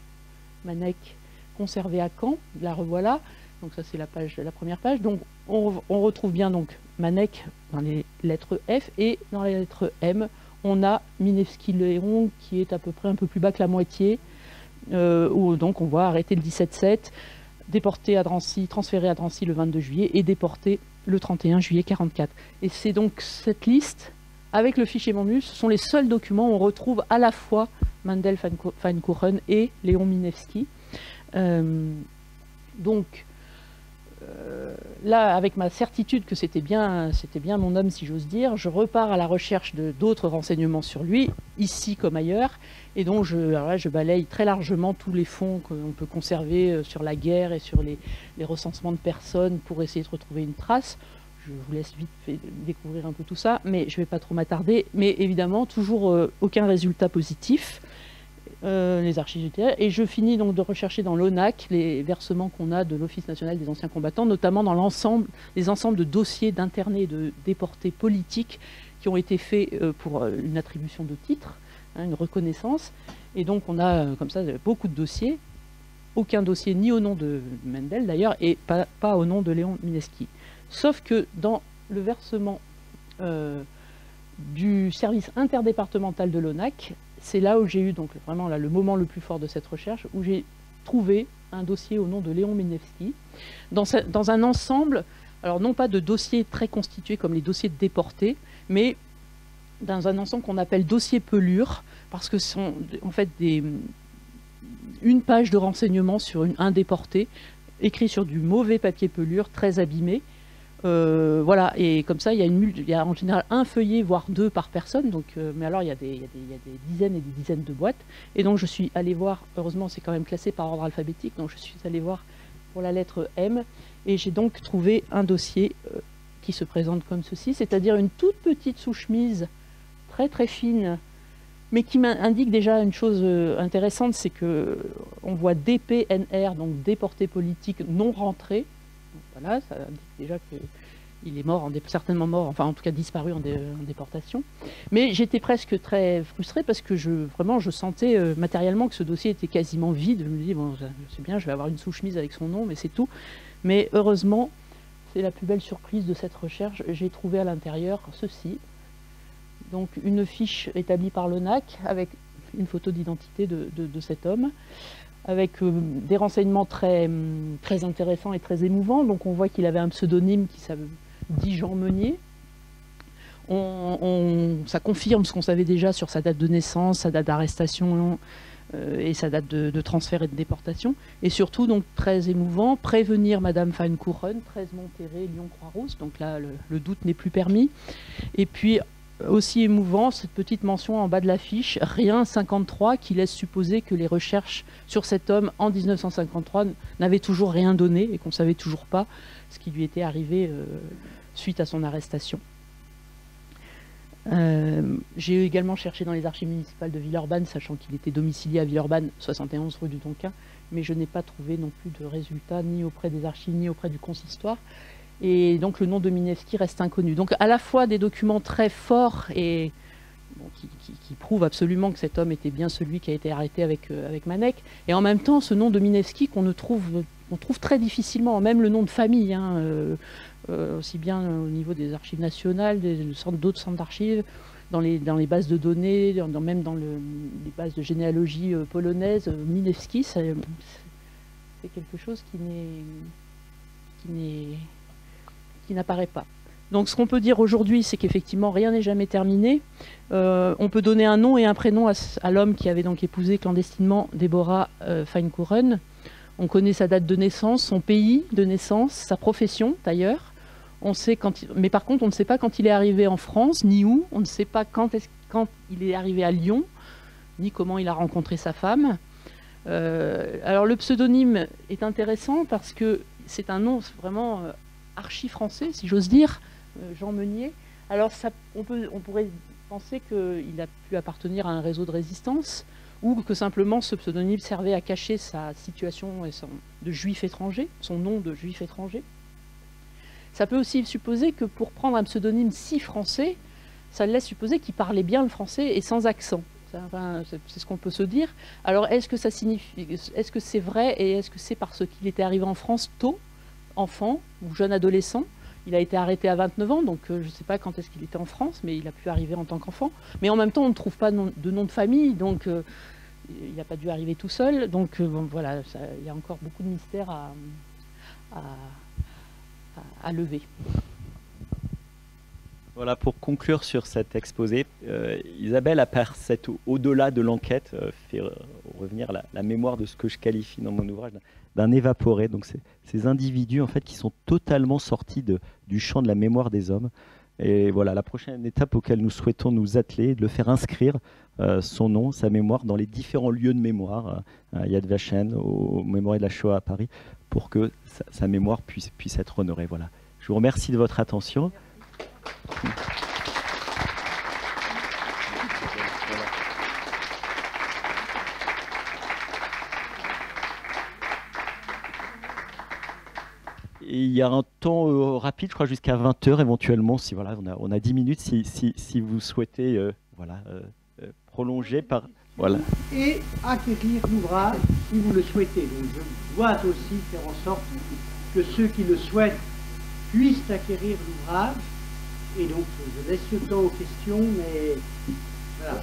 Speaker 2: Manek, conservée à Caen, la revoilà. Donc ça c'est la première page. Donc on retrouve bien donc Manek dans les lettres F, et dans les lettres M, on a Minevski-Léon qui est à peu près un peu plus bas que la moitié, où donc on voit arrêté le 17-7, déporté à Drancy, transféré à Drancy le 22 juillet et déporté le 31 juillet 1944. Et c'est donc cette liste, avec le fichier Monus, ce sont les seuls documents où on retrouve à la fois Mendel Van Couren et Léon Minevski. Donc là, avec ma certitude que c'était bien mon homme, si j'ose dire, je repars à la recherche d'autres renseignements sur lui, ici comme ailleurs, et donc je balaye très largement tous les fonds qu'on peut conserver sur la guerre et sur les recensements de personnes pour essayer de retrouver une trace. Je vous laisse vite découvrir un peu tout ça, mais je ne vais pas trop m'attarder. Mais évidemment, toujours aucun résultat positif, les archives judiciaires. Et je finis donc de rechercher dans l'ONAC les versements qu'on a de l'Office national des anciens combattants, notamment dans les ensembles de dossiers d'internés et de déportés politiques qui ont été faits pour une attribution de titre, hein, une reconnaissance. Et donc on a comme ça beaucoup de dossiers. Aucun dossier ni au nom de Mendel d'ailleurs, et pas au nom de Léon Minevski. Sauf que dans le versement du service interdépartemental de l'ONAC, c'est là où j'ai eu donc vraiment là, le moment le plus fort de cette recherche, où j'ai trouvé un dossier au nom de Léon Minevski, dans un ensemble, alors non pas de dossiers très constitués comme les dossiers de déportés, mais dans un ensemble qu'on appelle dossier pelure, parce que ce sont en fait une page de renseignement sur un déporté, écrit sur du mauvais papier pelure, très abîmé. Voilà, et comme ça, il y a en général un feuillet, voire 2 par personne, donc, mais alors il y a des dizaines et des dizaines de boîtes, et donc je suis allée voir, heureusement c'est quand même classé par ordre alphabétique, donc je suis allée voir pour la lettre M, et j'ai donc trouvé un dossier qui se présente comme ceci, c'est-à-dire une toute petite sous-chemise, très très fine, mais qui m'indique déjà une chose intéressante, c'est que on voit DPNR, donc déporté politique non rentré. Voilà, ça indique déjà qu'il est mort, certainement mort, enfin en tout cas disparu en déportation. Mais j'étais presque très frustrée parce que vraiment je sentais matériellement que ce dossier était quasiment vide. Je me dis, bon, c'est bien, je vais avoir une sous-chemise avec son nom, mais c'est tout. Mais heureusement, c'est la plus belle surprise de cette recherche, j'ai trouvé à l'intérieur ceci. Donc une fiche établie par l'ONAC avec une photo d'identité de cet homme, avec des renseignements très, très intéressants et très émouvants. Donc on voit qu'il avait un pseudonyme qui dit Jean Meunier. Ça confirme ce qu'on savait déjà sur sa date de naissance, sa date d'arrestation et sa date de transfert et de déportation. Et surtout, donc très émouvant, prévenir Madame Feinkouren, 13 Monterrey, Lyon-Croix-Rousse. Donc là, le doute n'est plus permis. Et puis, aussi émouvant, cette petite mention en bas de l'affiche, rien 53, qui laisse supposer que les recherches sur cet homme en 1953 n'avaient toujours rien donné et qu'on ne savait toujours pas ce qui lui était arrivé suite à son arrestation. J'ai également cherché dans les archives municipales de Villeurbanne, sachant qu'il était domicilié à Villeurbanne, 71 rue du Tonkin, mais je n'ai pas trouvé non plus de résultats ni auprès des archives ni auprès du consistoire. Et donc le nom de Minevski reste inconnu. Donc à la fois des documents très forts et bon, qui prouvent absolument que cet homme était bien celui qui a été arrêté avec Manek, et en même temps ce nom de Minevski qu'on trouve très difficilement, même le nom de famille, hein, aussi bien au niveau des archives nationales, d'autres centres d'archives, dans les bases de données, même dans les bases de généalogie polonaise. Minevski, c'est quelque chose qui n'apparaît pas. Donc ce qu'on peut dire aujourd'hui, c'est qu'effectivement rien n'est jamais terminé. On peut donner un nom et un prénom à l'homme qui avait donc épousé clandestinement Deborah Feinkouren. On connaît sa date de naissance, son pays de naissance, sa profession d'ailleurs. On sait mais par contre on ne sait pas quand il est arrivé en France, ni où. On ne sait pas quand il est arrivé à Lyon, ni comment il a rencontré sa femme. Alors le pseudonyme est intéressant parce que c'est un nom vraiment archi-français, si j'ose dire, Jean Meunier. Alors on pourrait penser qu'il a pu appartenir à un réseau de résistance ou que simplement ce pseudonyme servait à cacher sa situation de juif étranger, son nom de juif étranger. Ça peut aussi supposer que pour prendre un pseudonyme si français, ça laisse supposer qu'il parlait bien le français et sans accent. C'est ce qu'on peut se dire. Alors est-ce que ça signifie, est-ce que c'est vrai et est-ce que c'est parce qu'il était arrivé en France tôt, enfant ou jeune adolescent? Il a été arrêté à 29 ans, donc je ne sais pas quand est-ce qu'il était en France, mais il a pu arriver en tant qu'enfant. Mais en même temps, on ne trouve pas de nom de famille, donc il n'a pas dû arriver tout seul. Donc bon, voilà, il y a encore beaucoup de mystères à lever.
Speaker 3: Voilà, pour conclure sur cet exposé, Isabelle, à part cet au-delà de l'enquête, fait revenir la mémoire de ce que je qualifie dans mon ouvrage d'un évaporé. Donc ces individus en fait qui sont totalement sortis du champ de la mémoire des hommes. Et voilà, la prochaine étape auquel nous souhaitons nous atteler, de le faire inscrire son nom, sa mémoire dans les différents lieux de mémoire, à Yad Vashem, au Mémorial de la Shoah à Paris, pour que sa mémoire puisse être honorée. Voilà. Je vous remercie de votre attention. Et il y a un temps rapide, je crois, jusqu'à 20h éventuellement, si voilà, on a 10 minutes si vous souhaitez prolonger par... Voilà.
Speaker 1: Et acquérir l'ouvrage si vous le souhaitez. Donc je dois aussi faire en sorte que ceux qui le souhaitent puissent acquérir l'ouvrage. Et donc je laisse le temps aux questions, mais voilà.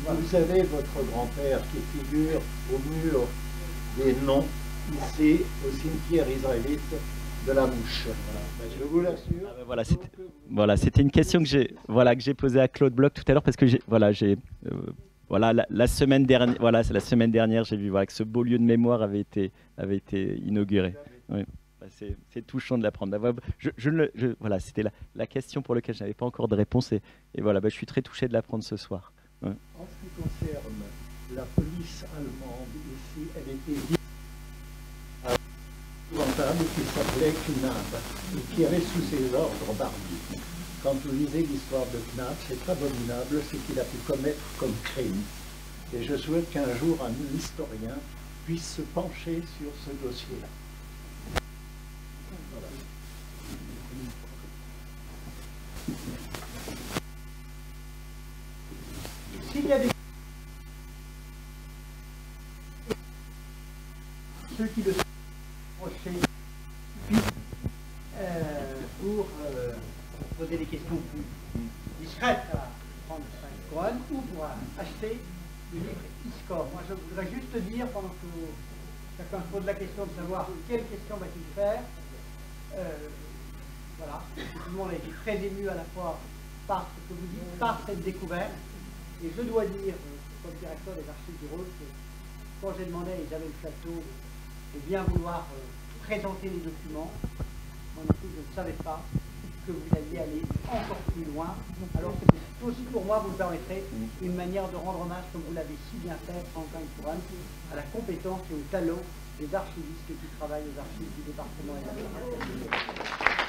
Speaker 4: Vous avez votre grand-père qui figure au mur des noms ici au cimetière israélite de la Mouche. Voilà. Je vous l'assure.
Speaker 3: Voilà, c'était une question que j'ai posée à Claude Bloch tout à l'heure parce que la semaine dernière, j'ai vu que ce beau lieu de mémoire avait été inauguré. Oui. C'est touchant de l'apprendre. Voilà, c'était la question pour laquelle je n'avais pas encore de réponse et voilà, je suis très touché de l'apprendre ce soir. Ouais.
Speaker 4: En ce qui concerne la police allemande ici, elle était épouvantable qui s'appelait Knab et qui avait sous ses ordres Barbie. Quand vous lisez l'histoire de Knab, c'est abominable ce qu'il a pu commettre comme crime. Et je souhaite qu'un jour un historien puisse se pencher sur ce dossier-là.
Speaker 1: S'il y a ceux qui le prochain pour poser des questions plus discrètes à prendre 5 couronnes ou pour acheter le livre ISCOR. Moi je voudrais juste dire, pendant que chacun se pose la question de savoir quelle question va-t-il faire, Voilà, tout le monde a été très ému à la fois par ce que vous dites, par cette découverte. Et je dois dire, comme directeur des archives du Rhône, que quand j'ai demandé à Isabelle Plateau de bien vouloir présenter les documents, moi non plus je ne savais pas que vous alliez aller encore plus loin. Alors c'est aussi pour moi, vous me permettrez, une manière de rendre hommage, comme vous l'avez si bien fait, Franklin Touraine, à la compétence et au talent des archivistes qui travaillent aux archives du département et de la